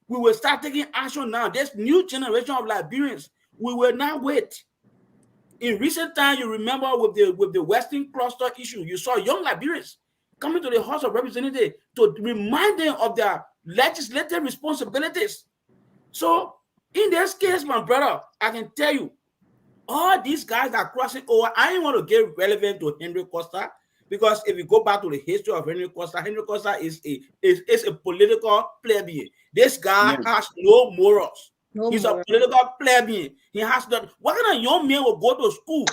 We will start taking action now. This new generation of Liberians, we will not wait. In recent time, you remember with the Western cluster issue, you saw young Liberians coming to the House of Representatives to remind them of their legislative responsibilities. So in this case, my brother, I can tell you, all these guys are crossing over. I didn't want to get relevant to Henry Costa, because if you go back to the history of Henry Costa is a political plebeian. This guy has no morals. He's a political plebeian. He has done. What kind of young man will go to school?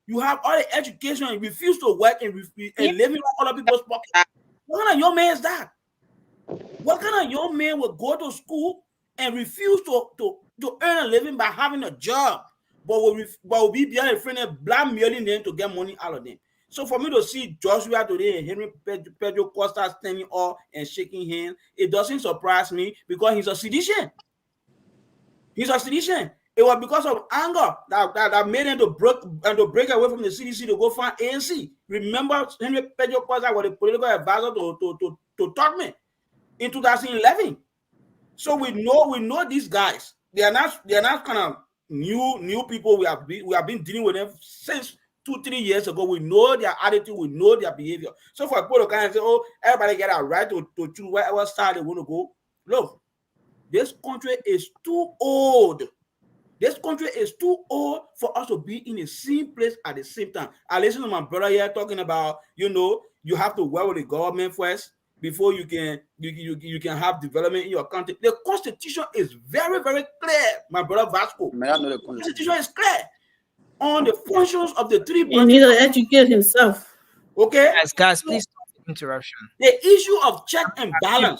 You have all the education and refuse to work and live in other people's pockets. What kind of young man is that? What kind of young man will go to school and refuse to earn a living by having a job, but will be behind a friend and blackmailing them to get money out of them? So for me to see Joshua today and Henry Pedro Costa standing up and shaking hands, it doesn't surprise me, because he's a sedition. He's a sedition. It was because of anger that made him to break away from the CDC to go find ANC. Remember, Henry Pedro Costa was a political advisor to Totman in 2011. So we know these guys. They are not kind of new people. We have been dealing with them since 2-3 years ago. We know their attitude, we know their behavior. So for people to kind of say, oh, everybody get a right to choose whatever side they want to go. Look, this country is too old. This country is too old for us to be in the same place at the same time. I listen to my brother here talking about, you have to work with the government first before you can have development in your country. The Constitution is very, very clear, my brother Vasco. The Constitution is clear on the functions of the three branches. He need to educate himself. Okay? Guys, please stop interruption. The issue of check and balance.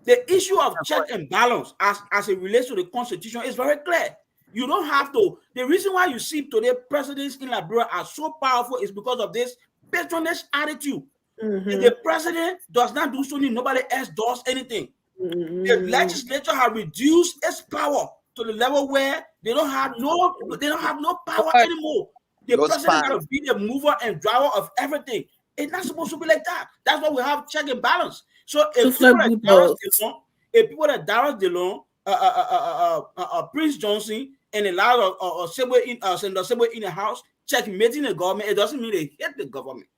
The issue of check and balance as it relates to the Constitution is very clear. You don't have to. The reason why you see today presidents in Liberia are so powerful is because of this patronage attitude. If the president does not do something, nobody else does anything. The legislature has reduced its power to the level where they don't have no power anymore. The president has to be the mover and driver of everything. It's not supposed to be like that. That's why we have check and balance. So if people like Darius DeLong, Prince Johnson, and a lot of Senator Sebo in the House checkmating the government, it doesn't mean they hate the government.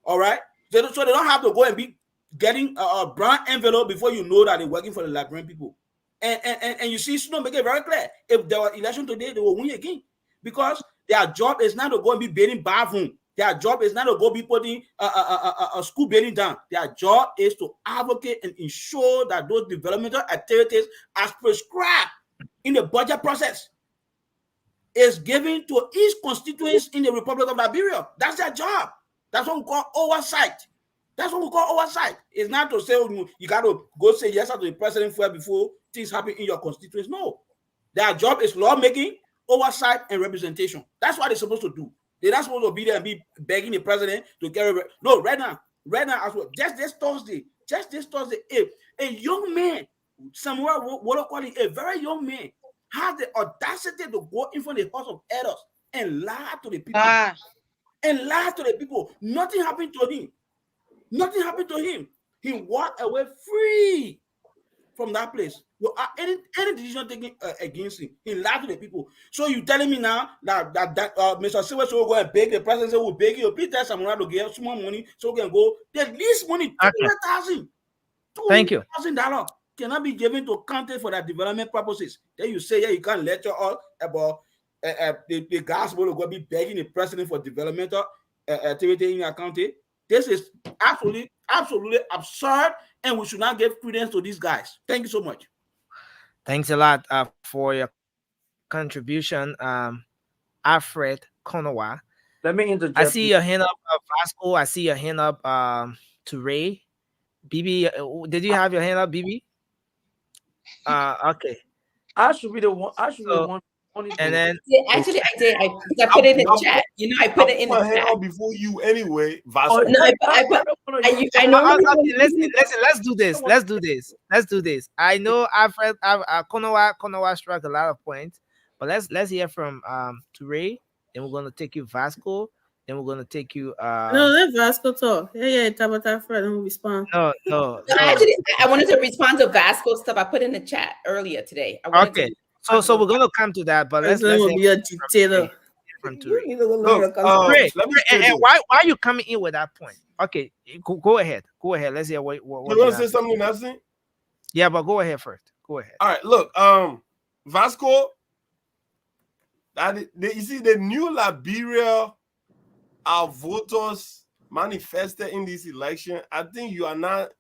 All right. So they don't have to go and be getting a brown envelope before you know that they're working for the Liberian people. And you see, Snow make it very clear. If there were election today, they will win again, because their job is not to go and be building bathroom. Their job is not to go be putting a school building down. Their job is to advocate and ensure that those developmental activities, as prescribed in the budget process, is given to each constituents in the Republic of Liberia. That's their job. That's what we call oversight. That's what we call oversight. It's not to say you got to go say yes to the president first before things happen in your constituents. No. Their job is lawmaking, oversight, and representation. That's what they're supposed to do. They're not supposed to be there and be begging the president to carry. No, right now as well. Just this Thursday, a young man, Samuel, what I call it, a very young man, has the audacity to go in front of the House of Elders and lie to the people. And lie to the people. Nothing happened to him. Nothing happened to him. He walked away free from that place. Any decision taken against him, he lied to the people. So you telling me now that Mr. Silver will go and beg the president, will beg you, please tell someone to give small money so we can go. The least money, $200,000. Thank you. $200,000 cannot be given to country for their development purposes. Then you say, yeah, you can't lecture us about the guys will go be begging the president for developmental activity in your country. This is absolutely absurd, and we should not give credence to these guys. Thank you so much. Thanks a lot for your contribution, Alfred Konowa. Let me interject. I see your hand up, Vasco. I see your hand up to Ray. BB, did you have your hand up, BB? Okay. I should be the one. And then actually, I did. I put it in the chat. I put it in the chat before you anyway. Vasco. No, I know. Listen. Let's do this. I know Alfred Konowa struck a lot of points, but let's hear from Ture. Then we're gonna take you Vasco. Then we're gonna take you. No, let Vasco talk. Yeah, Tabata Fred, and respond. No. Actually, I wanted to respond to Vasco stuff I put in the chat earlier today. Okay. So we're gonna come to that, but let's be a dictator. From You need to go Look, learn let me say and this. why are you coming in with that point? Okay, go ahead. Go ahead. Let's hear what you want to say something, Nelson? Yeah, but go ahead first. Go ahead. All right, look, Vasco, you see the new Liberia, our voters manifested in this election. I think you are not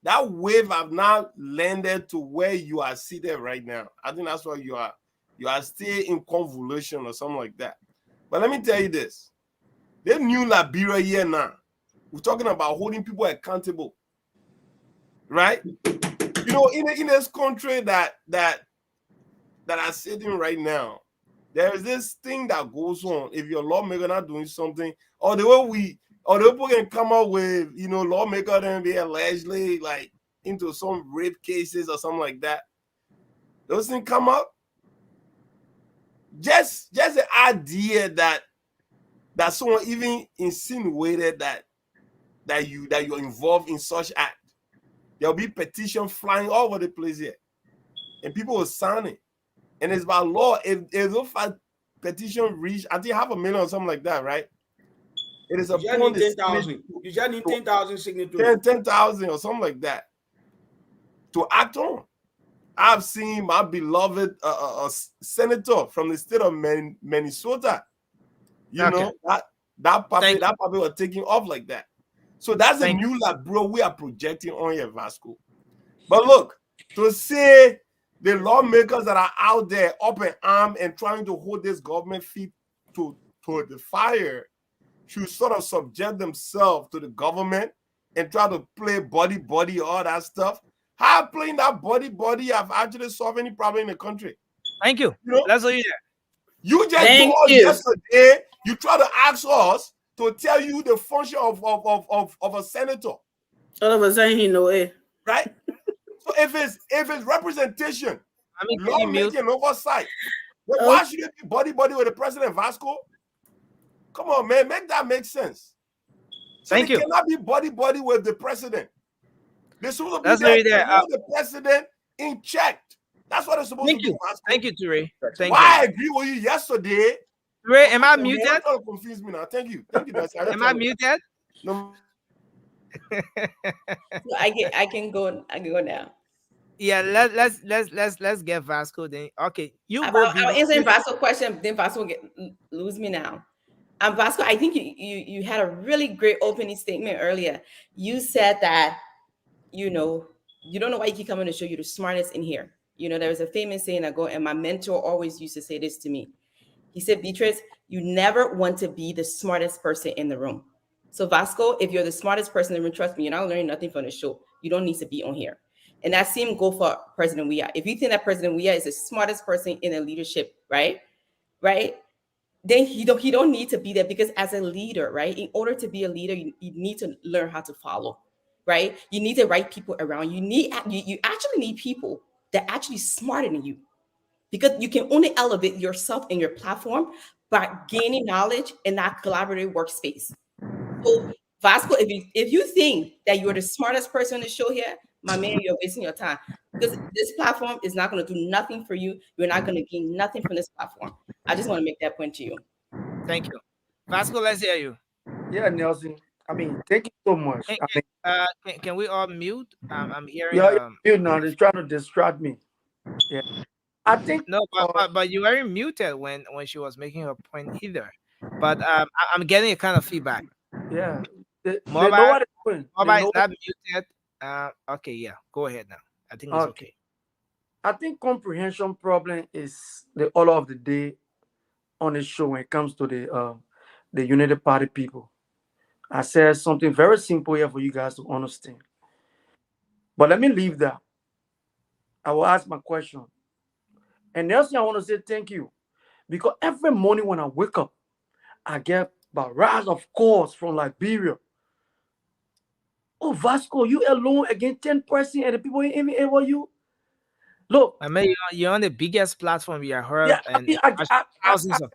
that wave have not landed to where you are seated right now. I think that's why you are still in convolution or something like that. But let me tell you this: the new Liberia here now, we're talking about holding people accountable, right? You know, in this country that are sitting right now, there is this thing that goes on. If your lawmaker not doing something, or the way people can come up with, lawmaker then be allegedly like into some rape cases or something like that. Those things come up. Just the idea that someone even insinuated that you're involved in such act. There'll be petition flying all over the place here, and people will sign it. And it's by law. If those petition reach, I think 500,000 or something like that, right? It is upon the 10,000. You just need 10,000 signatures. 10,000 or something like that to act on. I've seen my beloved senator from the state of Minnesota. You know that puppy was taking off like that. So that's a new bro we are projecting on here, Vasco. But look, to say the lawmakers that are out there up in arm and trying to hold this government feet to the fire should sort of subject themselves to the government and try to play buddy, all that stuff. How playing that buddy have actually solved any problem in the country? Thank you. Let's hear that. You just told us yesterday, you try to ask us to tell you the function of a senator. All of a sudden he know it. Right? So if it's representation, lawmaking oversight, then why should it be buddy with the president, Vasco? Come on, man, make that make sense. So they cannot be buddy with the president. They're supposed to be there to hold the president in check. That's what they're supposed to do, Vasco. Thank you, Ture. I agree with you yesterday. Ture, am I muted? You're trying to confuse me now. Thank you. Am I muted? No. I can go now. Yeah, let's get Vasco then. Okay, I'll answer Vasco question. Then Vasco lose me now. Vasco, I think you had a really great opening statement earlier. You said that you don't know why you keep coming to show you're the smartest in here. There was a famous saying I go, and my mentor always used to say this to me. He said, Beatrice, you never want to be the smartest person in the room. So Vasco, if you're the smartest person in the room, trust me, you're not learning nothing from the show. You don't need to be on here. And that same go for President Weah. If you think that President Weah is the smartest person in the leadership, right? Then he don't need to be there, because as a leader, right? In order to be a leader, you need to learn how to follow, right? You need the right people around. You actually need people that are actually smarter than you, because you can only elevate yourself and your platform by gaining knowledge in that collaborative workspace. So Vasco, if you think that you're the smartest person on the show here, my man, you're wasting your time, because this platform is not going to do nothing for you. You're not going to gain nothing from this platform. I just want to make that point to you. Thank you. Vasco, let's hear you. Yeah, Nelson. I mean, thank you so much. Can we all mute? I'm hearing. Yeah, mute now. They're trying to distract me. Yeah, I think no, but you weren't muted when she was making her point either. But I'm getting a kind of feedback. Yeah, Mobile is not muted. Okay, yeah, go ahead now. I think it's okay. I think comprehension problem is the order of the day on the show when it comes to the United Party people. I said something very simple here for you guys to understand. But let me leave that. I will ask my question. And Nelson, I want to say thank you. Because every morning when I wake up, I get barrage of calls from Liberia. Oh, Vasco, you alone against 10% and the people ain't even able you. Look, I mean, you're on the biggest platform we are heard, and thousands of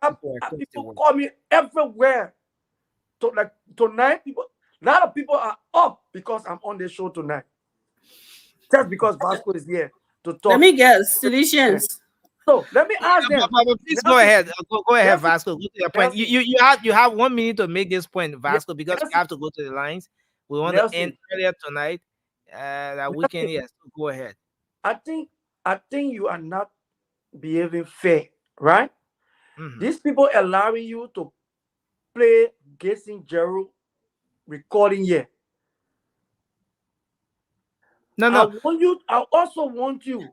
people call me everywhere. So like tonight, a lot of people are up because I'm on the show tonight. Just because Vasco is here to talk. Let me guess, seditions. So let me ask them. Please go ahead. Go ahead, Nelson, Vasco. Go to your point. You have 1 minute to make this point, Vasco, because we have to go to the lines. We want to end earlier tonight. That weekend, yes. Go ahead. I think you are not behaving fair, right? These people allowing you to play Guessing Gerald recording here. No. I also want you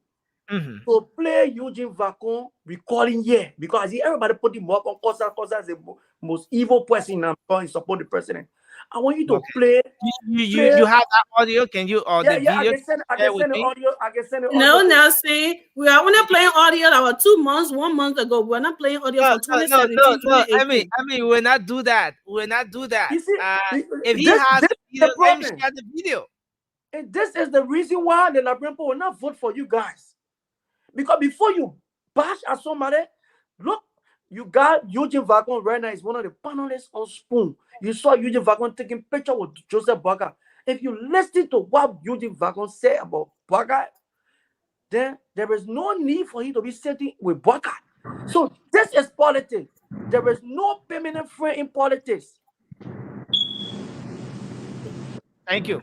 to play Eugene Vacon recording here, because I see everybody put him up on Costa. Costa is the most evil person in support the president. I want you to play. You have that audio? Can you or the video? I can send the audio. I can send the audio. No, Nelson. We are only playing audio that was 2 months, 1 month ago. We're not playing audio from 2017, 2018. I mean, we'll not do that. We'll not do that. You see, if he has the video, let him share the video. And this is the reason why the Liberian people will not vote for you guys. Because before you bash at somebody, look, you got Eugene Vacon right now. Is one of the panelists on Spoon. You saw Eugene Vacon taking picture with Joseph Baga. If you listen to what Eugene Vacon said about Baga, then there is no need for him to be sitting with Baga. So this is politics. There is no permanent friend in politics. Thank you.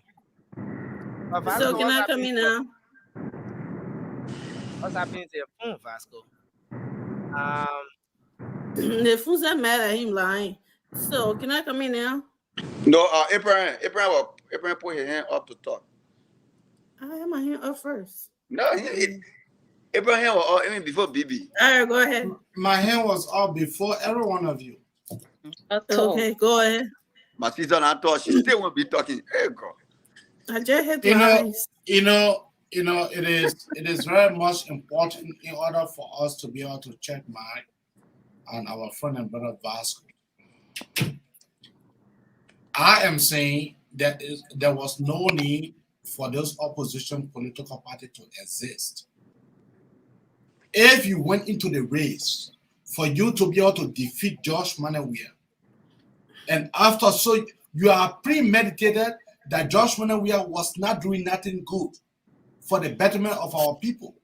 So can I come in now? What's happening to your phone, Vasco? The fools are mad at him lying. So can I come in now? No, Abraham put his hand up to talk. I have my hand up first. No, Abraham was even before BB. All right, go ahead. My hand was up before every one of you. Okay, go ahead. My sister, I thought she still won't be talking. Hey, God. I just hit it is very much important in order for us to be able to check Mike and our friend and brother Vasco. I am saying that there was no need for this opposition political party to exist. If you went into the race for you to be able to defeat Josh Manawia, and after so you are premeditated that Josh Manawia was not doing nothing good for the betterment of our people.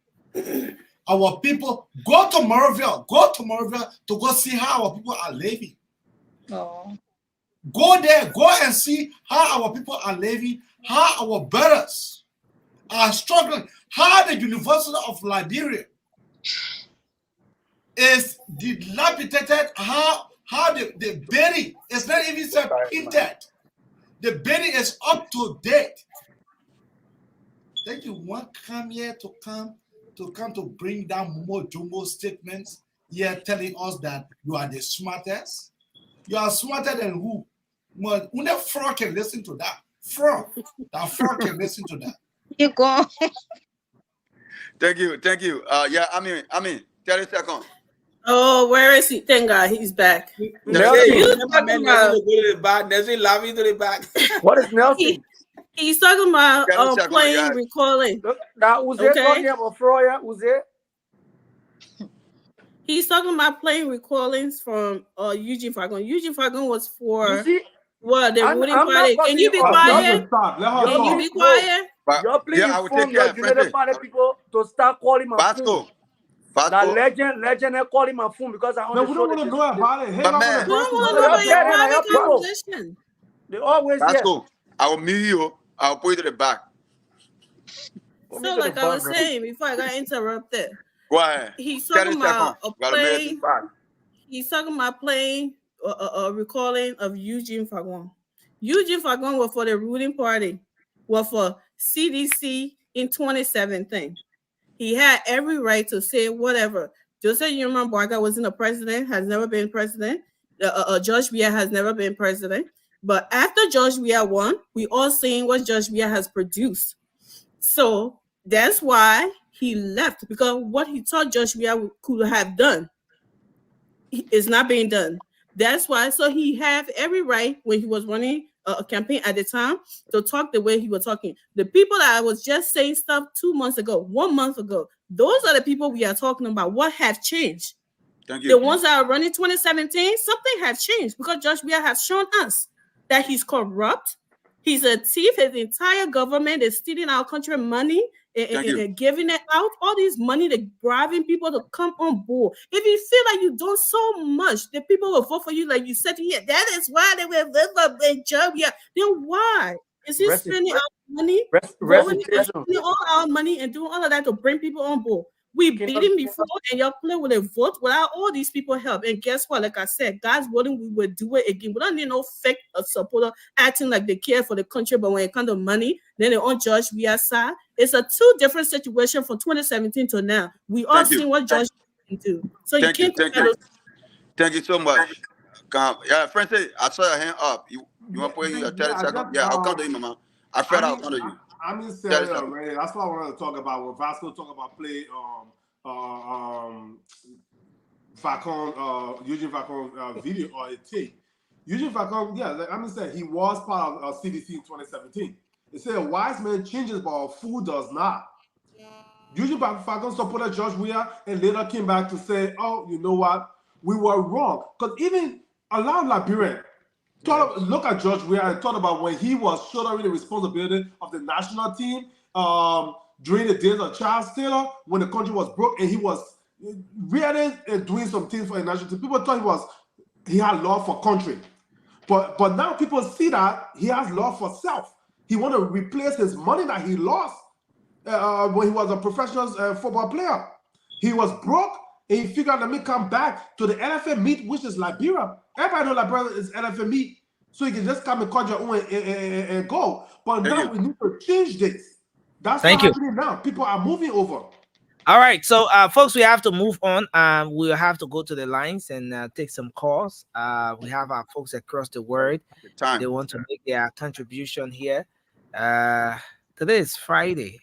Our people, go to Morovia to go see how our people are living. Oh. Go there, go and see how our people are living, how our brothers are struggling, how the University of Liberia is dilapidated, how the building is not even painted. The building is up to date. Then you want come here to bring down more jumbo statements here telling us that you are the smartest. You are smarter than who? Well, that frog can listen to that. That frog can listen to that. You go. Thank you. Yeah, I mean, 30 seconds. Oh, where is he? Thank God, he's back. Nelson laughing to the back. What is Nelson? He's talking about playing recalling. He's talking about playing recallings from Eugene Fagon. Eugene Fagon was for what the ruling party. Can you be quiet? Can you be quiet? You're playing from the United Party people to start calling my phone. That legend call him my phone because I want to show them. Know about it. We don't want to know about your private conversation. They always I will meet you. I'll put you to the back. So, like I was saying before I got interrupted, go ahead. He's talking about playing. He's talking about playing a recalling of Eugene Fagon. Eugene Fagon was for the ruling party, was for CDC in 2017. He had every right to say whatever. Joseph Yuma Barga wasn't a president, has never been president. George Weah has never been president. But after George Weah won, we all seen what George Weah has produced. So that's why he left, because what he thought George Weah could have done is not being done. That's why. So he had every right when he was running a campaign at the time to talk the way he was talking. The people that I was just saying stuff 2 months ago, 1 month ago, those are the people we are talking about. What have changed? Thank you. The ones that are running 2017, something have changed because George Weah has shown us that he's corrupt. He's a thief. His entire government is stealing our country money, and giving it out, all this money, they're bribing people to come on board. If you feel like you've done so much, the people will vote for you, like you said, yeah, that is why they will vote for job. Yeah, then why is he spending our money, going and spending all our money and doing all of that to bring people on board? We beat him before, and y'all play with a vote without all these people help. And guess what? Like I said, God's willing, we will do it again. We don't need no fake supporter acting like they care for the country, but when it comes to money, then they won't judge we are side. It's a two different situation from 2017 to now. We all seen what judge can do. So you can't compare those. Thank you so much. Yeah, Francis, I saw your hand up. You want to put in your 30 seconds? Yeah, I'll come to you, Mama. I felt I'll come to you. I'm in Saturday already. That's what I wanted to talk about. When Vasco talk about play, Falcon, Eugene Falcon video or a tape. Eugene Falcon, yeah, like I'm saying, he was part of CDC in 2017. They say a wise man changes, but a fool does not. Eugene Falcon supported George Weah and later came back to say, oh, you know what? We were wrong. Because even a lot of Liberians look at George Weah and thought about when he was shouldering the responsibility of the national team during the days of Charles Taylor, when the country was broke and he was really doing some things for the national team. People thought he had love for country. But now people see that he has love for self. He want to replace his money that he lost when he was a professional football player. He was broke and he figured, let me come back to the LFA meet, which is Liberia. Everybody know Liberia is LFA meet, so you can just come and cut your own and go. But now we need to change this. That's what's happening now. People are moving over. All right, so folks, we have to move on. We'll have to go to the lines and take some calls. We have our folks across the world. They want to make their contribution here. Today is Friday.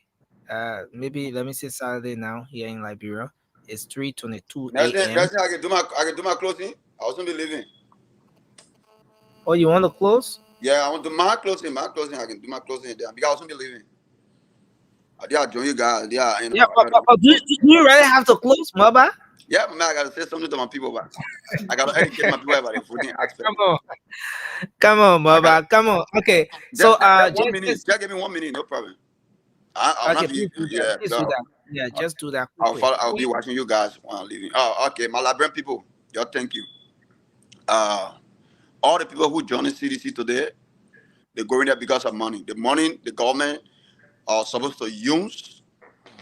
Maybe let me say Saturday now here in Liberia. It's 3:22 a.m. I can do my closing. I was gonna be leaving. Oh, you want to close? Yeah, I want to do my closing. I can do my closing there because I was gonna be leaving. Yeah, join you guys. Yeah, you know, but do you really have to close, Maba? Yeah, man, I gotta say something to my people, but I gotta educate my people about the voting aspect. Come on, Maba, come on. Okay, so just give me 1 minute, no problem. Please do that. Yeah, just do that. I'll be watching you guys while I'm leaving. Oh, okay, my Liberian people, y'all, thank you. All the people who joined the CDC today, they're going there because of money. The money the government are supposed to use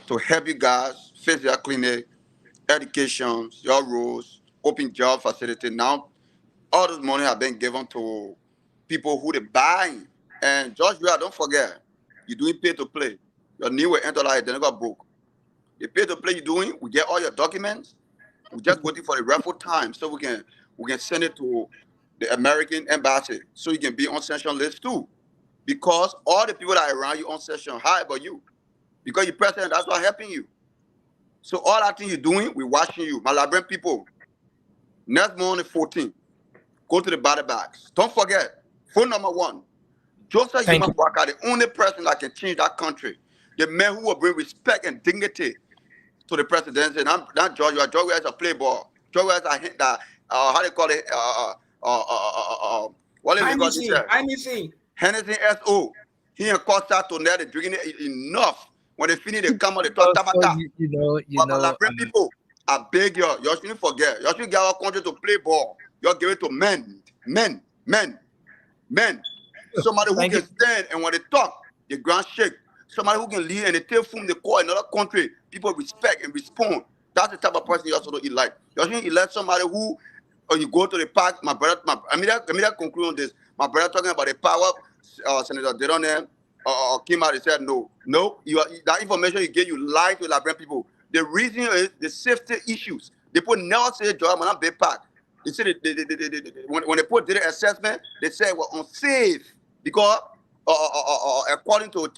to help you guys face your clinic, education, your roads, open job facility. Now, all this money have been given to people who they buying. And George, don't forget, you're doing pay to play. Your knee will enter like they never broke. The pay to play you're doing, we get all your documents. We're just waiting for the raffle time so we can send it to the American embassy so you can be on sanction list too. Because all the people that are around you on session, how about you? Because you're president, that's what helping you. So all that thing you're doing, we're watching you. My Liberian people, next morning 14, go to the body bags. Don't forget, phone number 1, Joseph Yuma Waka, the only person that can change that country. The man who will bring respect and dignity to the presidency. Not George. George is a playboy. George is a how do you call it? What is it called? Hennessy S.O. He and Costa to net drinking it enough. When they finish, they come out, they talk tabata. But my Liberian people, I beg you, you shouldn't forget. You should get our country to play ball. You give it to men. Somebody who can stand and when they talk, the ground shake. Somebody who can lead and they take from the core in another country. People respect and respond. That's the type of person you also don't elect. You shouldn't elect somebody who, or you go to the park. My brother, I mean, conclude on this. My brother talking about the power. Senator Deron came out and said, no, that information you gave, you lied to Liberian people. The reason is the safety issues. They put never say job on a big park. They said when they put data assessment, they said we're unsafe because according to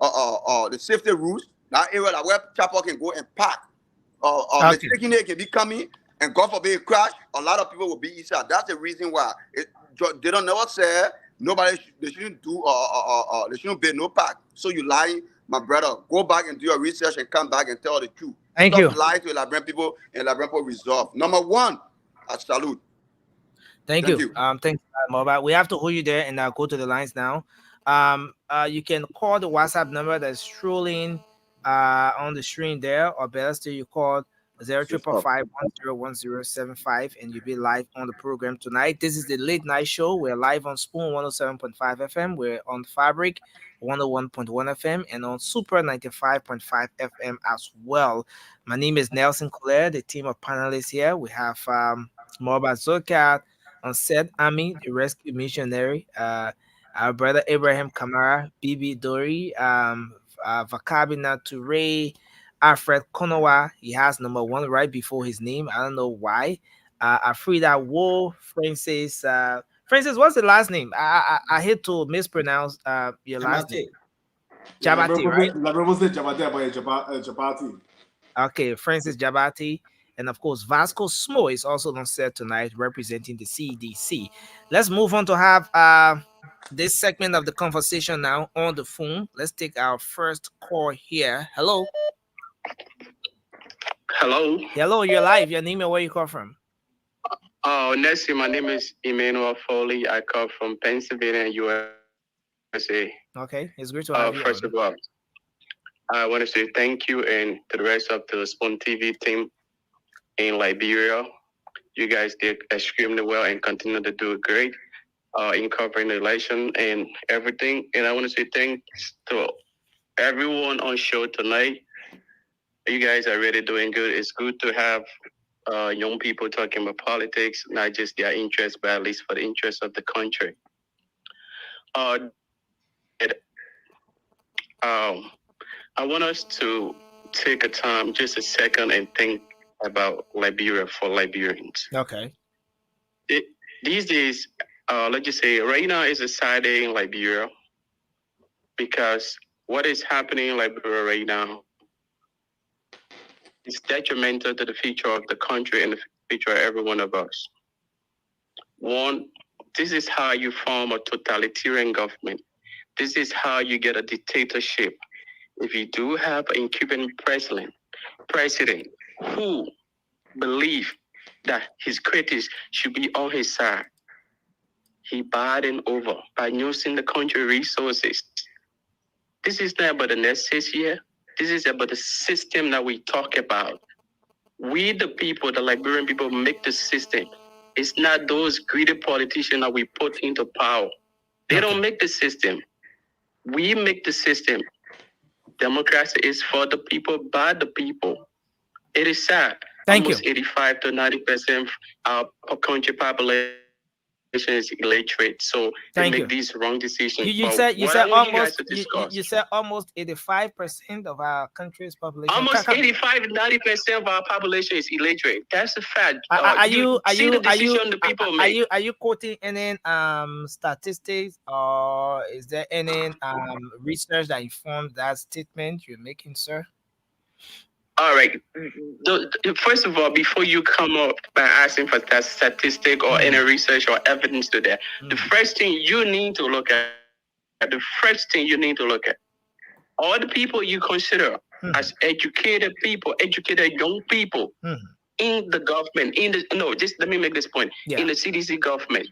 the safety rules, that area that where chopper can go and park. Mistaken can be coming and God forbid it crash. A lot of people will be inside. That's the reason why they don't never say. Nobody, they shouldn't do, they shouldn't pay no pack. So you lying, my brother. Go back and do your research and come back and tell the truth. Stop lying to Liberian people and Liberian people resolve. Number 1, I salute. Thank you. Thanks, Mobile. We have to hold you there and go to the lines now. You can call the WhatsApp number that's strolling on the screen there, or better still, you call 0555-101075 and you'll be live on the program tonight. This is the late night show. We're live on Spoon 107.5 FM. We're on Fabric 101.1 FM and on Super 95.5 FM as well. My name is Nelson Collier, the team of panelists here. We have Moba Zokat on set, Ami, the rescue missionary, our brother Abraham Kamara, Bibi Dori, Vakabina Toure, Alfred Konowa. He has number one right before his name. I don't know why. Afrida Wo, Francis. Francis, what's the last name? I hate to mispronounce your last name. Jabati, right? Jabati. Okay, Francis Jabati. And of course, Vasco Smo is also on set tonight representing the CDC. Let's move on to have this segment of the conversation now on the phone. Let's take our first call here. Hello. Hello. Hello, you're live. Your name and where you call from? Oh, Nessie, my name is Emmanuel Foley. I call from Pennsylvania, USA. Okay, it's great to have you. First of all, I want to say thank you and to the rest of the Spoon TV team in Liberia. You guys did extremely well and continue to do great in covering the election and everything. And I want to say thanks to everyone on show tonight. You guys are really doing good. It's good to have young people talking about politics, not just their interests, but at least for the interests of the country. I want us to take a time, just a second, and think about Liberia for Liberians. Okay. These days, let's just say right now is a sad day in Liberia because what is happening in Liberia right now is detrimental to the future of the country and the future of every one of us. One, this is how you form a totalitarian government. This is how you get a dictatorship. If you do have an incumbent president who believe that his critics should be on his side, he bargained over by using the country resources. This is not about the next 6 years. This is about the system that we talk about. We, the people, the Liberian people, make the system. It's not those greedy politicians that we put into power. They don't make the system. We make the system. Democracy is for the people, by the people. It is sad. Almost 85 to 90% of our country population is illiterate, so they make these wrong decisions. You said almost 85% of our country's population. Almost 85-90% of our population is illiterate. That's a fact. Are you quoting any statistics, or is there any research that informs that statement you're making, sir? All right. First of all, before you come up by asking for that statistic or any research or evidence to that, the first thing you need to look at, all the people you consider as educated people, educated young people in the government, just let me make this point, in the CDC government.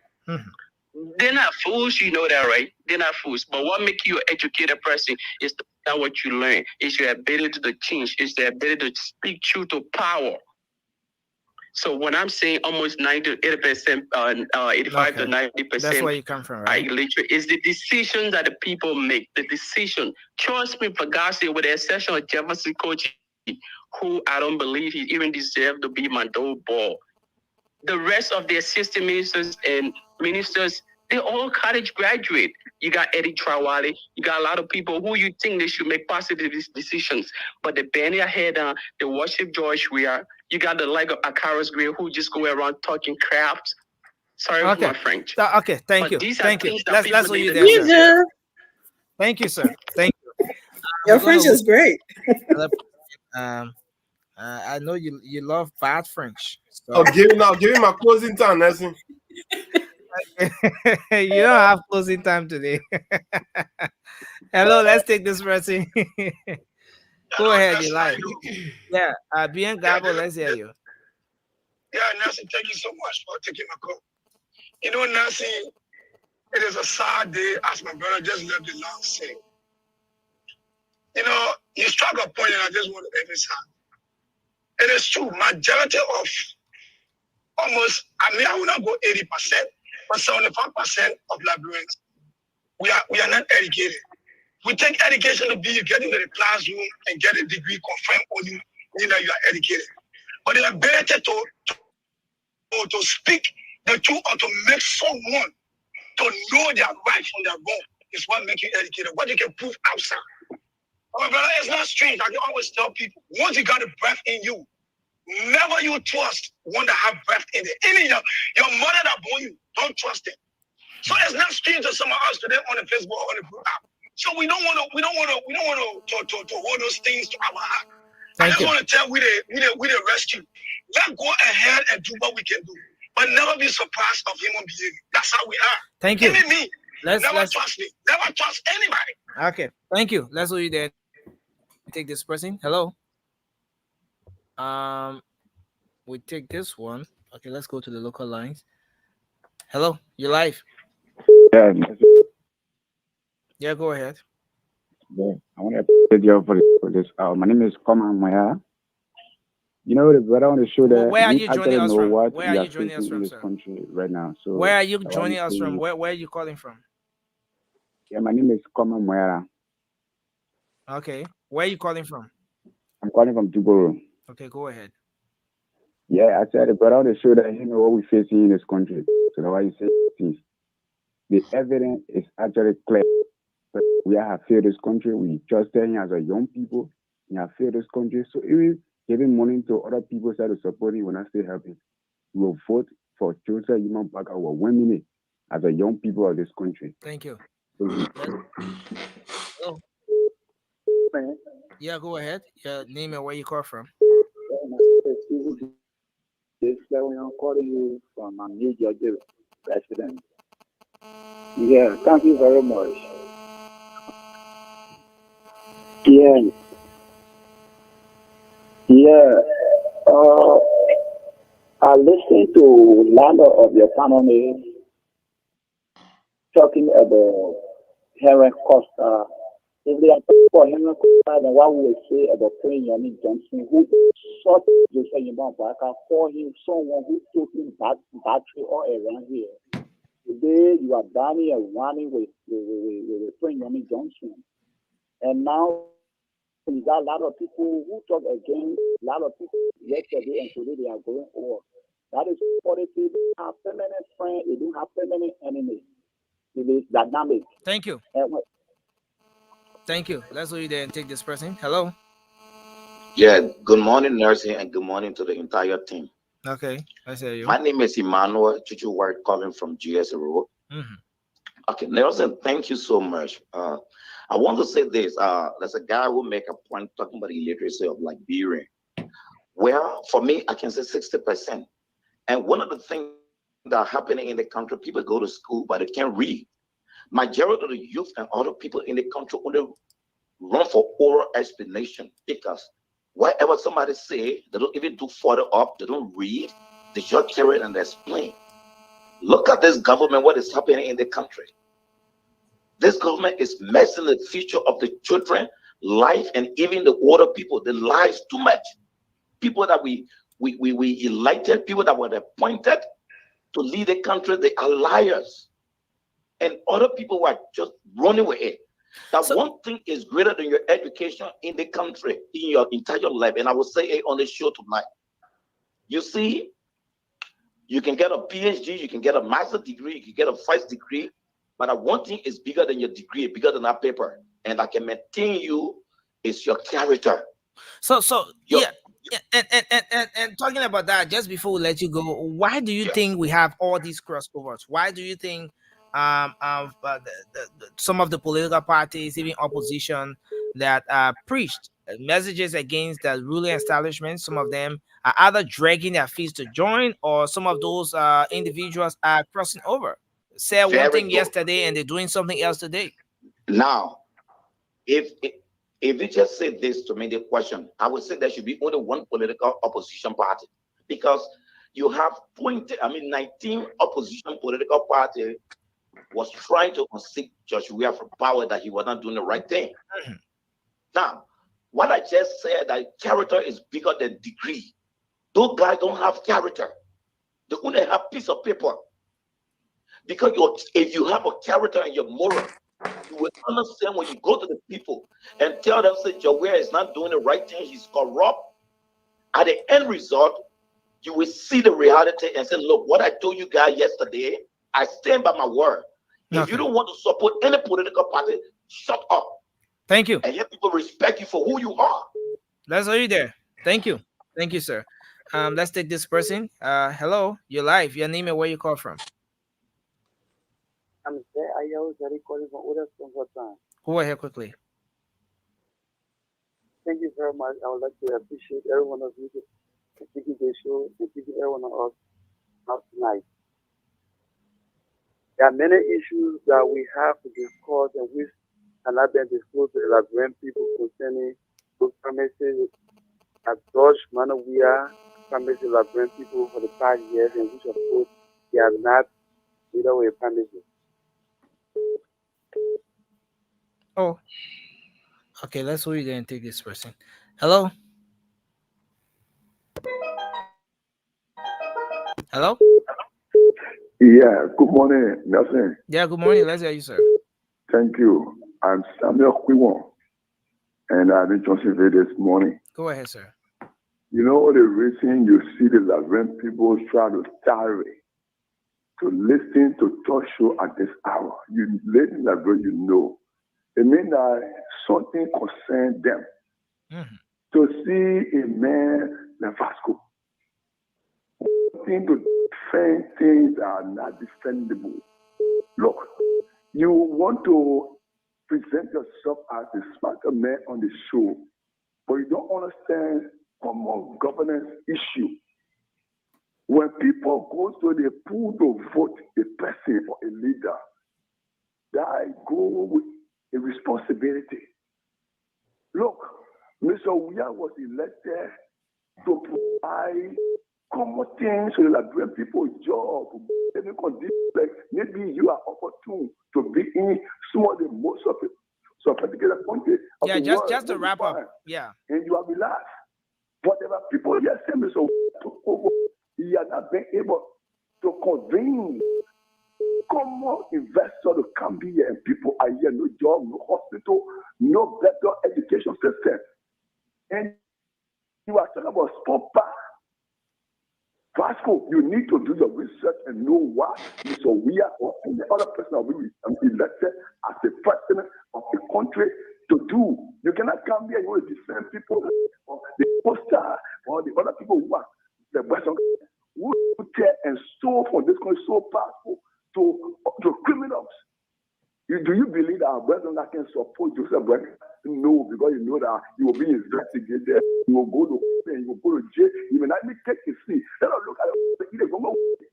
They're not fools, you know that, right? They're not fools. But what makes you an educated person is not what you learn. It's your ability to change. It's the ability to speak truth to power. So when I'm saying almost 90%, 85 to 90%, that's where you come from, right? Illiterate, is the decision that the people make. The decision. Trust me, for God's sake, with the exception of Jefferson Kochi, who I don't believe he even deserved to be my dole ball. The rest of the assistant ministers and ministers, they're all college graduate. You got Eddie Trawale. You got a lot of people who you think they should make positive decisions, but they bend their head down. They worship George Weah. You got the like of Akaras Gray who just go around talking crap. Sorry for my French. Okay, thank you. Thank you. Let's leave you there, sir. Thank you, sir. Thank you. Your French is great. I know you love bad French. So. Oh, give him my closing time, Nelson. You don't have closing time today. Hello, let's take this person. Go ahead, you live. Yeah, Bien Gabo, let's hear you. Yeah, Nelson, thank you so much for taking my call. You know, Nelson, It is a sad day, as my brother just left the last say. You know, you struck a point, and I just want to emphasize. It is true. Majority of almost, I mean, I will not go 80%, but 75% of Liberians, we are not educated. We take education to be getting to the classroom and get a degree confirm only mean that you are educated. But the ability to speak the truth or to make someone to know their right from their wrong is what makes you educated. What you can prove outside. Oh, brother, it's not strange. I can always tell people, once you got a breath in you, never you trust one that have breath in it. Even your mother that born you, don't trust it. So it's not strange to some of us today on the Facebook or on the group app. So we don't want to hold those things to our heart. I just want to tell we the rescue. Let's go ahead and do what we can do, but never be surprised of human behavior. That's how we are. Thank you. Even me. Never trust me. Never trust anybody. Okay. Thank you. Let's do it there. Take this person. Hello. We take this one. Okay, let's go to the local lines. Hello, you're live. Yeah. Yeah, go ahead. Yeah. I want to appreciate you for this. My name is Koma Maya. You know, but I want to show that Where are we you joining actually us know from? what Where we are are you joining us facing in from, this sir? country right now. So Where are you I want joining to us from? say- Where are you calling from? Yeah, my name is Koma Maya. Okay. Where are you calling from? I'm calling from Tuboro. Okay, go ahead. Yeah, I said it, but I want to show that you know what we're facing in this country. So that's why you say things. The evidence is actually clear. But we have failed this country. We just telling as a young people, we have failed this country. So even giving money to other people that to support it will not still helping. We will vote for children, human back our 1 minute as a young people of this country. Thank you. So, Hello. Yeah, go ahead. Yeah, name and where you call from. I'm calling you from New Jersey resident. Yeah, thank you very much. Yeah. Yeah. I listened to a lot of your panelists talking about Henry Costa. If they are talking about Henry Costa, then what we will say about President Johnson, who sought to say I call him someone who took him battery all around here. Today you are banning and running with President Johnson. And now we got a lot of people who talk against a lot of people yesterday and today they are going over. That is politics. They don't have permanent friends, they don't have permanent enemies. It is dynamic. Thank you. Thank you. Let's do it there and take this person. Hello. Yeah, good morning, nursing, and good morning to the entire team. Okay, I hear you. My name is Emmanuel Chuchu White, calling from GS Road. Okay, Nelson, thank you so much. I want to say this. There's a guy who make a point talking about the illiteracy of Liberian. Well, for me, I can say 60%. And one of the things that are happening in the country, people go to school, but they can't read. Majority of the youth and other people in the country only run for oral explanation because whatever somebody say, they don't even do further up, they don't read, they just carry it and explain. Look at this government, what is happening in the country. This government is messing the future of the children, life, and even the older people, their lives too much. People that we elected, people that were appointed to lead the country, they are liars. And other people were just running with it. That one thing is greater than your education in the country, in your entire life. And I will say it on the show tonight. You see, you can get a PhD, you can get a master's degree, you can get a first degree, but that one thing is bigger than your degree, bigger than that paper. And that can maintain you is your character. And talking about that, just before we let you go, why do you think we have all these crossovers? Why do you think some of the political parties, even opposition, that preached messages against the ruling establishment, some of them are either dragging their feet to join, or some of those individuals are crossing over? Said one thing yesterday and they're doing something else today. Now, if you just say this to me, the question, I would say there should be only one political opposition party, because you have 19 opposition political parties was trying to unseat George Weah from power, that he was not doing the right thing. Now, what I just said, that character is bigger than degree. Those guys don't have character. They only have piece of paper. Because if you have a character and you're moral, you will understand when you go to the people and tell them, say, George Weah is not doing the right thing, he's corrupt. At the end result, you will see the reality and say, look, what I told you guys yesterday, I stand by my word. If you don't want to support any political party, shut up. Thank you. And let people respect you for who you are. Let's hold you there. Thank you. Thank you, sir. Let's take this person. Hello, you're live. Your name and where you call from. I'm there. I was calling from other time. Go ahead quickly. Thank you very much. I would like to appreciate every one of you for taking the show and taking every one of us out tonight. There are many issues that we have to discuss and which have not been disclosed to the Liberian people concerning those promises that George Weah promised the Liberian people for the past years, and which of course he has not made away promises. Oh, okay. Let's hold you there and take this person. Hello. Hello. Yeah, good morning, Nelson. Yeah, good morning. Let's hear you, sir. Thank you. I'm Samuel Quiwon, and I've been Johnsonville this morning. Go ahead, sir. You know the reason you see the Liberian people try to tolerate to listen to talk show at this hour. You live in Liberia, you know. It means that something concerns them. To see a man like Vasco, something to defend things that are not defendable. Look, you want to present yourself as a smarter man on the show, but you don't understand common governance issue. When people go to the pool to vote a person or a leader, that go with a responsibility. Look, Mr. Weah was elected to provide common things to the Liberian people, job, living conditions. Like maybe you are opportune to be in some of the most sophisticated countries. Yeah, just to wrap up. Yeah. And you are relaxed. Whatever people just say, Mr. Weah took over, he has not been able to convince common investors to come here, and people are here, no job, no hospital, no better education system. And you are talking about sport park. Vasco, you need to do your research and know what Mr. Weah or any other person will be elected as the president of the country to do. You cannot come here and you want to defend people or the Costa or the other people who are the Western who care and stole from this country so powerful to criminals. Do you believe that our brethren that can support Joseph Brethren? No, because you know that you will be investigated, you will go to and you will go to jail, you may not be take a seat. Let us look at it.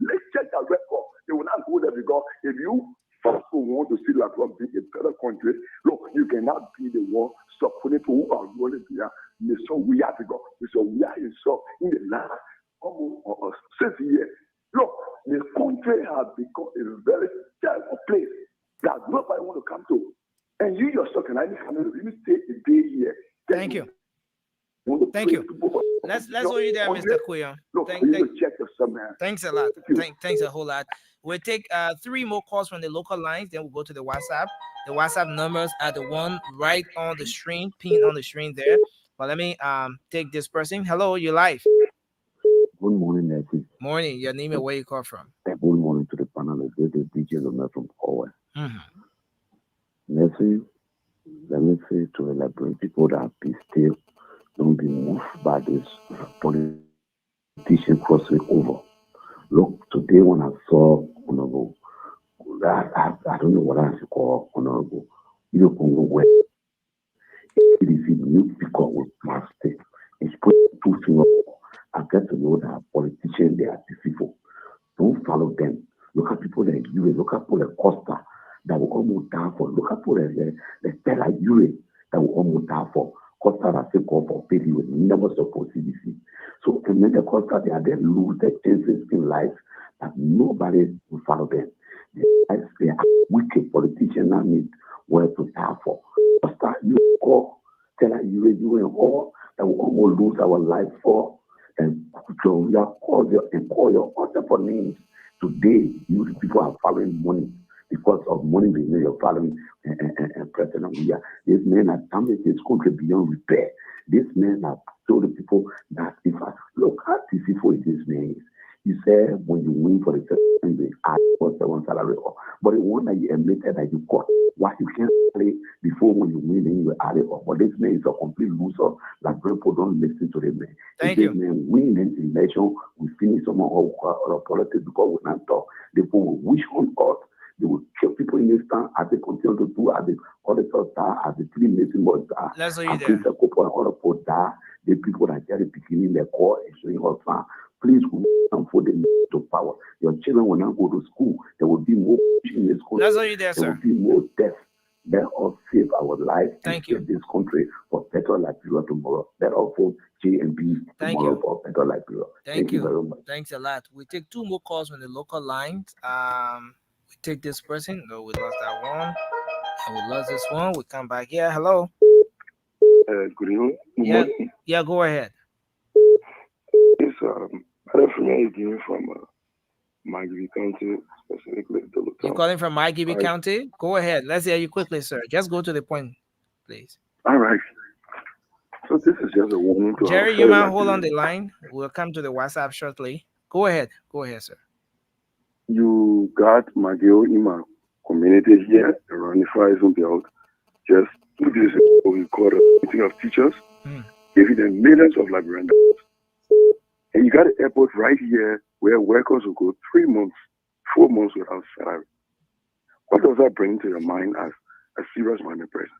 Let's check the record. They will not go there because if you first want to see like one big a better country, look, you cannot be the one supporting people who are running there. Mr. Weah because Mr. Weah himself in the last almost 6 years. Look, the country has become a very terrible place that nobody want to come to. And you yourself can only come to stay a day here. Thank you. Thank you. Let's hold you there, Mr. Quiwon. Check yourself, man. Thanks a lot. Thanks a whole lot. We'll take 3 more calls from the local lines, then we'll go to the WhatsApp. The WhatsApp numbers are the one right on the screen, pinned on the screen there. But let me take this person. Hello, you're live. Good morning, Nancy. Morning. Your name and where you call from? Good morning to the panel. This is DJ Lomel from Hawaii. Nancy, let me say to the Liberian people that be still, don't be moved by this politician crossing over. Look, today when I saw Honorable, I don't know what I should call Honorable, you know, Congo West, it is a new because with plastic. It's put 2 fingers. I get to know that politicians, they are deceitful. Don't follow them. Look at people like you, look at people like Costa that will almost die for. Look at people like Stella Yure that will almost die for. Costa has said call for faith, he was never supposed to see. So and then the Costa, they lose their chances in life that nobody will follow them. I say, wicked politician I need where to die for. Start you call, tell her you and all that we almost lose our life for. And so we are called and call your order for names. Today, you people are following money. Because of money, you're following and President. These men have damaged this country beyond repair. These men have told the people that if I look how deceitful this man is. You say when you win for the second, you ask for one salary, but the one that you admitted that you got, why you can't play before when you win, then you add it up. But this man is a complete loser. Like people don't listen to the man. Thank if you. This man win an election, we finish some of our politics because we not talk. The people will wish on us. They will kill people in this town as they continue to do, as the auditors die, as the three missing boys die, Let's as Prince Kopo and other people die. The people that get the beginning their core and showing us farm. Please and for them to power. Your children will not go to school. There will be more in this country. Let's you there, there will sir. be more death. Let us save our life and Thank you. save this country for better Liberia tomorrow. Let us vote J&B Thank tomorrow you. for better Liberia. Thank you you very much. Thanks a lot. We take two more calls on the local lines. We take this person. No, we lost that one. And we lost this one. We come back here. Hello. Good evening. Good Yeah, morning. yeah. Go ahead. It's Brother from again from Maggie County, specifically the You calling from Maigibi Right. County? Go ahead. Let's hear you quickly, sir. Just go to the point, please. All right. So this is just a warning to Jerry, our you fellow might hold on Nigerians. the line. We'll come to the WhatsApp shortly. Go ahead. Go ahead, sir. You got Magio in my community here, around the Fires built. Just 2 days ago, we called a meeting of teachers, giving them millions of Liberian dollars. And you got an airport right here where workers will go 3 months, 4 months without salary. What does that bring to your mind as a serious-minded person?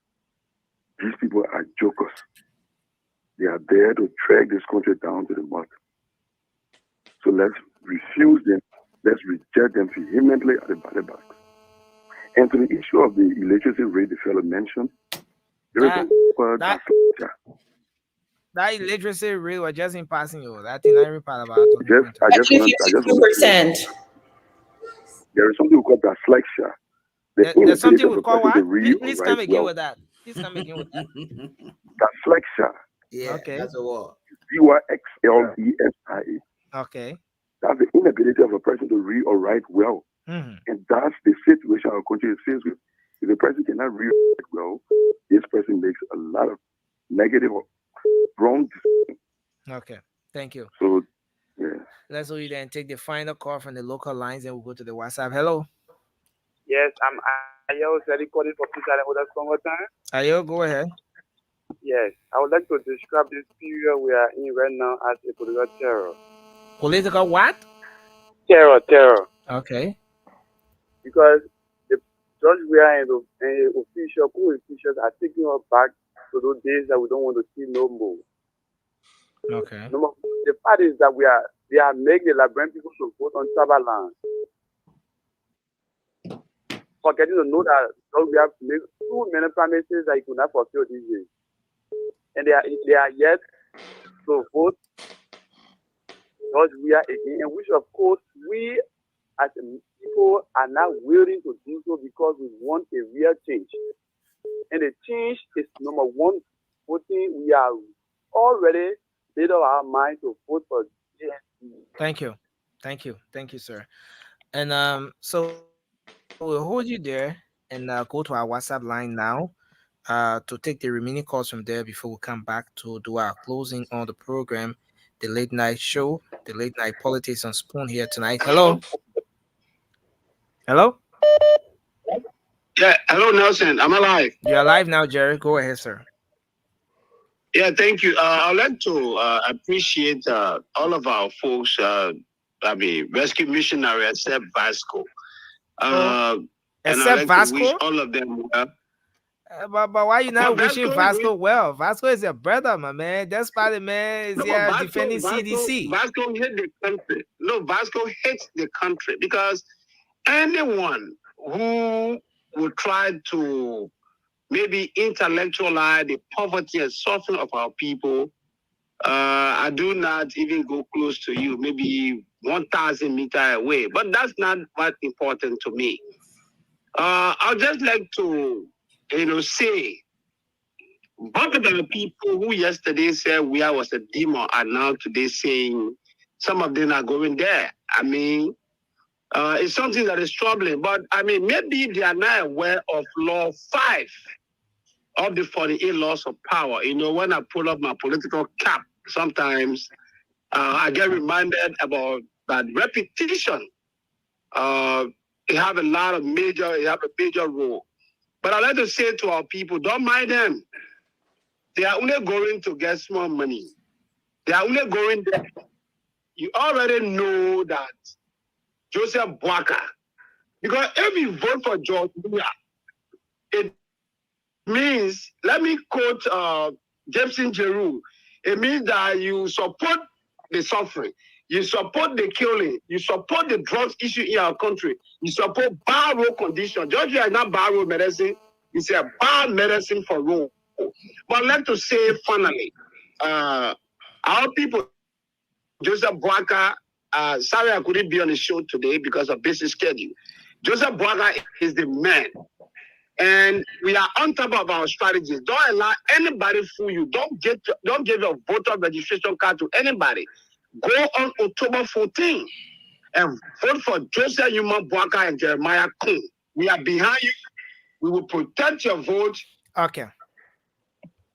These people are jokers. They are there to drag this country down to the mud. So let's refuse them. Let's reject them vehemently at the ballot box. And to the issue of the illiteracy rate the fellow mentioned, there is That illiteracy rate was just in passing you. That thing I report about. I just want to there is something we call dyslexia. There's something we call what? Please, Please come again with that. Please come again with that. Dyslexia. Yeah, okay. That's a word. DYXLESIA. Okay. That's the inability of a person to read or write well. Mm-hmm. And that's the situation our country is faced with. If a person cannot read or write well, this person makes a lot of negative or wrong decisions. Okay. Thank you. So, yeah. Let's go then take the final call from the local lines and we'll go to the WhatsApp. Hello. Yes, I'm Ayo recording for Peace Island Others Congo time. Ayo, go ahead. Yes, I would like to describe this period we are in right now as a political terror. Political what? Terror. Okay. Because the judge we are in the official, co-officials are taking us back to those days that we don't want to see no more. Okay. The fact is that they are making the Liberian people to vote on tribal land. Forgetting to know that we have made too many promises that you could not fulfill these days. And they are yet to vote because we are again, and which of course we as people are not willing to do so because we want a real change. And the change is number one, voting. We are already made up our mind to vote for GNC. Thank you, sir. And so we'll hold you there and go to our WhatsApp line now to take the remaining calls from there before we come back to do our closing on the program, the late night show, the late night politics on Spoon here tonight. Hello. Yeah, hello, Nelson. I'm alive. You're alive now, Jerry. Go ahead, sir. Yeah, thank you. I'd like to appreciate all of our folks. Rescue missionary except Vasco. And except I'd like Vasco? to wish all of them well. But why you not wishing Vasco is, well? Vasco is your brother, my man. That's why the man is here defending CDC. Vasco hate the country. No, Vasco hates the country because anyone who would try to maybe intellectualize the poverty and suffering of our people, I do not even go close to you. Maybe 1,000 meters away. But that's not what important to me. I'd just like to, say, both of the people who yesterday said we was a demon are now today saying some of them are going there. I mean, it's something that is troubling. But I mean, maybe they are not aware of Law 5 of the 48 laws of power. When I pull up my political cap, sometimes I get reminded about that repetition. It have a major role. But I like to say to our people, don't mind them. They are only going to get small money. They are only going there. You already know that Joseph Boakai, because if you vote for George Weah, it means, let me quote Jameson Jeru, it means that you support the suffering, you support the killing, you support the drugs issue in our country, you support bad road condition. George Weah is not bad road medicine, it's a bad medicine for road. But let us say finally, our people, Joseph Boakai, sorry I couldn't be on the show today because of busy schedule. Joseph Boakai is the man. And we are on top of our strategies. Don't allow anybody fool you. Don't give your voter registration card to anybody. Go on October 14 and vote for Joseph Boakai and Jeremiah Kun. We are behind you. We will protect your vote. Okay.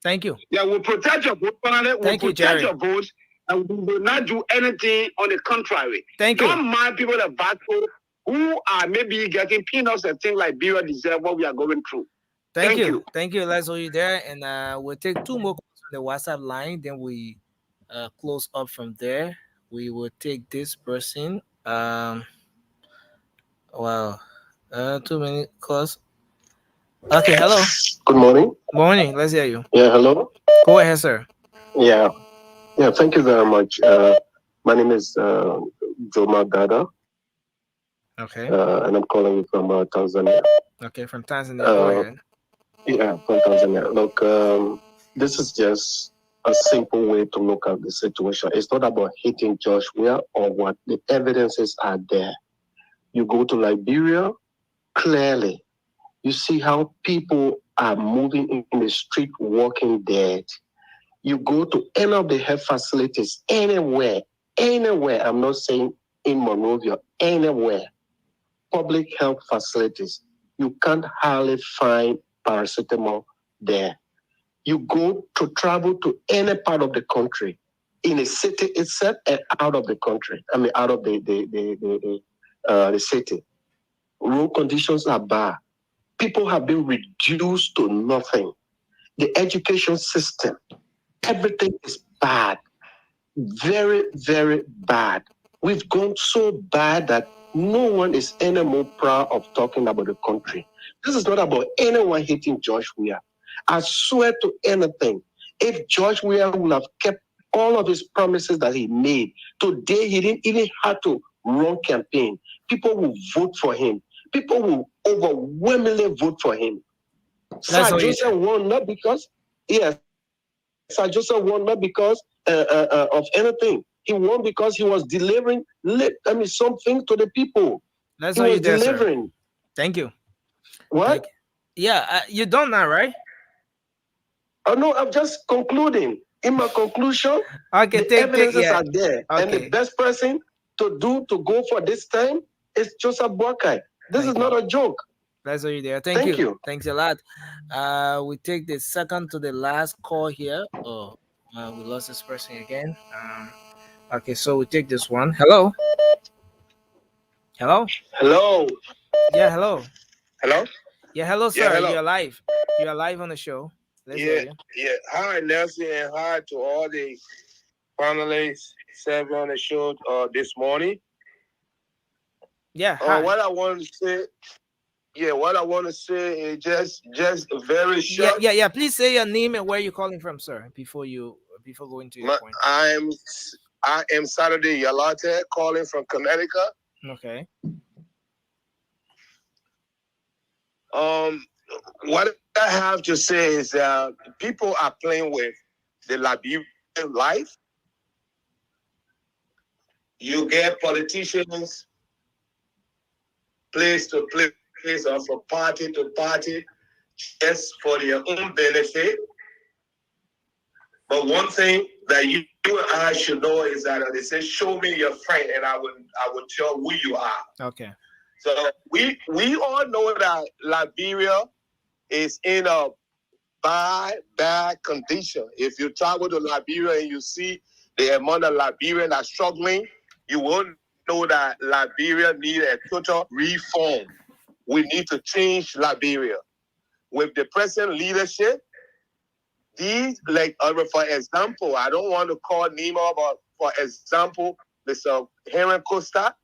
Thank you. Yeah, we'll protect your vote. We'll protect your vote, and we will not do anything on the contrary. Don't mind people that battle who are maybe getting peanuts and things like beer deserve what we are going through. Thank you. Thank you. Let's hold you there. And we'll take 2 more calls on the WhatsApp line. Then we close up from there. We will take this person. Wow. 2 minute calls. Okay, hello. Good morning. Morning. Let's hear you. Yeah, hello. Go ahead, sir. Yeah. Thank you very much. My name is Joma Dada. Okay. And I'm calling you from Tanzania. Okay, from Tanzania. Go ahead. Yeah, from Tanzania. Look, this is just a simple way to look at the situation. It's not about hating George Weah or what. The evidences are there. You go to Liberia, clearly, you see how people are moving in the street, walking dead. You go to any of the health facilities, anywhere, I'm not saying in Monrovia, anywhere, public health facilities, you can't hardly find paracetamol there. You go to travel to any part of the country, in a city itself and out of the country, out of the city. Road conditions are bad. People have been reduced to nothing. The education system, everything is bad. Very, very bad. We've gone so bad that no one is any more proud of talking about the country. This is not about anyone hating George Weah. I swear to anything, if George Weah would have kept all of his promises that he made, today he didn't even have to run campaign. People will vote for him. People will overwhelmingly vote for him. Sir Joseph won not because, Sir Joseph won not because of anything. He won because he was delivering something to the people. Let's he hold was you there, delivering. sir. Thank you. What? Yeah, you done now, right? Oh no, I'm just concluding. In my conclusion, okay, the evidences are there, and the best person to go for this time is Joseph Boakai. This is not a joke. Let's hold you there. Thank you. Thanks a lot. We take the second to the last call here. Oh, we lost this person again. Okay, so we take this one. Hello. Hello. Hello. Yeah, hello. Hello. Yeah, hello, sir. Yeah, hello. You're live. You're live on the show. Let's hear you. Yeah. Hi, Nelson, and hi to all the panelists serving on the show this morning. Yeah. Hi. What I want to say is just very short. Yeah. Please say your name and where you're calling from, sir, before going to your point. I am Saturday Yalate calling from Connecticut. Okay. What I have to say is people are playing with the Liberian life. You get politicians place to place or from party to party just for their own benefit. But one thing that you and I should know is that they say, "Show me your friend, and I will tell who you are." Okay. So we all know that Liberia is in a bad condition. If you travel to Liberia and you see the amount of Liberians are struggling, you will know that Liberia needs a total reform. We need to change Liberia. With the present leadership, these, like, for example, I don't want to call Nemo, but for example, Mr. Henry Costa,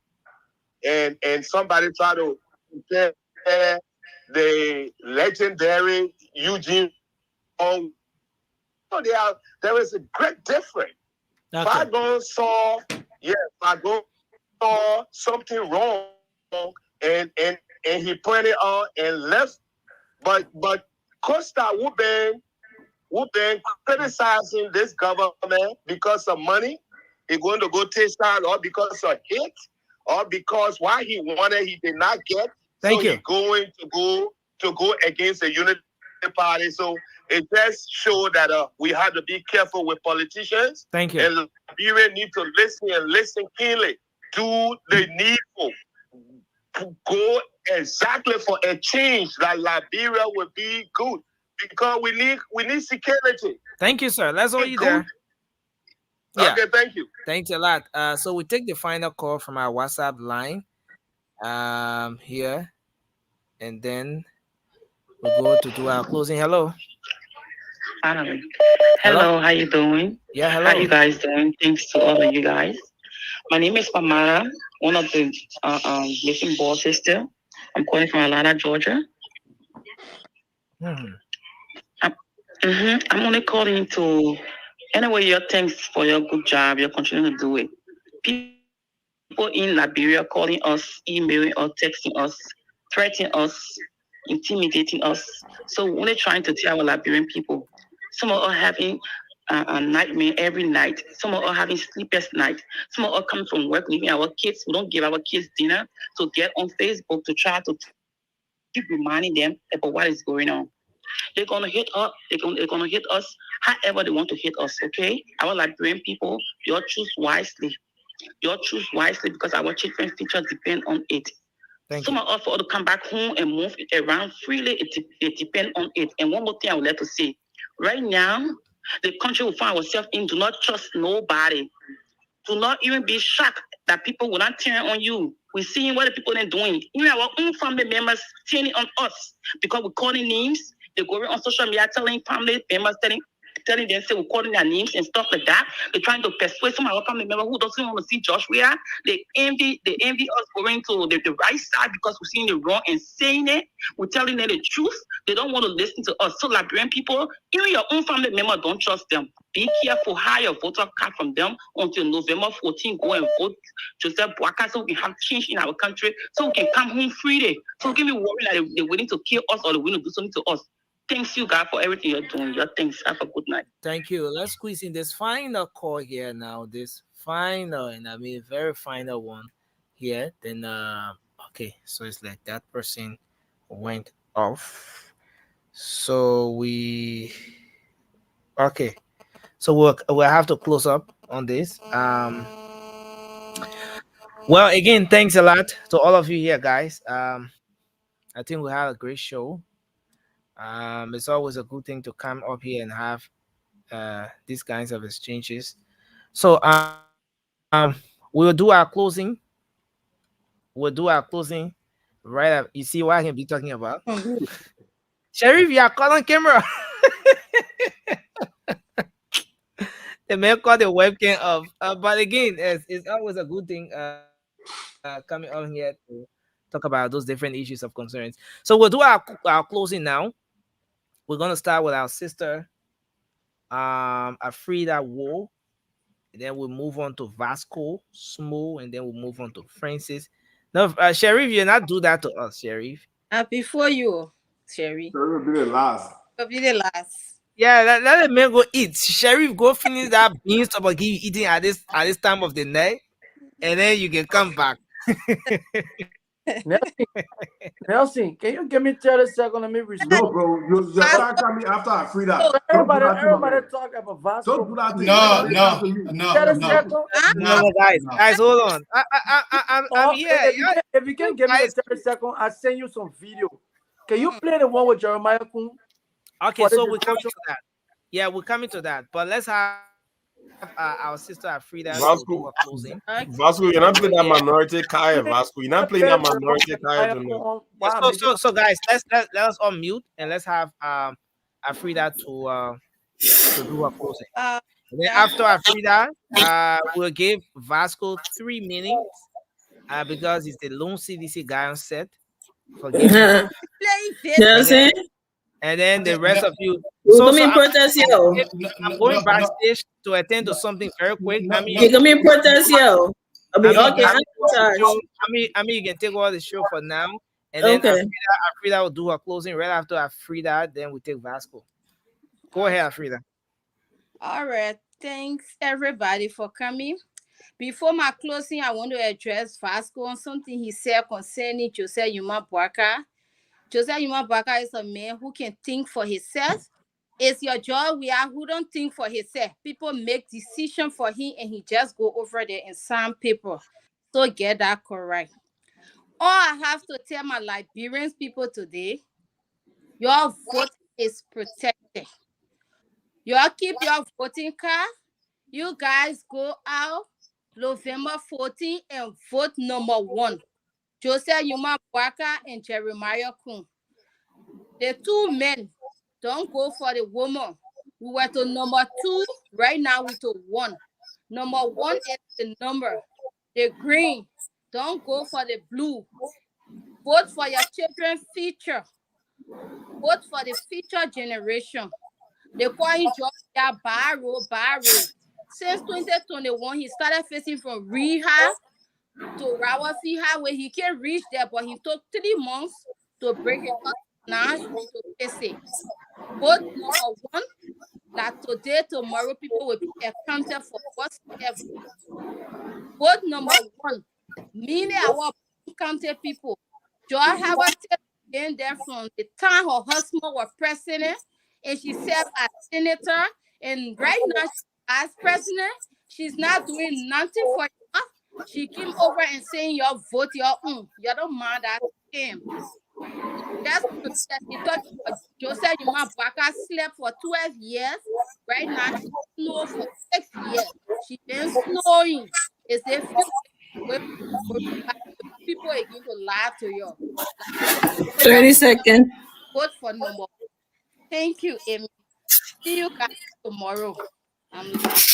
and somebody try to compare the legendary Eugene. There is a great difference. Okay. Fagon saw something wrong, and he pointed out and left. But Costa would been criticizing this government because of money. He's going to go take side, or because of hate, or because why he wanted he did not get. Thank you. He's going to go against the unity party. So it just shows that we have to be careful with politicians. Thank you. And Liberia need to listen keenly. Do the needful. Go exactly for a change that Liberia will be good, because we need security. Thank you, sir. Let's hold you there. Yeah. Okay, thank you. Thanks a lot. So we take the final call from our WhatsApp line here, and then we go to do our closing. Hello. Hello, how you doing? Yeah, hello. How you guys doing? Thanks to all of you guys. My name is Pamara, one of the missing boss sister. I'm calling from Atlanta, Georgia. I'm only calling to, anyway, your thanks for your good job. You're continuing to do it. People in Liberia calling us, emailing us, texting us, threatening us, intimidating us. So we're only trying to tell our Liberian people. Some of us having a nightmare every night. Some of us having sleepless night. Some of us coming from work, leaving our kids. We don't give our kids dinner to get on Facebook to try to keep reminding them about what is going on. They're gonna hit us. They're gonna hit us however they want to hit us. Okay, our Liberian people, you choose wisely. You choose wisely, because our children's future depend on it. Some of us for to come back home and move around freely, it depends on it. And one more thing I would like to say. Right now, the country we find ourselves in, do not trust nobody. Do not even be shocked that people will not turn on you. We're seeing what the people are doing. Even our own family members turning on us because we're calling names. They're going on social media telling family members, telling them, say we're calling their names and stuff like that. They're trying to persuade some of our family members who doesn't want to see Joshua. They envy us going to the right side because we're seeing the wrong and saying it. We're telling them the truth. They don't want to listen to us. So Liberian people, even your own family member, don't trust them. Be careful, hide your voter card from them until November 14. Go and vote Joseph Boaka so we can have change in our country, so we can come home freely. So we can be worried that they're willing to kill us or they're willing to do something to us. Thanks you, God, for everything you're doing. Your thanks. Have a good night. Thank you. Let's squeeze in this final call here now. This final, and I mean very final one here. Then okay, so it's like that person went off. So we okay. So we'll have to close up on this. Well, again, thanks a lot to all of you here, guys. I think we had a great show. It's always a good thing to come up here and have these kinds of exchanges. So we'll do our closing. Right up. You see what I can be talking about? Sheriff, you are calling camera. The man called the webcam off. But again, it's always a good thing coming on here to talk about those different issues of concerns. So we'll do our closing now. We're gonna start with our sister, Afrida Wo, and then we'll move on to Vasco Smo, and then we'll move on to Francis. No, Sheriff, you not do that to us, Sheriff. Before you, Sherry. Sheriff will be the last. Will be the last. Yeah, let the man go eat. Sheriff, go finish that beans top of eating at this time of the night. and then you can come back. Nelson, can you give me 30 seconds? Let me respond. No, bro. You attack me after I free that. Everybody talk about Vasco. Don't do that thing. No. 30 seconds. No, guys, hold on. I'm here. If you can give me the 30 seconds, I'll send you some video. Can you play the one with Jeremiah Kun? Okay, so we're coming to that. Yeah, we're coming to that. But let's have our sister Frida to do a closing. Vasco, you're not playing that minority Kaya, Vasco. You're not playing that minority Kaya tonight. So guys, let us unmute and let's have Frida to do a closing. And then after Frida, we'll give Vasco 3 minutes because he's the lone CDC guy on set. Forgive me. And then the rest of you. I'm going backstage to attend to something very quick. I mean, you can take over the show for now. And then Frida will do her closing right after Frida. Then we take Vasco. Go ahead, Frida. All right. Thanks, everybody, for coming. Before my closing, I want to address Vasco on something he said concerning Joseph Yuma Bwaka. Joseph Yuma Bwaka is a man who can think for himself. It's your job. We are who don't think for himself. People make decisions for him and he just go over there and sign paper. So get that correct. All I have to tell my Liberians people today, your vote is protected. Y'all keep your voting card. You guys go out November 14 and vote number 1. Joseph Yuma Bwaka and Jeremiah Kun. The 2 men, don't go for the woman. We were to number 2. Right now we to 1. Number 1 is the number. The green. Don't go for the blue. Vote for your children's future. Vote for the future generation. They call him Georgia Barrow. Since 2021, he started facing from rehab to Rawafi where he can't reach there, but he took 3 months to break it up. Now he to face it. Vote number 1, that today, tomorrow, people will be accounted for whatsoever. Vote number 1, meaning our counted people. Joy Howard been there from the time her husband was president, and she served as senator, and right now as president, she's not doing nothing for you. She came over and saying, "Your vote, your own. You don't mind that game." That's she thought Joseph Yuma Bwaka slept for 12 years. Right now, she snowed for 6 years. She been snowing. It's a few people again to lie to you. 30 seconds. Vote for number 1. Thank you, Amy. See you guys tomorrow.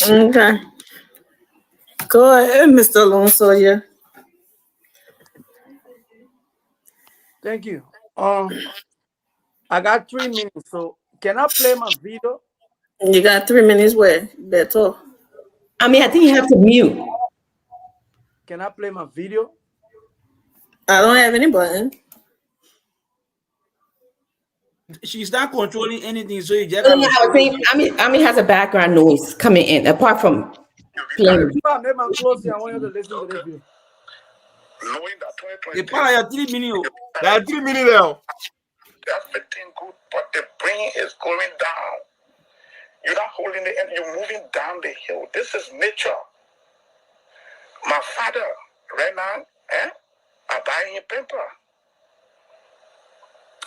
Okay. Go ahead, Mr. Alonso. Yeah. Thank you. I got 3 minutes, so can I play my video? You got 3 minutes where? Better. I mean, I think you have to mute. Can I play my video? I don't have any button. She's not controlling anything, so you just. I think I mean has a background noise coming in apart from playing. I made my closing. I want you to listen to this video. Knowing that 2020. The power of 3 minutes. There are 3 minutes now. Everything good, but the brain is going down. You're not holding the end, you're moving down the hill. This is nature. My father, right now, I buy him paper.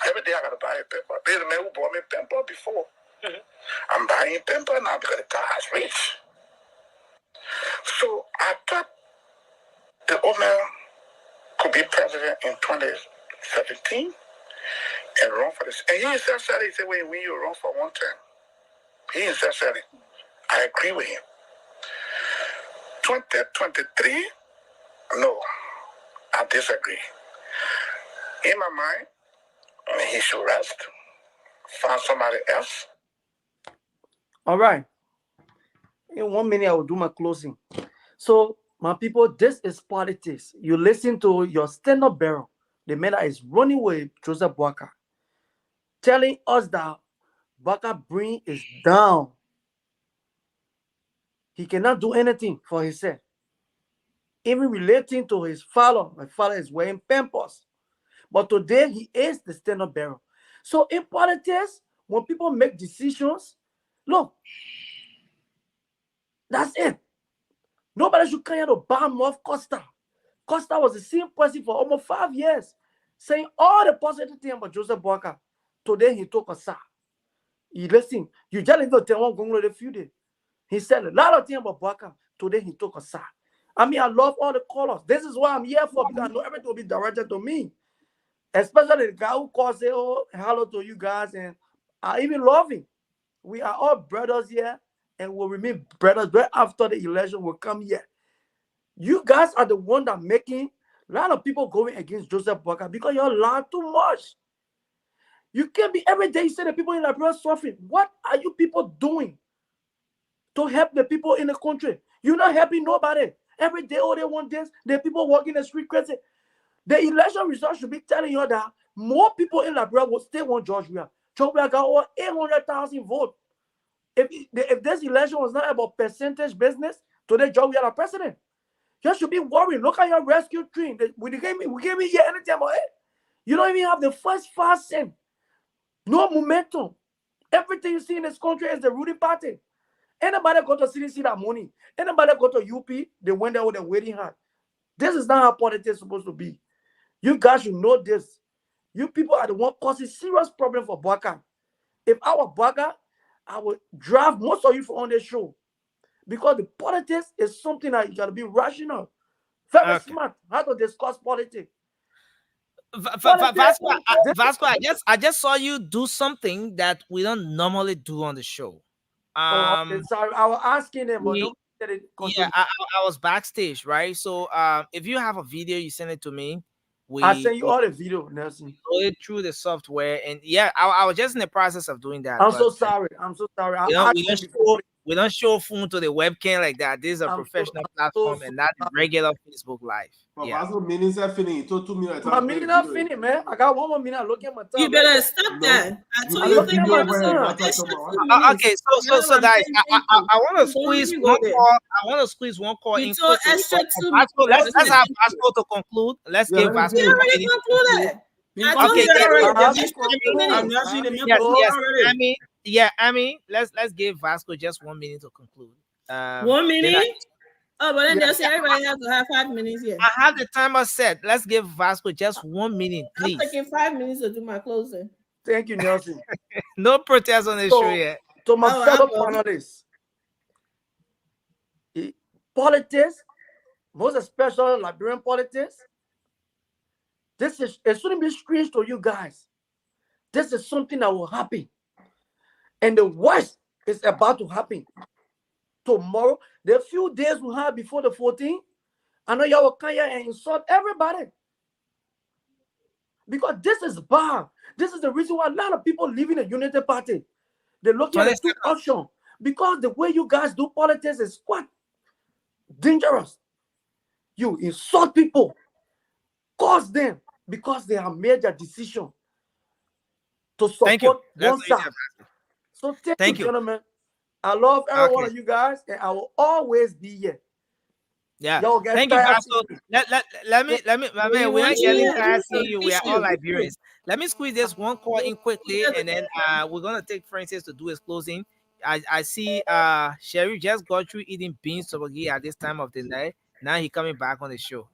Every day I gotta buy a paper. There's a man who bought me paper before. I'm buying paper now because the car has reached. So I thought the old man could be president in 2017 and run for this. And he himself said, he said, when you run for 1 term, he himself said it. I agree with him. 2023, no, I disagree. In my mind, he should rest, find somebody else. All right. In 1 minute, I will do my closing. So, my people, this is politics. You listen to your stand-up barrel, the man that is running with Joseph Bwaka, telling us that Bwaka brain is down. He cannot do anything for himself. even relating to his father. My father is wearing pampers. But today, he is the standard bearer. So in politics, when people make decisions, look, that's it. Nobody should come here to bomb off Costa. Costa was the same person for almost 5 years, saying all the positive things about Joseph Boakai. Today, he took a side. You listen, you just need to tell one Congo the few days. He said a lot of things about Boakai. Today, he took a side. I mean, I love all the colors. This is what I'm here for, because I know everything will be directed to me. Especially the guy who calls, say, oh, hello to you guys, and I even love him. We are all brothers here, and we'll remain brothers right after the election will come here. You guys are the one that making a lot of people going against Joseph Boakai because you're lying too much. You can't be every day you say the people in Liberia suffering. What are you people doing to help the people in the country? You're not helping nobody. Every day, all they want this, the people walking the street crazy. The election results should be telling you that more people in Liberia will still want George Weah. George Weah got over 800,000 votes. If this election was not about percentage business, today George Weah the president. You should be worried. Look at your rescue team. We gave me here anytime. You don't even have the first 5 cents. No momentum. Everything you see in this country is the ruling party. Anybody go to city see that money. Anybody go to UP, they went there with a waiting hand. This is not how politics is supposed to be. You guys should know this. You people are the one causing serious problem for Boakai. If I were Boakai, I would drive most of you on this show. Because the politics is something that you gotta be rational. Very smart how to discuss politics. Vasco, I just saw you do something that we don't normally do on the show. Okay, sorry, I was asking him, but yeah, I was backstage, right? So if you have a video, you send it to me. I send you all the video, Nelson. Go it through the software, and yeah, I was just in the process of doing that. I'm so sorry. We don't show phone to the webcam like that. This is a professional platform and not regular Facebook Live. Yeah. My minutes not finished, man. I got 1 more minute. Look at my time. You better stop that. I told you okay, so guys, I want to squeeze one call. I want to squeeze one call in. Extra 2 minutes. Let's have Vasco to conclude. Let's give Vasco. Already concluded. I mean, let's give Vasco just 1 minute to conclude. 1 minute? But then they'll say everybody has to have 5 minutes here. I have the timer set. Let's give Vasco just 1 minute, please. I'm taking 5 minutes to do my closing. Thank you, Nelson. No protest on the show yet. To my fellow panelists, politics, most especially Liberian politics, it shouldn't be strange to you guys. This is something that will happen. And the worst is about to happen. Tomorrow, the few days we have before the 14th, I know y'all will come here and insult everybody. Because this is bad. This is the reason why a lot of people leave in the Unity Party. They look at the two options. Because the way you guys do politics is quite dangerous. You insult people, cause them, because they have made their decision to support one side. So thank you, gentlemen. I love every one of you guys, and I will always be here. Yeah, thank you, Vasco. Let me, my man, we are getting tired seeing you. We are all Liberians. Let me squeeze this one call in quickly, and then we're gonna take Francis to do his closing. I see Sherry just got through eating beans tteokbokki at this time of the night. Now he coming back on the show.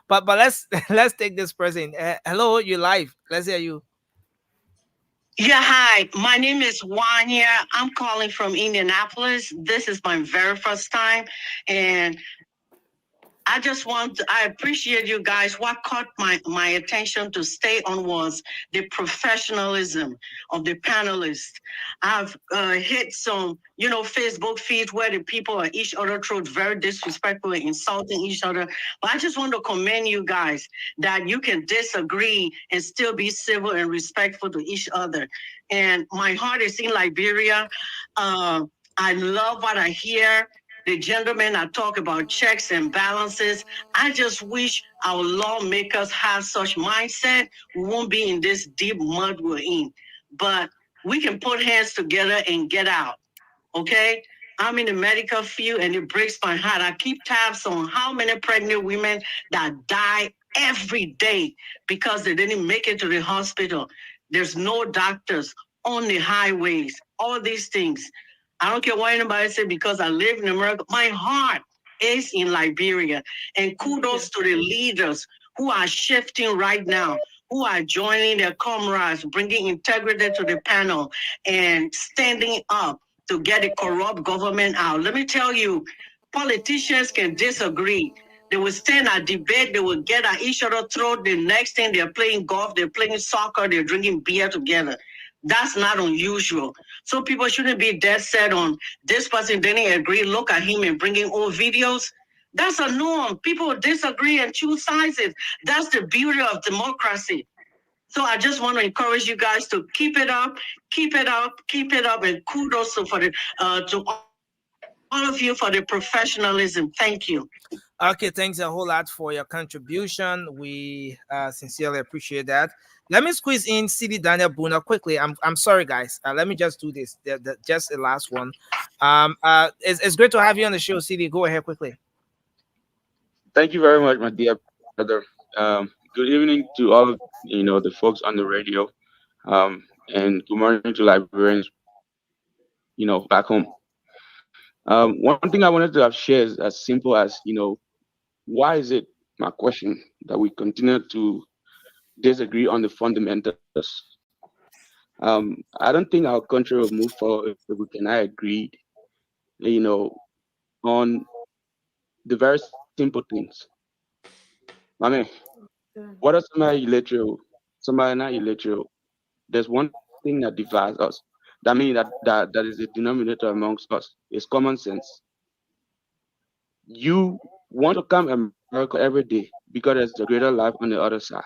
But let's take this person. Hello, you live. Let's hear you. Yeah, hi. My name is Wanya. I'm calling from Indianapolis. This is my very first time, and I appreciate you guys. What caught my attention to stay on was the professionalism of the panelists. I've hit some, Facebook feeds where the people are each other throat very disrespectful and insulting each other. But I just want to commend you guys that you can disagree and still be civil and respectful to each other. And my heart is in Liberia. I love what I hear. The gentlemen are talking about checks and balances. I just wish our lawmakers have such mindset. We won't be in this deep mud we're in. But we can put hands together and get out. Okay? I'm in the medical field, and it breaks my heart. I keep tabs on how many pregnant women that die every day because they didn't make it to the hospital. There's no doctors on the highways, all these things. I don't care what anybody say because I live in America. My heart is in Liberia. And kudos to the leaders who are shifting right now, who are joining their comrades, bringing integrity to the panel and standing up to get the corrupt government out. Let me tell you, politicians can disagree. They will stand at debate, they will get at each other's throat. The next thing they're playing golf, they're playing soccer, they're drinking beer together. That's not unusual. So people shouldn't be dead set on this person didn't agree. Look at him and bringing old videos. That's a norm. People disagree and choose sides. That's the beauty of democracy. So I just want to encourage you guys to keep it up, keep it up, keep it up, and kudos to all of you for the professionalism. Thank you. Okay, thanks a whole lot for your contribution. We sincerely appreciate that. Let me squeeze in CD Daniel Buna quickly. I'm sorry, guys. Let me just do this. Just the last one. It's great to have you on the show, CD. Go ahead quickly. Thank you very much, my dear brother. Good evening to all of the folks on the radio, and good morning to Liberians, back home. One thing I wanted to have shared is as simple as why is it, my question, that we continue to disagree on the fundamentals? I don't think our country will move forward if we cannot agree, on the very simple things. I mean, what are somebody illiterate, somebody not illiterate? There's one thing that divides us. That means that is the denominator amongst us. It's common sense. You want to come to America every day because there's a greater life on the other side.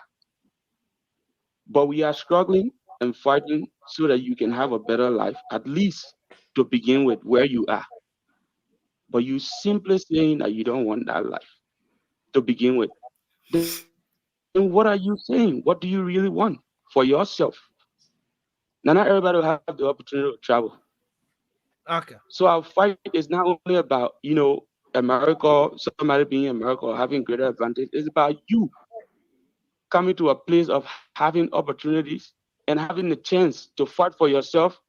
But we are struggling and fighting so that you can have a better life, at least to begin with where you are. But you simply saying that you don't want that life to begin with. Then what are you saying? What do you really want for yourself? Now, not everybody will have the opportunity to travel. Okay. So our fight is not only about, America, somebody being in America or having greater advantage. It's about you coming to a place of having opportunities and having the chance to fight for yourself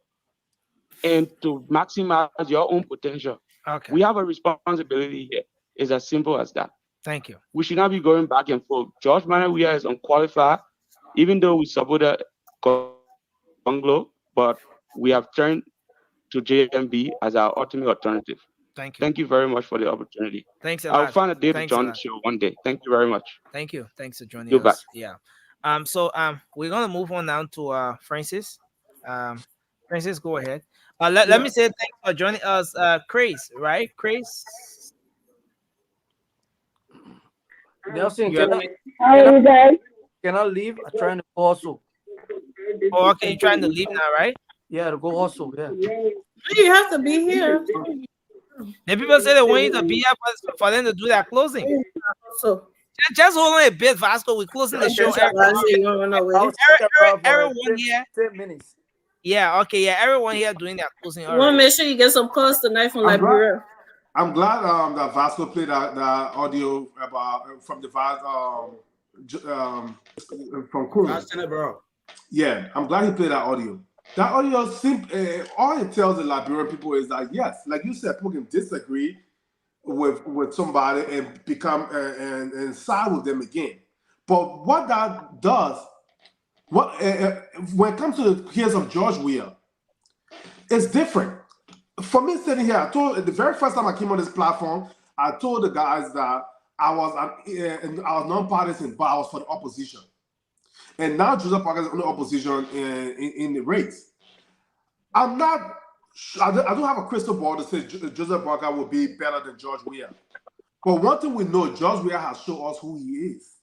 and to maximize your own potential. Okay. We have a responsibility here. It's as simple as that. Thank you. We should not be going back and forth. George Manawia is unqualified, even though we supported Conglo, but we have turned to JMB as our ultimate alternative. Thank you. Thank you very much for the opportunity. Thanks a lot. I'll find a day to Thanks join the show one day. Thank you very much. Thank you. Thanks for joining Goodbye. us. Yeah. So we're gonna move on now to Francis. Francis, go ahead. Let me say thanks for joining us, Chris. Right, Chris. Nelson, can I leave? I'm trying to go also. Oh, okay. You're trying to leave now, right? Yeah, to go also. Yeah. You have to be here. The people say they want you to be here for them to do their closing. So just hold on a bit, Vasco. We're closing the show. Everyone here. 10 minutes. Yeah, okay, yeah. Everyone here doing their closing. You want to make sure you get some Costa tonight from Liberia. I'm glad that Vasco played that audio about from the from Kuru. Yeah, I'm glad he played that audio. That audio, all it tells the Liberian people is that yes, like you said, people can disagree with somebody and become and side with them again. But what that does, when it comes to the case of George Weah, it's different. For me sitting here, I told the very first time I came on this platform, I told the guys that I was non-partisan, but I was for the opposition. And now Joseph Parker is on the opposition in the race. I don't have a crystal ball to say Joseph Parker will be better than George Weah. But one thing we know, George Weah has shown us who he is.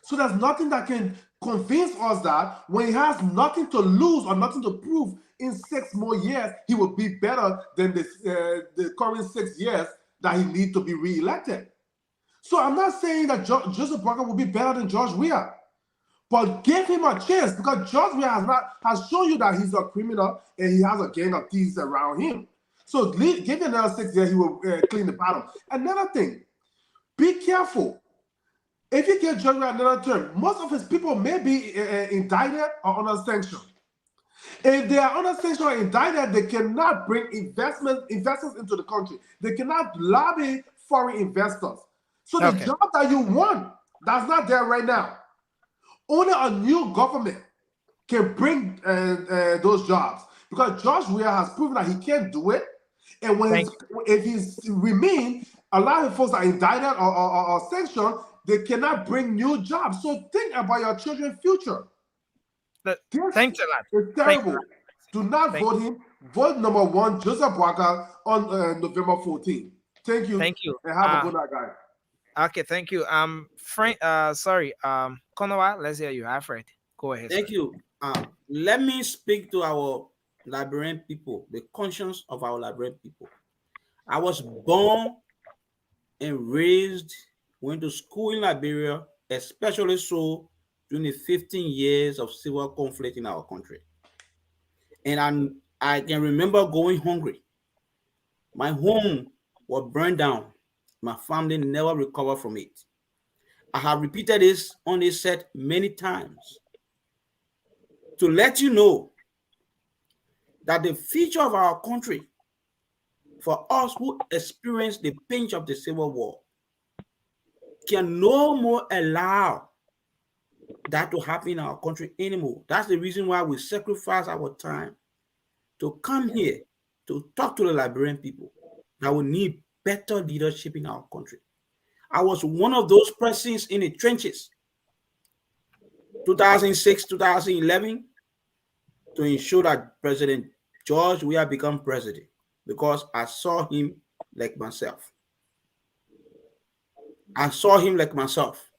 So there's nothing that can convince us that when he has nothing to lose or nothing to prove in 6 more years, he will be better than the current 6 years that he needs to be reelected. So I'm not saying that Joseph Parker will be better than George Weah. But give him a chance because George Weah has shown you that he's a criminal and he has a gang of thieves around him. So give him another 6 years, he will clean the bottom. Another thing, be careful. If you give George Weah another term, most of his people may be indicted or under sanction. If they are under sanction or indicted, they cannot bring investors into the country. They cannot lobby foreign investors. So the job that you want, that's not there right now. Only a new government can bring those jobs, because George Weah has proven that he can't do it. And if he's remain, a lot of folks are indicted or sanctioned, they cannot bring new jobs. So think about your children's future. Thanks a lot. It's terrible. Do not vote him. Vote number 1, Joseph Boakai, on November 14th. Thank you. Thank you. And have a good night, guys. Okay, thank you. Frank, Konowa, let's hear you. Alfred, go ahead. Thank you. Let me speak to our Liberian people, the conscience of our Liberian people. I was born and raised, went to school in Liberia, especially so during the 15 years of civil conflict in our country. And I can remember going hungry. My home was burned down. My family never recovered from it. I have repeated this on this set many times to let you know that the future of our country, for us who experienced the pinch of the Civil War, can no more allow that to happen in our country anymore. That's the reason why we sacrifice our time to come here to talk to the Liberian people that we need better leadership in our country. I was one of those persons in the trenches, 2006, 2011, to ensure that President George Weah become president, because I saw him like myself. I saw him like myself.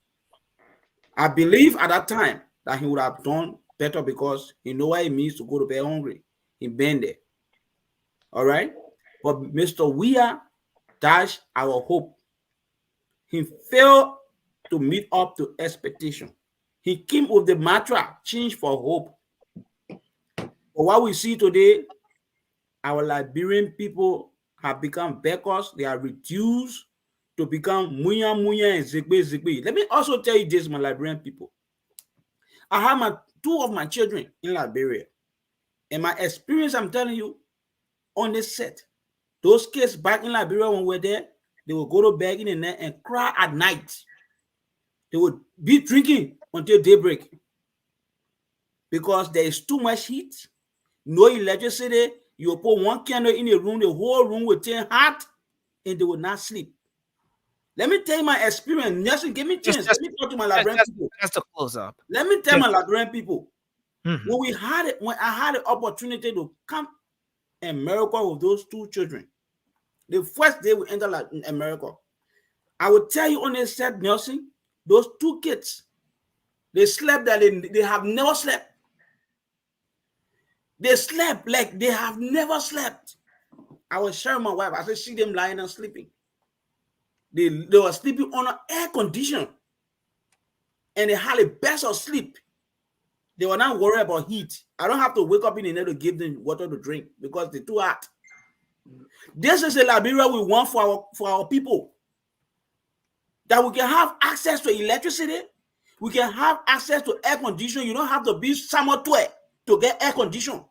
I believe at that time that he would have done better, because he know what it means to go to bed hungry. He been there. All right? But Mr. Weah dashed our hope. He failed to meet up to expectation. He came with the mantra, change for hope. But what we see today, our Liberian people have become beggars. They are reduced to become muya muya and zigbe zigbe. Let me also tell you this, my Liberian people. I have two of my children in Liberia. And my experience, I'm telling you, on this set, those kids back in Liberia when we were there, they would go to bed in the night and cry at night. They would be drinking until daybreak because there is too much heat, no electricity. You put one candle in a room, the whole room will turn hot, and they will not sleep. Let me tell you my experience. Nelson, give me a chance. Let me talk to my Liberian people. Just to close up. Let me tell my Liberian people. When I had the opportunity to come in America with those two children, the first day we entered America, I will tell you on this set, Nelson, those two kids, they slept that they have never slept. They slept like they have never slept. I was sharing my wife. I said, see them lying and sleeping. They were sleeping on an air condition, and they had the best of sleep. They were not worried about heat. I don't have to wake up in the night to give them water to drink because they're too hot. This is a Liberia we want for our people. That we can have access to electricity. We can have access to air conditioning. You don't have to be somewhere to get air conditioning.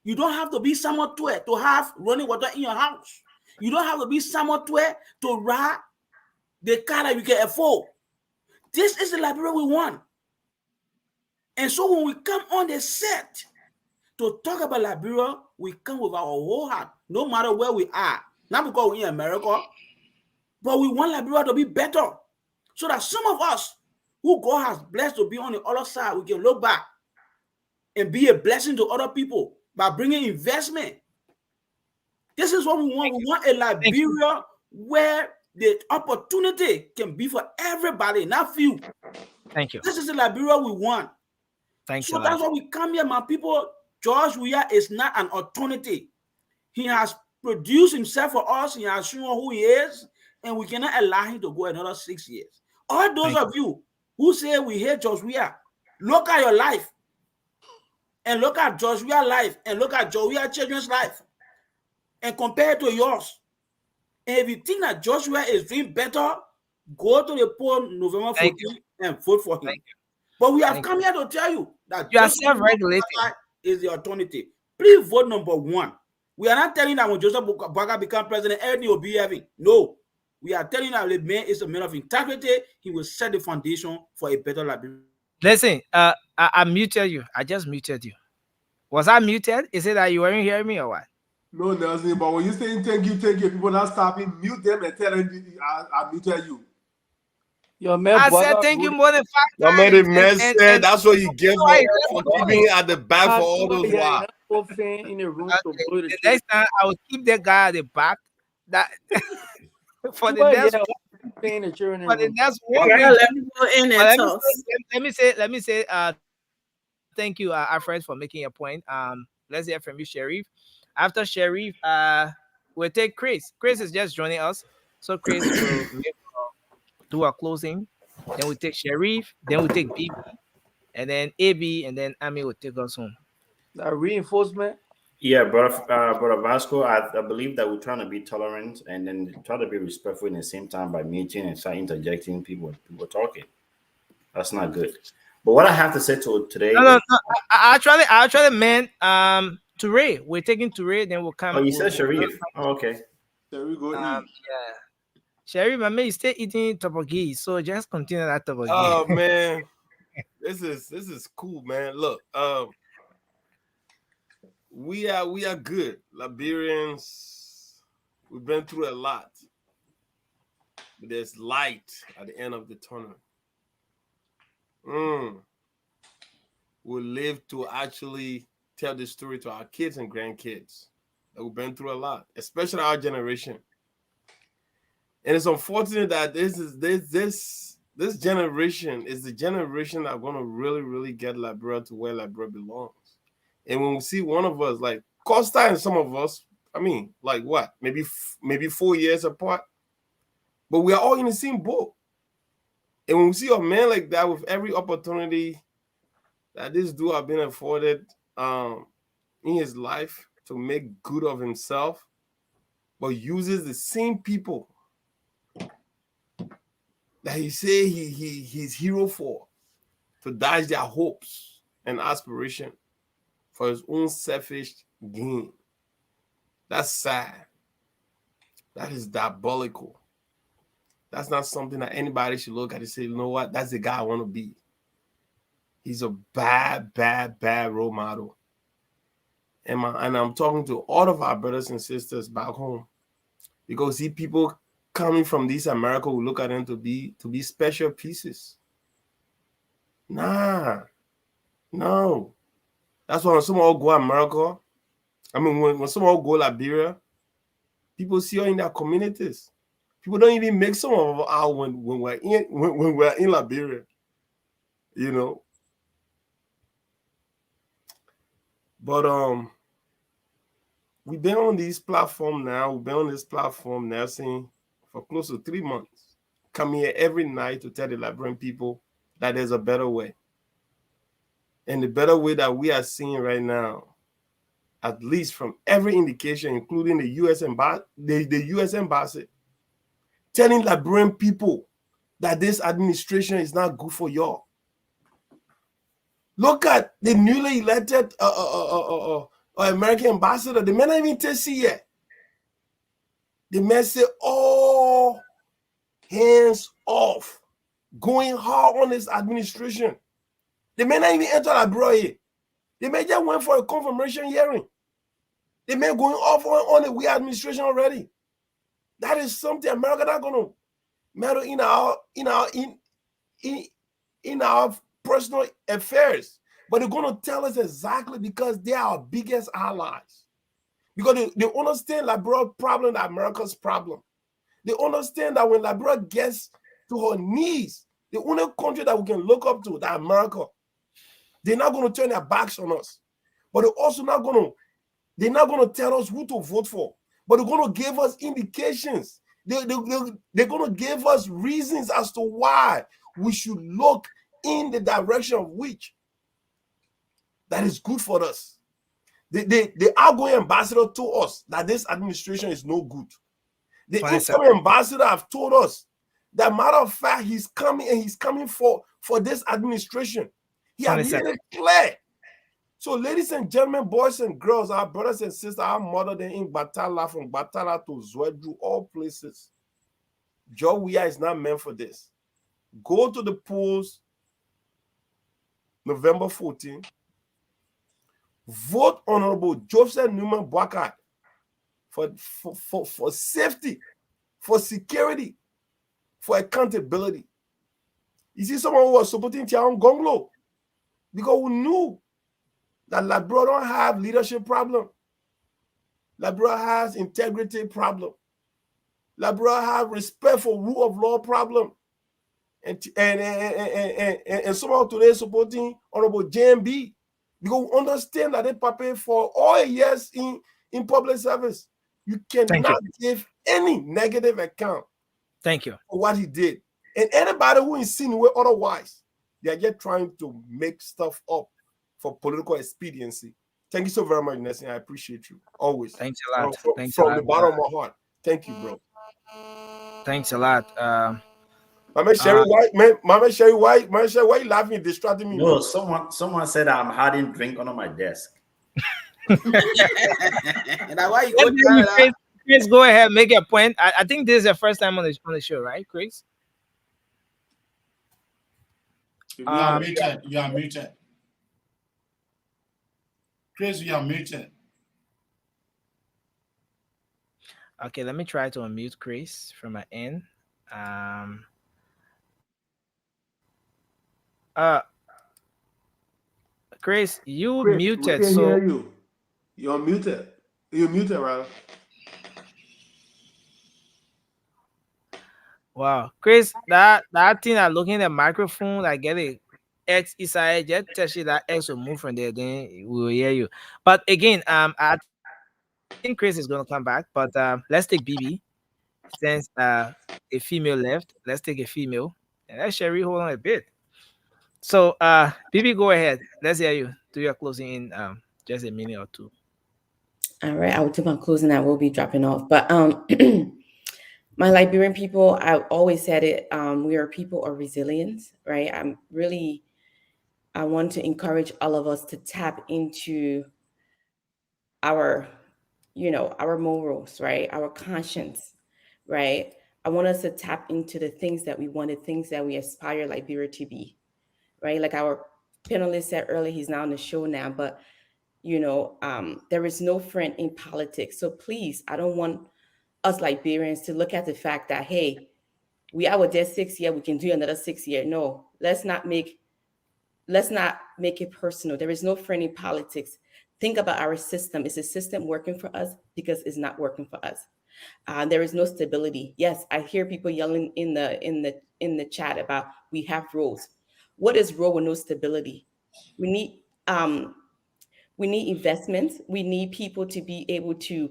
You don't have to be somewhere to have running water in your house. You don't have to be somewhere to ride the car that you can afford. This is the Liberia we want. And so when we come on the set to talk about Liberia, we come with our whole heart, no matter where we are. Not because we're in America, but we want Liberia to be better. So that some of us who God has blessed to be on the other side, we can look back and be a blessing to other people by bringing investment. This is what we want. We want a Liberia where the opportunity can be for everybody, not few. Thank you. This is the Liberia we want. Thanks so that's why we come here, my people. George Weah is not an alternative. He has produced himself for us. He has shown who he is, and we cannot allow him to go another 6 years. All those of you who say we hate George Weah, look at your life, and look at George Weah's life, and look at George Weah's children's life, and compare it to yours. And if you think that Joshua is doing better, go to the poll November 14th and vote for him. But we have come here to tell you that You are Joshua self-regulating. is the alternative. Please vote number 1. We are not telling you that when Joseph Boakai becomes president, everything will be heavy. No. We are telling you that the man is a man of integrity. He will set the foundation for a better Liberia. Listen, I muted you. I just muted you. Was I muted? Is it that you weren't hearing me or what? No, Nelson, but when you say thank you, people not stopping, mute them and tell them I muted you. Your man, I said thank you more than 5 No times. man, the man said that's what you get for going. keeping at the back for all those while. In the room to blow the The next time I will keep that guy at the back. That for the next for the next 1 week. Let me go in and toss. Let me say thank you, our friends, for making a point. Let's hear from you, Sharif. After Sharif, we'll take Chris. Chris is just joining us, so Chris will do our closing. Then we take Sharif. Then we take BB, and then AB, and then Ami will take us home. That reinforcement. Yeah, brother Vasco, I believe that we're trying to be tolerant and then try to be respectful in the same time by muting and start interjecting people talking. That's not good. But what I have to say to today, no. I actually meant Toure. We're taking Toure, then we'll come. Oh, you said Sharif. Oh, okay. There we go. Yeah. Sharif, my man, you stay eating tteokbokki, so just continue that tteokbokki. Oh man, this is cool, man. Look, we are good. Liberians, we've been through a lot. But there's light at the end of the tunnel. We'll live to actually tell this story to our kids and grandkids that we've been through a lot, especially our generation. And it's unfortunate that this generation is the generation that's going to really, really get Liberia to where Liberia belongs. And when we see one of us, like Costa and some of us, I mean, like what? Maybe 4 years apart. But we are all in the same boat. And when we see a man like that with every opportunity that this dude have been afforded in his life to make good of himself, but uses the same people that he say he's hero for to dash their hopes and aspiration for his own selfish gain. That's sad. That is diabolical. That's not something that anybody should look at and say, you know what, that's the guy I want to be. He's a bad role model. And I'm talking to all of our brothers and sisters back home, because see people coming from this America who look at them to be special pieces. No. That's why when someone go America, I mean when someone go Liberia, people see her in their communities. People don't even make some of us out when we're in Liberia, you know. But we've been on this platform now. We've been on this platform now for close to 3 months. Come here every night to tell the Liberian people that there's a better way. And the better way that we are seeing right now, at least from every indication, including the U.S. Embassy, telling Liberian people that this administration is not good for y'all. Look at the newly elected American ambassador. The man not even taste it yet. The man said, all hands off, going hard on this administration. The man not even enter Liberia. The man just went for a confirmation hearing. The man going off on the we administration already. That is something America not gonna meddle in our personal affairs. But they're gonna tell us exactly because they are our biggest allies. Because they understand Liberia's problem, that America's problem. They understand that when Liberia gets to her knees, the only country that we can look up to, that America. They're not going to turn their backs on us. But they're not going to tell us who to vote for. But they're going to give us indications. They're going to give us reasons as to why we should look in the direction of which that is good for us. The outgoing ambassador told us that this administration is no good. The Funny, incoming ambassador have told us that, matter of fact, he's coming, and he's coming for this administration. He Funny, has made it clear. So, ladies and gentlemen, boys and girls, our brothers and sisters, our mother, then in Batala, from Batala to Zwedru, all places, Joe Weah is not meant for this. Go to the polls November 14. Vote Honorable Joseph Newman Boakai for safety, for security, for accountability. You see, someone who was supporting Tiaon Gonglo because we knew that Labrador don't have leadership problem. Labrador has integrity problem. Labrador have respect for rule of law problem. And someone today supporting Honorable JMB because we understand that they prepare for all years in public service. You cannot give any negative account. Thank you for what he did. And anybody who insinuate otherwise, they are just trying to make stuff up for political expediency. Thank you so very much, Nessie. I appreciate you always. Thanks a lot. From the bottom of my heart. Thank you, bro. Thanks a lot. Mama Sherry White, man, Mama Sherry White, why are you laughing? Distracting me. No, someone said I'm hiding drink under my desk. Now why you go Chris, go ahead, make a point. I think this is the first time on the show, right, Chris? You are muted. You are muted. Chris, you are muted. Okay, let me try to unmute Chris from my end. Chris, you muted. We can so hear you. You're muted. You're muted, rather. Wow, Chris, that thing that looking at the microphone, like get it X inside, just tell you that X will move from there, then we will hear you. But again, I think Chris is gonna come back, but let's take BB since a female left. Let's take a female, and let Sherry hold on a bit. So BB, go ahead. Let's hear you. Do your closing in just a minute or two. All right, I will do my closing. I will be dropping off, but my Liberian people, I always said it. We are people of resilience, right? I want to encourage all of us to tap into our morals, right? Our conscience, right? I want us to tap into the things that we want, the things that we aspire Liberia to be, right? Like our panelist said earlier, he's not on the show now, but there is no friend in politics. So please, I don't want us Liberians to look at the fact that, hey, we are there 6 years, we can do another 6 years. No, let's not make it personal. There is no friend in politics. Think about our system. Is the system working for us? Because it's not working for us. There is no stability. Yes, I hear people yelling in the chat about we have roles. What is role with no stability? We need investments. We need people to be able to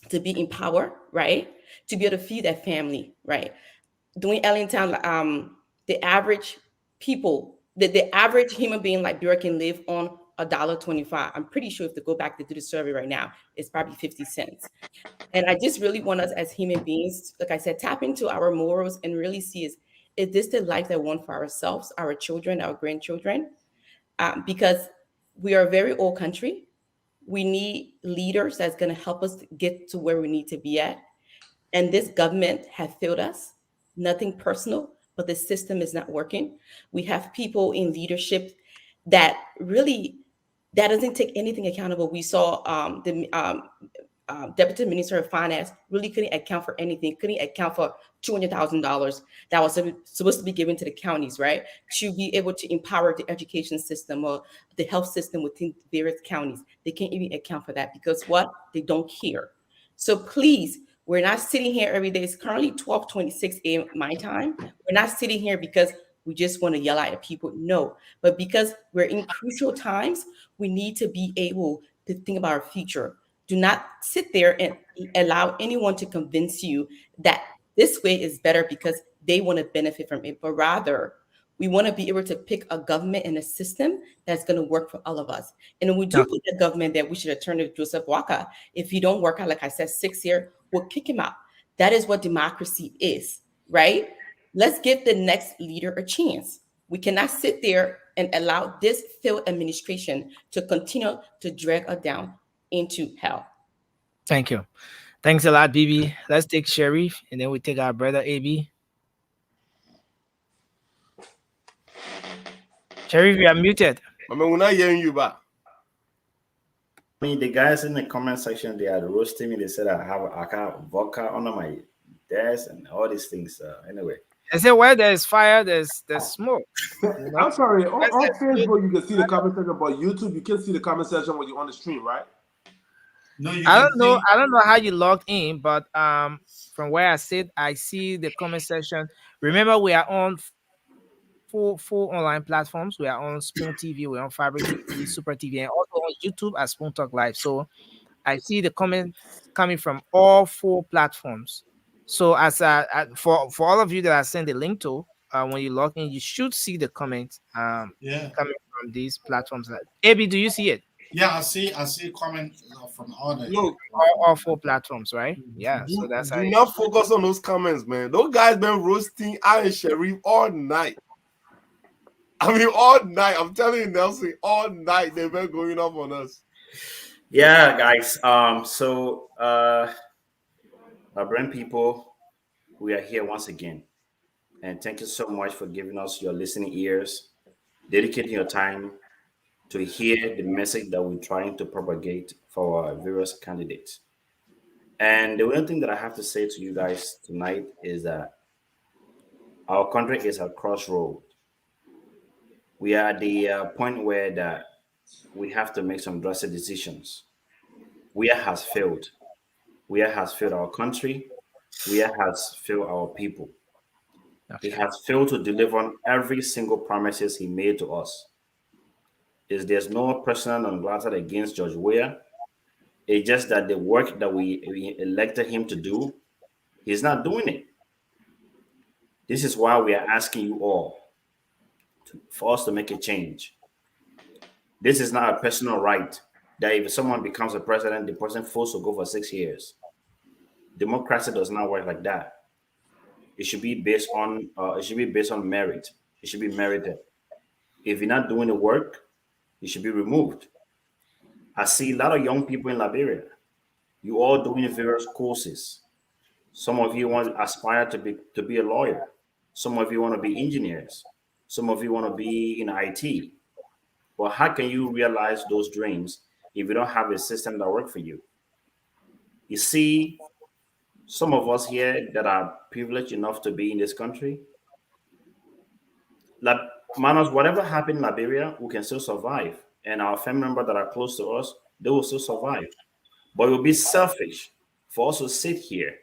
be in power, right? To be able to feed their family, right? During Ellington, the average people, the average human being like Liberia can live on $1.25. I'm pretty sure if they go back to do the survey right now, it's probably 50 cents. And I just really want us as human beings, like I said, tap into our morals and really see is this the life that we want for ourselves, our children, our grandchildren? Because we are a very old country. We need leaders that's going to help us get to where we need to be at. And this government has failed us. Nothing personal, but the system is not working. We have people in leadership that doesn't take anything accountable. We saw the Deputy Minister of Finance really couldn't account for anything, couldn't account for $200,000 that was supposed to be given to the counties, right? To be able to empower the education system or the health system within various counties. They can't even account for that because what? They don't care. So please, we're not sitting here every day. It's currently 12:26 a.m. my time. We're not sitting here because we just want to yell at people. No, but because we're in crucial times, we need to be able to think about our future. Do not sit there and allow anyone to convince you that this way is better because they want to benefit from it, but rather We want to be able to pick a government and a system that's going to work for all of us. And when we do pick a government that we should return to Joseph Walker, if he don't work out, like I said, 6 years, we'll kick him out. That is what democracy is, right? Let's give the next leader a chance. We cannot sit there and allow this failed administration to continue to drag us down into hell. Thank you. Thanks a lot, BB. Let's take Sharif, and then we take our brother AB. Sharif, you are muted. I mean, we're not hearing you back. I mean, the guys in the comment section, they are roasting me. They said I have vodka under my desk and all these things. Anyway. I said, where there's fire, there's smoke. You know? I'm sorry. On Facebook, you can see the comment section, but YouTube, you can see the comment section when you're on the stream, right? No, you I don't know. I don't know how you logged in, but from where I sit, I see the comment section. Remember, we are on full online platforms. We are on Spoon TV, we're on Fabric TV, Super TV, and also on YouTube at Spoon Talk Live. So I see the comments coming from all 4 platforms. So as for all of you that I send the link to, when you log in, you should see the comments coming from these platforms. AB, do you see it? Yeah, I see comment from all the all 4 platforms, right? Yeah. So that's do not focus on those comments, man. Those guys been roasting I and Sharif all night. I mean, all night. I'm telling you, Nelson, all night they've been going off on us. Yeah, guys. So our brand people, we are here once again. And thank you so much for giving us your listening ears, dedicating your time to hear the message that we're trying to propagate for our various candidates. And the one thing that I have to say to you guys tonight is that our country is at a crossroad. We are at the point where that we have to make some drastic decisions. We has failed. We has failed our country. We has failed our people. He has failed to deliver on every single promises he made to us. There's no personal non grata against George Weah. It's just that the work that we elected him to do, he's not doing it. This is why we are asking you all for us to make a change. This is not a personal right that if someone becomes a president, the person forced to go for 6 years. Democracy does not work like that. It should be based on merit. It should be merited. If you're not doing the work, you should be removed. I see a lot of young people in Liberia. You all doing various courses. Some of you want to aspire to be a lawyer. Some of you want to be engineers. Some of you want to be in IT. But how can you realize those dreams if you don't have a system that works for you? You see, some of us here that are privileged enough to be in this country, Manos, whatever happened in Liberia, we can still survive. And our family members that are close to us, they will still survive. But it will be selfish for us to sit here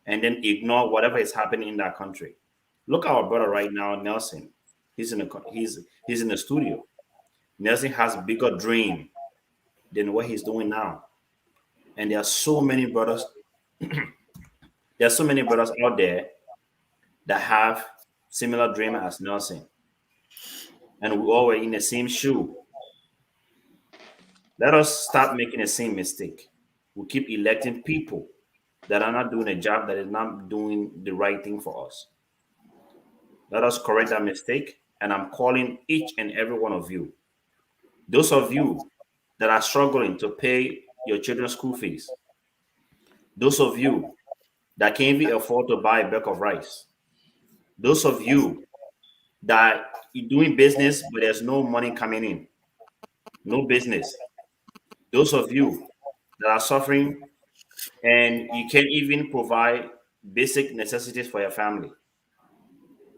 and then ignore whatever is happening in that country. Look at our brother right now, Nelson. He's in the studio. Nelson has a bigger dream than what he's doing now. And there are so many brothers. There are so many brothers out there that have similar dream as Nelson. And we all were in the same shoe. Let us stop making the same mistake. We keep electing people that are not doing a job, that is not doing the right thing for us. Let us correct that mistake. And I'm calling each and every one of you. Those of you that are struggling to pay your children's school fees. Those of you that can't even afford to buy a bag of rice. Those of you that you're doing business, but there's no money coming in. No business. Those of you that are suffering and you can't even provide basic necessities for your family.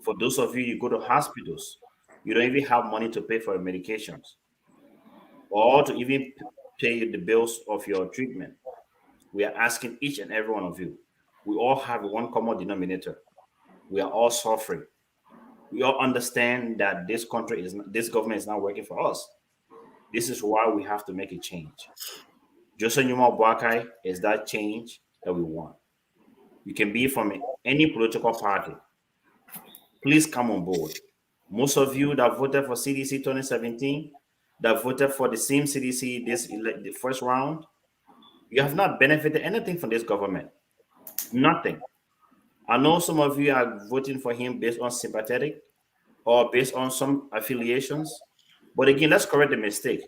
For those of you, you go to hospitals, you don't even have money to pay for your medications or to even pay the bills of your treatment. We are asking each and every one of you. We all have one common denominator. We are all suffering. We all understand that this government is not working for us. This is why we have to make a change. Joseph Nyuma Boakai is that change that we want. You can be from any political party. Please come on board. Most of you that voted for CDC 2017, that voted for the same CDC the first round, you have not benefited anything from this government. Nothing. I know some of you are voting for him based on sympathetic or based on some affiliations. But again, let's correct the mistake.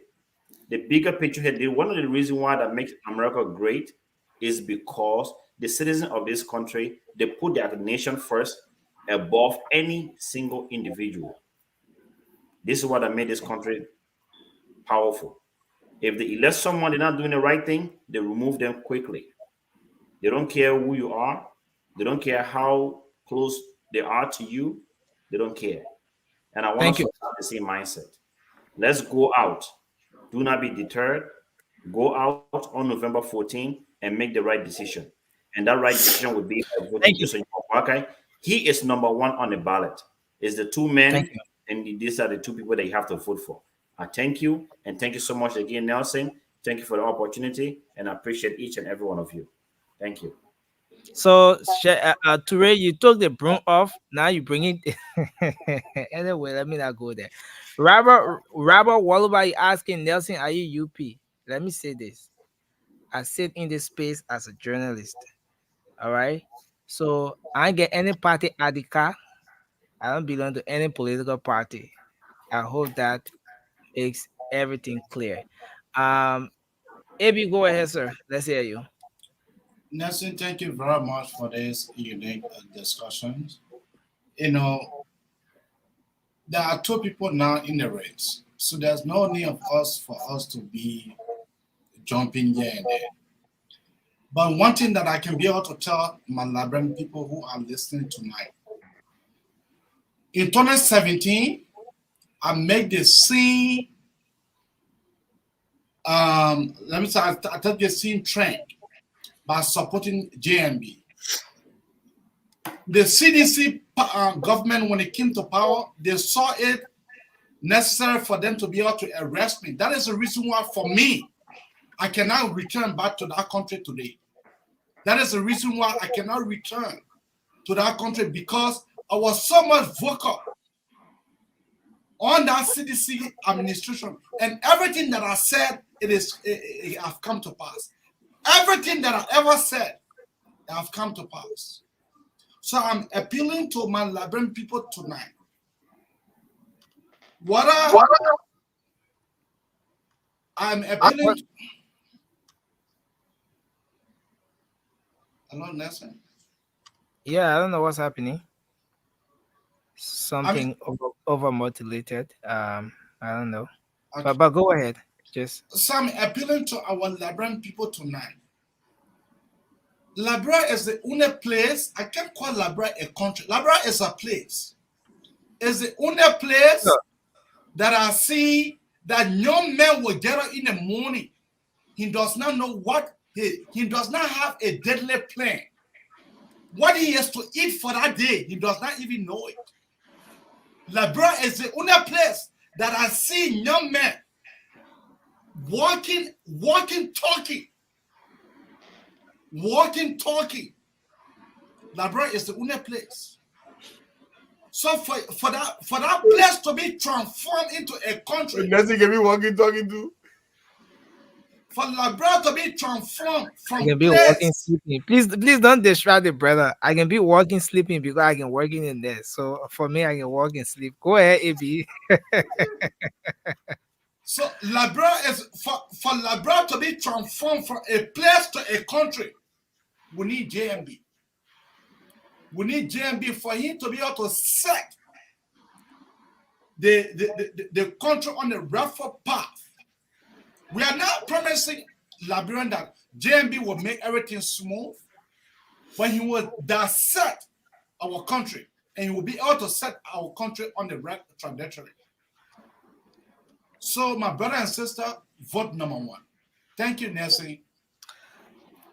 The bigger picture here, one of the reasons why that makes America great is because the citizens of this country, they put their nation first above any single individual. This is what made this country powerful. If they elect someone, they're not doing the right thing, they remove them quickly. They don't care who you are. They don't care how close they are to you. They don't care. And I want Thank us you. to have the same mindset. Let's go out. Do not be deterred. Go out on November 14 and make the right decision. And that right decision would be by voting Thank you. Jason Waka. He is number one on the ballot. It's the two men, and these are the two people that you have to vote for. I thank you, and thank you so much again, Nelson. Thank you for the opportunity, and I appreciate each and every one of you. Thank you. So, Ture, you took the broom off. Now you bring it. Anyway, let me not go there. Robert Waluba is asking Nelson, are you UP? Let me say this. I sit in this space as a journalist. All right. So I ain't get any party adika. I don't belong to any political party. I hope that makes everything clear. AB, go ahead, sir. Let's hear you. Nelson, thank you very much for this unique discussions. You know, there are two people now in the race, so there's no need of us for us to be jumping here and there. But one thing that I can be able to tell my Liberian people who are listening tonight, in 2017, I made the same, let me say, I took the same trend by supporting JMB. The CDC government, when it came to power, they saw it necessary for them to be able to arrest me. That is the reason why, for me, I cannot return back to that country today. That is the reason why I cannot return to that country, because I was so much vocal on that CDC administration, and everything that I said, it have come to pass. Everything that I ever said, it have come to pass. So I'm appealing to my Liberian people tonight. I'm appealing. Hello, Nelson. Yeah, I don't know what's happening. Something over motivated. I don't know. Okay. But go ahead. So I'm appealing to our Liberian people tonight. Liberia is the only place, I can't call Liberia a country. Liberia is a place. It's the only place that I see that young man will get up in the morning. He does not know what, he does not have a deadly plan. What he has to eat for that day, he does not even know it. Liberia is the only place that I see young men walking, talking. Liberia is the only place. So for that place to be transformed into a country, Nothing can be walking, talking to. For Liberia to be transformed from I can be walking, sleeping. Please don't distract the brother. I can be walking, sleeping because I can working in there. So for me, I can walk and sleep. Go ahead, AB. So Liberia is for Liberia to be transformed from a place to a country. We need JMB. We need JMB for him to be able to set the country on the rightful path. We are now promising Liberian that JMB will make everything smooth, but he will dissect our country and he will be able to set our country on the right trajectory. So, my brother and sister, vote number 1. Thank you, Nelson.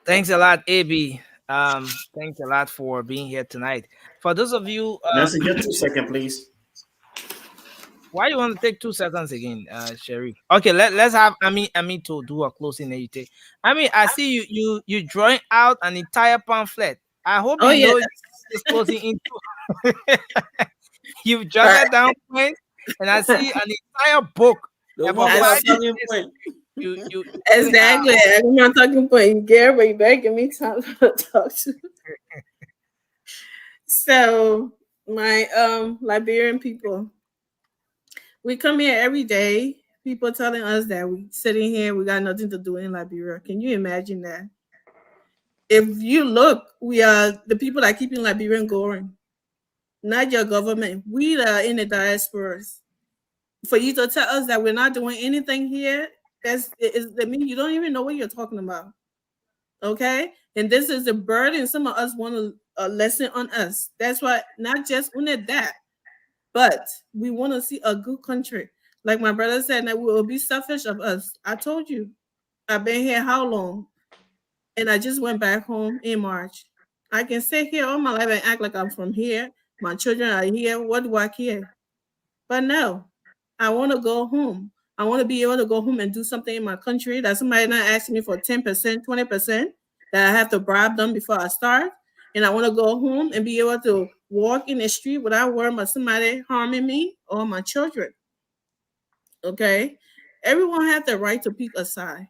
Thanks a lot, AB. Thanks a lot for being here tonight. For those of you, Nelson, just 2 seconds, please. Why you want to take 2 seconds again, Sherry? Okay, let's have Ami to do a closing. Then you take. I see you drawing out an entire pamphlet. I hope you know this closing into. You've jotted down points, and I see an entire book about why you Exactly. I'm not talking point. Gary, you better give me time to talk to. So my Liberian people, we come here every day. People telling us that we sitting here, we got nothing to do in Liberia. Can you imagine that? If you look, we are the people that are keeping Liberian going, not your government. We that are in the diasporas. For you to tell us that we're not doing anything here, that means you don't even know what you're talking about. Okay, and this is the burden some of us want to lesson on us. That's why not just only that, but we want to see a good country. Like my brother said, that we will be selfish of us. I told you, I've been here how long, and I just went back home in March. I can sit here all my life and act like I'm from here. My children are here. What do I care? But no, I want to go home. I want to be able to go home and do something in my country that somebody not asking me for 10%, 20%, that I have to bribe them before I start. And I want to go home and be able to walk in the street without worrying about somebody harming me or my children. Okay? Everyone has the right to pick a side.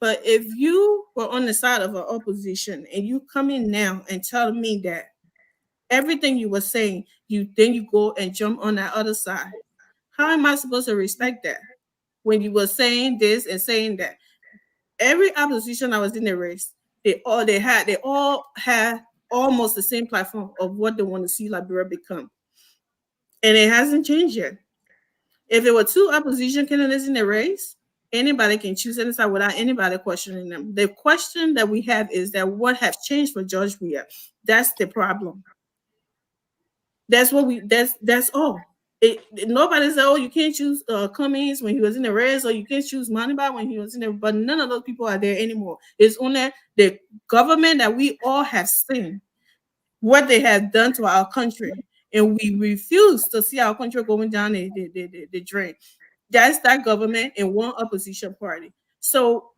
But if you were on the side of an opposition and you come in now and tell me that everything you were saying, you go and jump on that other side. How am I supposed to respect that? When you were saying this and saying that, every opposition I was in the race, they all had almost the same platform of what they want to see Liberia become, and it hasn't changed yet. If there were two opposition candidates in the race, anybody can choose any side without anybody questioning them. The question that we have is that what has changed for George Weah? That's the problem. That's all. Nobody said, oh, you can't choose Cummings when he was in the Reds, or you can't choose Moneybar when he was in there. But none of those people are there anymore. It's only the government that we all have seen what they have done to our country, and we refuse to see our country going down the drain. That's that government and one opposition party. So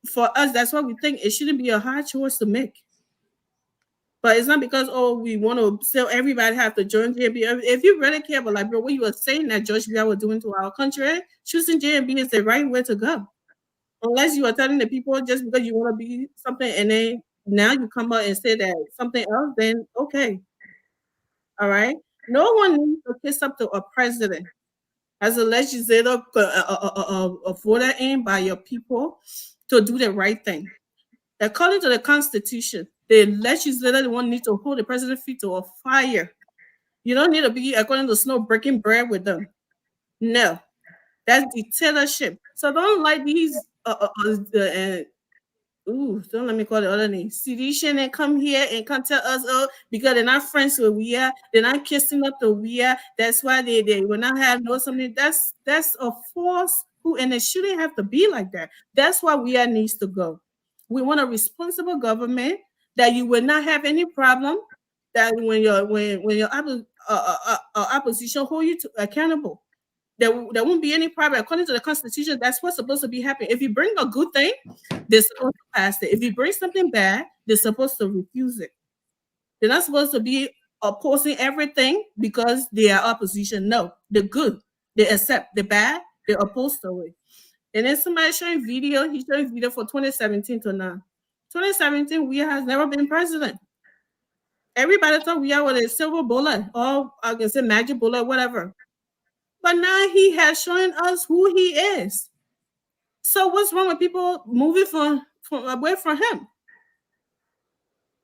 for us, that's why we think it shouldn't be a hard choice to make. But it's not because, oh, we want to sell everybody have to join JB. If you really care about Liberia, what you were saying that George Weah was doing to our country, choosing JB is the right way to go. Unless you are telling the people just because you want to be something and then now you come out and say that something else, then okay. All right. No one needs to kiss up to a president as a legislator, a voter in by your people to do the right thing. According to the Constitution, the legislator won't need to hold the president's feet to a fire. You don't need to be, according to Snow, breaking bread with them. No, that's dictatorship. So don't like these don't let me call it other name. Sedition and come here and come tell us, oh, because they're not friends with we are, they're not kissing up the we are. That's why they will not have no something. That's a force and it shouldn't have to be like that. That's why we are needs to go. We want a responsible government that you will not have any problem. That when your opposition hold you accountable. There won't be any problem. According to the Constitution, that's what's supposed to be happening. If you bring a good thing, they're supposed to pass it. If you bring something bad, they're supposed to refuse it. They're not supposed to be opposing everything because they are opposition. No, they're good. They accept the bad, they're opposed to it. And then somebody showing video, he's showing video for 2017 to now. 2017, Weah has never been president. Everybody thought Weah was a silver bullet, or I can say magic bullet, whatever. But now he has shown us who he is. So what's wrong with people moving from away from him?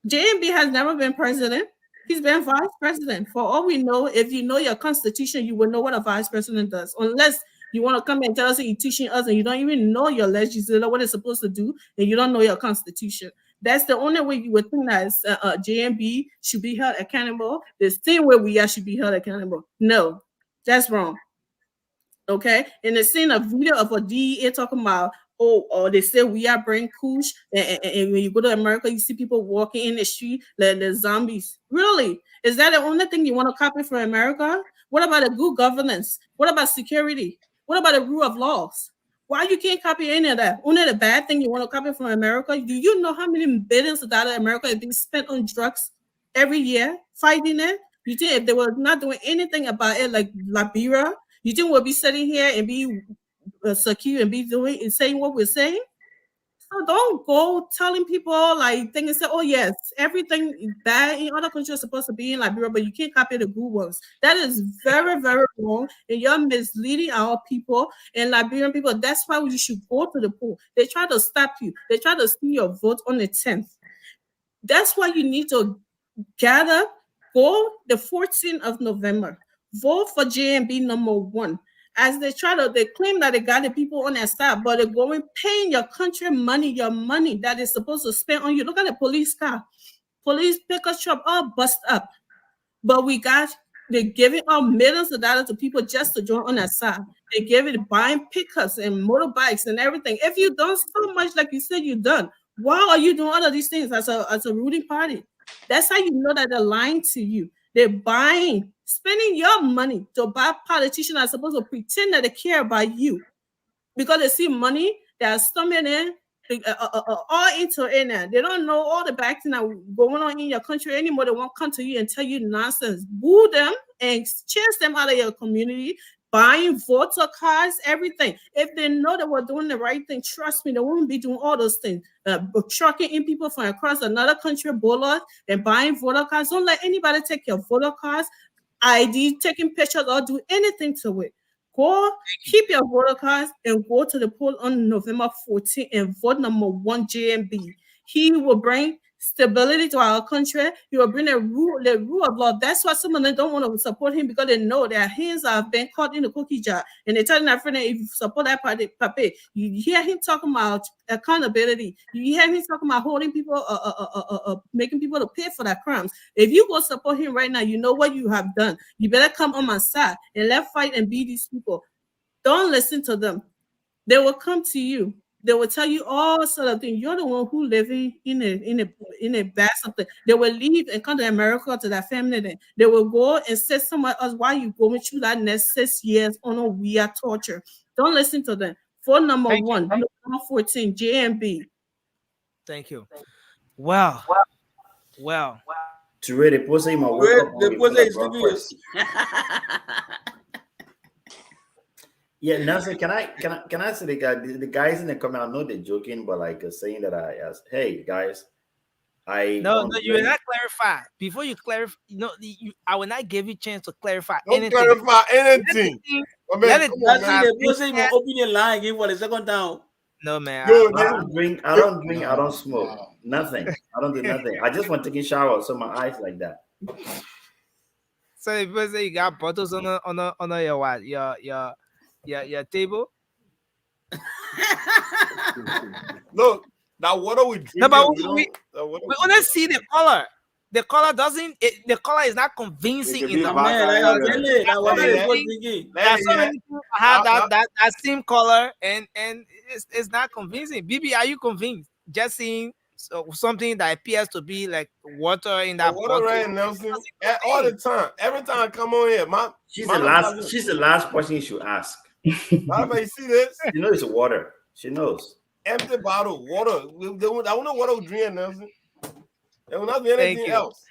JMB has never been president. He's been vice president. For all we know, if you know your constitution, you will know what a vice president does. Unless you want to come and tell us that you're teaching us and you don't even know your legislature, what it's supposed to do, and you don't know your constitution. That's the only way you would think that JMB should be held accountable. The same way we should be held accountable. No, that's wrong. Okay, and they seen a video of a DEA talking about, or they say we are bring kush, and when you go to America, you see people walking in the street like the zombies. Really? Is that the only thing you want to copy from America? What about the good governance? What about security? What about the rule of laws? Why you can't copy any of that? Only the bad thing you want to copy from America? Do you know how many billions of dollars America is being spent on drugs every year fighting it? You think if they were not doing anything about it, like Liberia, you think we'll be sitting here and be secure and be doing and saying what we're saying? So don't go telling people like things and say, oh yes, everything bad in other countries is supposed to be in Liberia, but you can't copy the good ones. That is very, very wrong. And you're misleading our people and Liberian people. That's why you should go to the poll. They try to stop you. They try to steal your vote on the 10th. That's why you need to gather, go the 14th of November. Vote for JMB #1. As they claim that they got the people on their side, but they're going paying your country money, your money that is supposed to spend on you. Look at the police car, police pickup truck, all bust up. But they're giving out millions of dollars to people just to join on that side. They give it buying pickups and motorbikes and everything. If you done so much like you said you done, why are you doing all of these things as a ruling party? That's how you know that they're lying to you. They're spending your money to buy politicians that are supposed to pretend that they care about you because they see money that's coming in all into it now. They don't know all the back things that going on in your country anymore. They won't come to you and tell you nonsense. Boo them and chase them out of your community, buying voter cards, everything. If they know they were doing the right thing, trust me, they won't be doing all those things. Trucking in people from across another country border and buying voter cards. Don't let anybody take your voter cards, ID, taking pictures, or do anything to it. Go keep your voter cards and go to the poll on November 14th and vote #1 JMB. He will bring stability to our country. He will bring the rule of law. That's why some of them don't want to support him because they know their hands have been caught in the cookie jar. And they're telling their friend that if you support that party, you hear him talking about accountability. You hear him talking about holding people, making people to pay for their crimes. If you go support him right now, you know what you have done. You better come on my side and let's fight and beat these people. Don't listen to them. They will come to you. They will tell you all sort of things. You're the one who living in a bad something. They will leave and come to America to their family. Then they will go and say somewhere else while you going through that next 6 years on a weird torture. Don't listen to them. Phone #1, number 14, JMB. Thank you. Well. To really pose him a wake up Yeah, Nelson, can I say the guys in the comment? I know they're joking, but like saying that I asked, hey guys, no, you will not clarify before you clarify. I will not give you a chance to clarify anything. Clarify anything. Let it open your line again for the second time. No man, I don't drink, I don't smoke, nothing. I don't do nothing. I just want to take a shower, so my eyes like that. So if you say you got bottles on your what? Your table. Look, now what are we drinking? No, but we only see the color. The color the color is not convincing enough. There's so many people have that same color and it's not convincing. BB, are you convinced? Just seeing something that appears to be like water in that water rain, Nelson, all the time. Every time I come on here, she's the last person you should ask. You see this? You know it's water. She knows. Empty bottle, water. I don't know what I'm drinking, Nelson. There will not be anything else.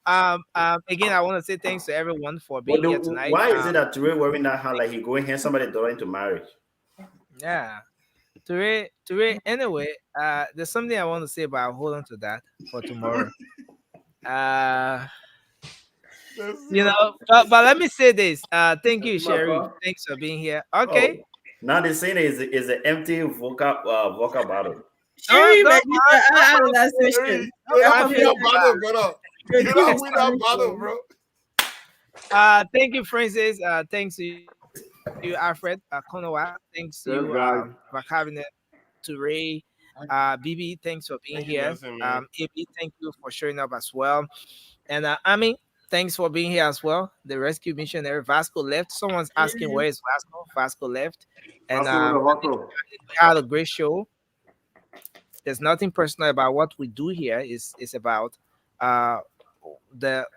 Again, I want to say thanks to everyone for being here tonight. Why is it that Ture wearing that hat like he going here somebody daughter into marriage? Yeah. Ture, anyway, there's something I want to say, but I'll hold on to that for tomorrow. But let me say this. Thank you, Sherry. Thanks for being here. Okay. Oh, now the scene is an empty vodka bottle. Sherry, bottle, bro. Thank you, Francis. Thanks to you, Alfred Konowa. Thanks to you for having it. To Ray, BB, thanks for being here. AB, thank you for showing up as well. And Ami, thanks for being here as well. The rescue missionary Vasco left. Someone's asking where is Vasco? Vasco left. And we had a great show. There's nothing personal about what we do here. It's about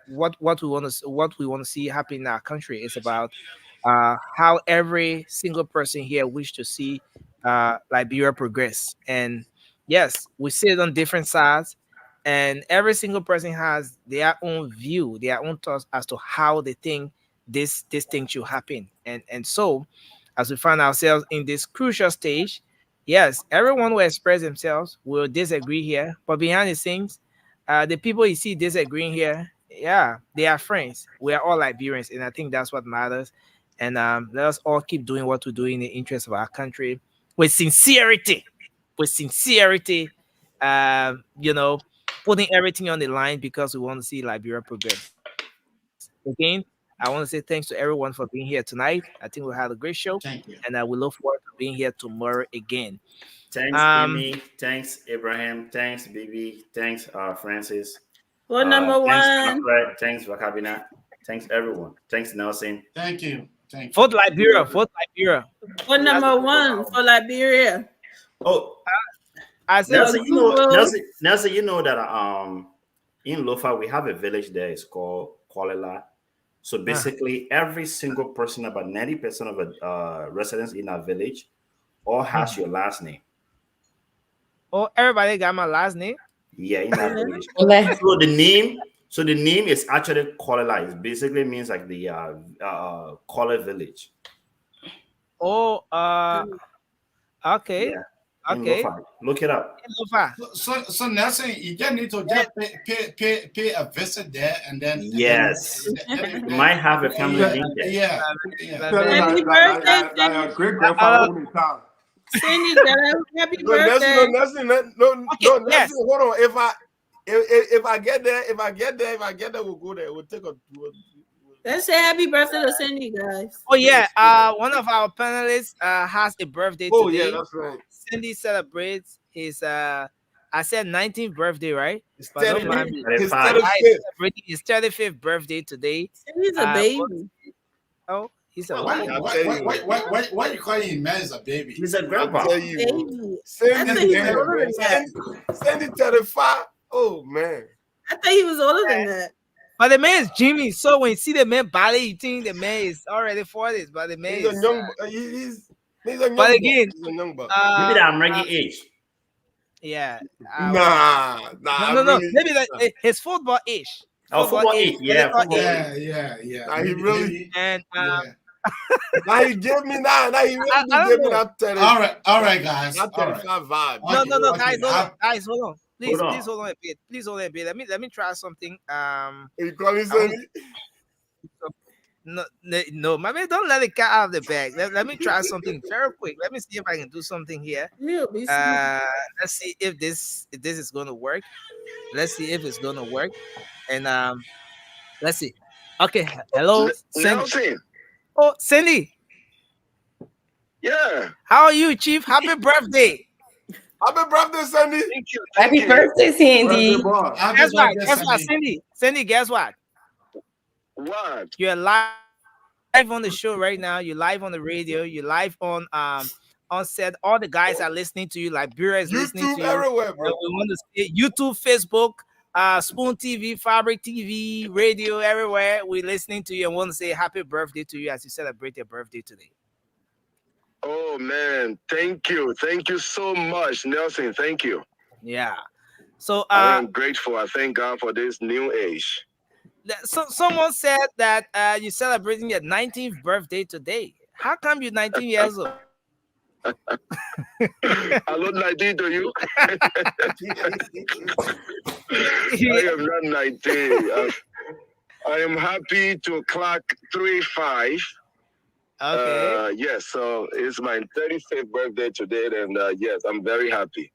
what we want to see happen in our country. It's about how every single person here wish to see Liberia progress. And yes, we sit on different sides, and every single person has their own view, their own thoughts as to how they think this thing should happen. And so, as we find ourselves in this crucial stage, yes, everyone will express themselves, will disagree here, but behind the scenes, the people you see disagreeing here, yeah, they are friends. We are all Liberians, and I think that's what matters. And let us all keep doing what we do in the interest of our country with sincerity, with sincerity. You know, putting everything on the line because we want to see Liberia progress. Again, I want to say thanks to everyone for being here tonight. I think we had a great show, Thank you. and we look forward to being here tomorrow again. Thanks, Amy. Thanks, Abraham. Thanks, Bibi. Thanks, Francis. For number Thanks, one. Alfred. Thanks, Vakabina. Thanks, everyone. Thanks, Nelson. Thank you. Thank you. Vote Liberia. Vote Liberia. For number one for Liberia. Oh, I said, Nelson, you know, Nelson, you know that in Lofa we have a village there. It's called Kolela. So basically, every single person, about 90% of the residents in our village, all has your last name. Oh, everybody got my last name. Yeah, in that village. Okay. So the name is actually Kolela. It basically means like the Kola village. Oh, okay. Yeah. Okay. Lofa. Look it up. So Nelson, you just need to just pay a visit there, and then Yes. You might have a family being there. Yeah. Happy birthday, Like great grandfather in town. Cindy, happy birthday. Nelson, Nelson, hold on. If I get there, we'll go there. We'll take a tour. Let's say happy birthday to Cindy, guys. Oh yeah, one of our panelists has a birthday today. Oh yeah, that's right. Cindy celebrates his I said 19th birthday, right? His But don't mind me. 35th. Celebrating his 35th birthday today. Cindy's a baby. Oh, he's a Why you calling him man as a baby? He's a grandpa. Baby. Sandy 35. Oh man. I thought he was older than that. But the man is Jimmy, so when you see the man body, you think the man is already 40s. But the man He's a is young. He's a young. but again, he's a young buck. Maybe that I'm Reggie age. Yeah. Nah. No. Maybe that his football age. Oh, football age. Yeah. Yeah. Nah, he really. And Now he gave me now. He really gave me that 30. All right, guys. That 35 vibe. No, Okay, guys, hold on. Please Hold on. hold on a bit. Please hold on a bit. Let me try something. You calling Sandy? No, my man, don't let it cat out of the bag. Let me try something very quick. Let me see if I can do something here. Let's see if this is gonna work. Let's see if it's gonna work. And let's see. Okay, hello, Cindy. Nelson. Oh, Cindy. Yeah. How are you, Chief? Happy birthday. Happy birthday, Sandy. Thank you. Happy birthday, Sandy. Guess what, Cindy? Cindy, guess what? What? You're live on the show right now. You're live on the radio. You're live on set. All the guys are listening to you. Liberia is listening to you. Everywhere, bro. We want to see YouTube, Facebook, Spoon TV, Fabric TV, radio, everywhere. We're listening to you and want to say happy birthday to you as you celebrate your birthday today. Oh man, thank you so much, Nelson. Thank you. Yeah. So I am grateful. I thank God for this new age. So someone said that you're celebrating your 19th birthday today. How come you're 19 years old? I look 19 to you. I am not 19. I am happy to clock 35. Okay. Yes, so it's my 35th birthday today, and yes, I'm very happy.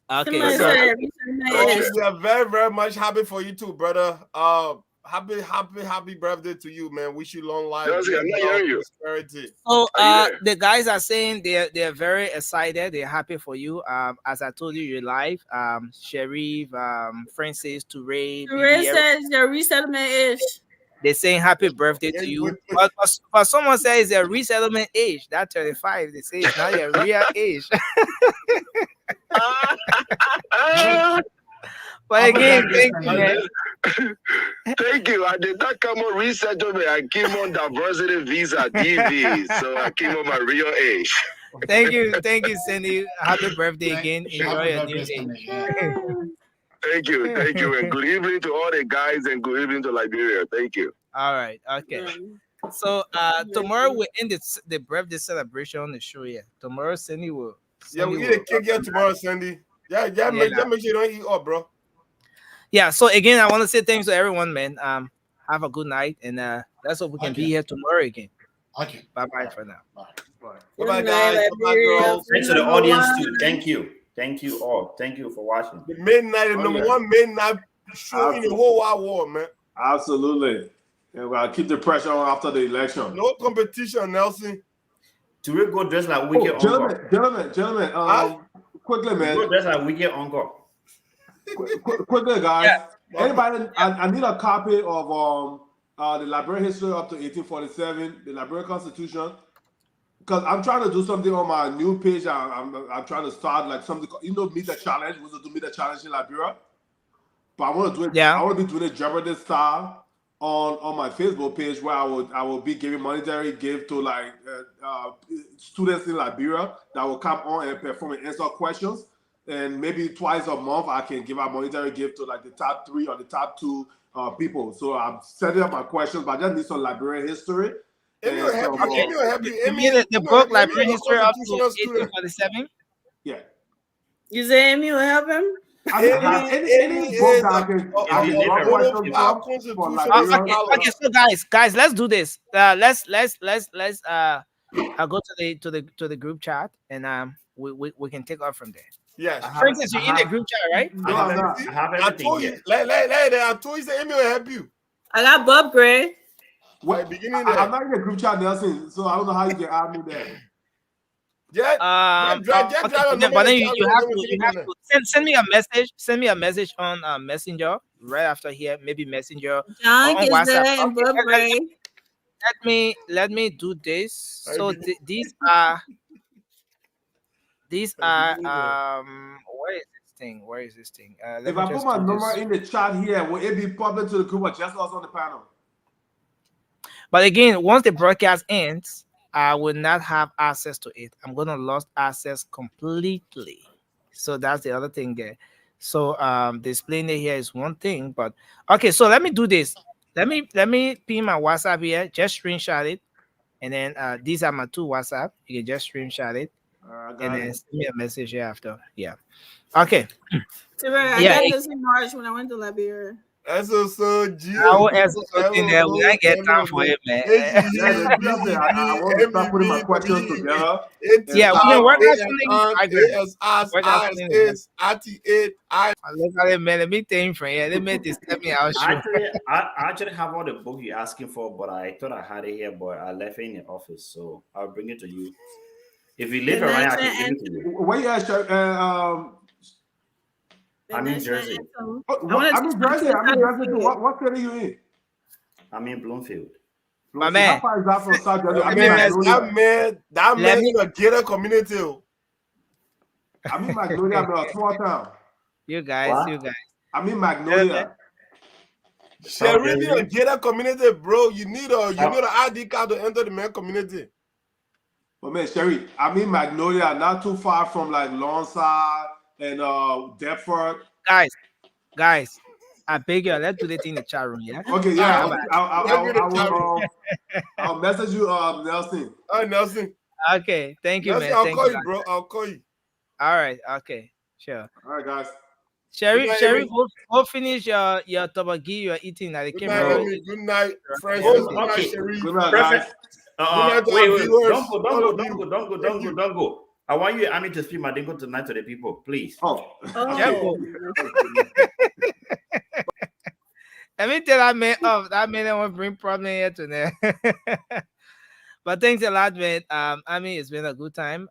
Okay. We are very, very much happy for you too, brother. Happy birthday to you, man. Wish you long life. Nelson, I'm not hearing you. Prosperity. So the guys are saying they're very excited. They're happy for you. As I told you, you're live. Sharif, Francis, Touré. Touré says your resettlement is. They're saying happy birthday to you. But someone says it's a resettlement age. That 35. They say it's not your real age. But again, thank you, man. Thank you. I did not come on resettlement. I came on diversity visa, DV. So I came on my real age. Thank you, Cindy. Happy birthday again. Enjoy your new day. Thank you, and good evening to all the guys, and good evening to Liberia. Thank you. All right. Okay. So tomorrow we end the birthday celebration on the show here. Tomorrow Cindy will. Yeah, Cindy we eat will a cake here tomorrow, Sandy. Yeah, make sure you don't eat up, bro. Yeah. So again, I want to say thanks to everyone, man. Have a good night, and let's hope we can be here tomorrow again. Okay. Bye bye for now. Bye bye, guys. Bye bye, girls. Thanks to the audience too. Thank you all. Thank you for watching. The midnight, the number one midnight show in the whole wide world, man. Absolutely. And we'll keep the pressure on after the election. No competition, Nelson. To we go dress like wicked uncle. Gentlemen. Quickly, man. Go dress like wicked uncle. Quickly, guys. Anybody? I need a copy of the Liberian history up to 1847, the Liberian Constitution. Because I'm trying to do something on my new page. I'm trying to start like something, meet the challenge. We want to do meet the challenge in Liberia. But I want to do it. Yeah. I want to be doing it Jeopardy style on my Facebook page, where I will be giving monetary gift to like students in Liberia that will come on and perform and answer questions. And maybe twice a month I can give out monetary gift to like the top 3 or the top 2 people. So I'm setting up my questions, but I just need some Liberian history. The book Liberian history up to 1847. Yeah. You say Amy will help him? Okay, so guys, let's do this. Let's go to the group chat, and we can take off from there. Yes. For instance, you're in the group chat, right? I told you. I told you that Amy will help you. I got Bob Gray. I'm not in the group chat, Nelson, so I don't know how you can add me there. But then you have to send me a message. Send me a message on Messenger right after here. Maybe Messenger John or on WhatsApp. Okay, let me do this. So these are where is this thing? If I put my number in the chat here, will it be public to the group or just us on the panel? But again, once the broadcast ends, I will not have access to it. I'm gonna lose access completely. So that's the other thing there. So displaying it here is one thing, but okay. So let me do this. Let me pin my WhatsApp here. Just screenshot it, and then these are my 2 WhatsApp. You can just screenshot it, and then send me a message here after. Yeah. Okay. I got this in March when I went to Liberia. That's so G. We don't get time for it, man. I want to start putting my questions together. Yeah, we can work out Look at it, man. Let me think from here. Let me let me out. I actually have all the book you're asking for, but I thought I had it here, but I left it in the office, so I'll bring it to you. If you leave it right, I can give it to you. Where you at, I'm in Jersey. I'm in Jersey. What city are you in? I'm in Bloomfield. My man. How far is that from South Jersey? That man in a gated community. I'm in Magnolia, bro, a small town. You guys. I'm in Magnolia. Sherry in a gated community, bro. You need an ID card to enter the main community. But man, Sherry, I'm in Magnolia, not too far from like Lawnside and Deptford. Guys, I beg you, let's do the thing in the chat room, yeah? Okay, yeah. I'll message you, Nelson. Nelson. Okay, thank you, Nelson, man. I'll call you, bro. I'll call you. All right, okay, sure. All right, guys. Sherry, go finish your tabagi you're eating at the camera. Good night, friends. Good night, guys. Wait, don't go. I want you, Ami, to speak my dingo tonight to the people, please. Let me tell that man off. That man I want to bring problem here tonight. But thanks a lot, man. I mean, it's been a good time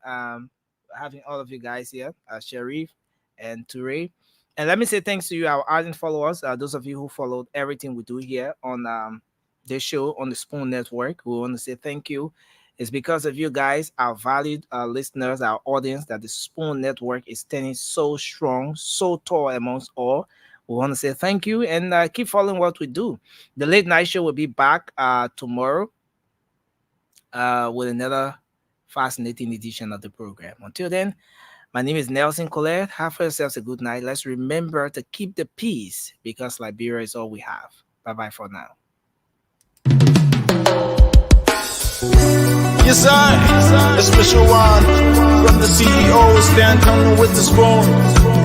having all of you guys here, Sharif and Toure. And let me say thanks to you, our ardent followers, those of you who followed everything we do here on this show on the Spoon Network. We want to say thank you. It's because of you guys, our valued listeners, our audience, that the Spoon Network is standing so strong, so tall amongst all. We want to say thank you and keep following what we do. The late night show will be back tomorrow with another fascinating edition of the program. Until then, My name is Nelson Colette. Have yourselves a good night. Let's remember to keep the peace because Liberia is all we have. Bye-bye for now. Yes, sir. A special one from the CEO, Stanton with the spoon.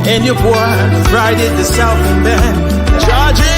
And your boy, right at the South and Bend. Charge it.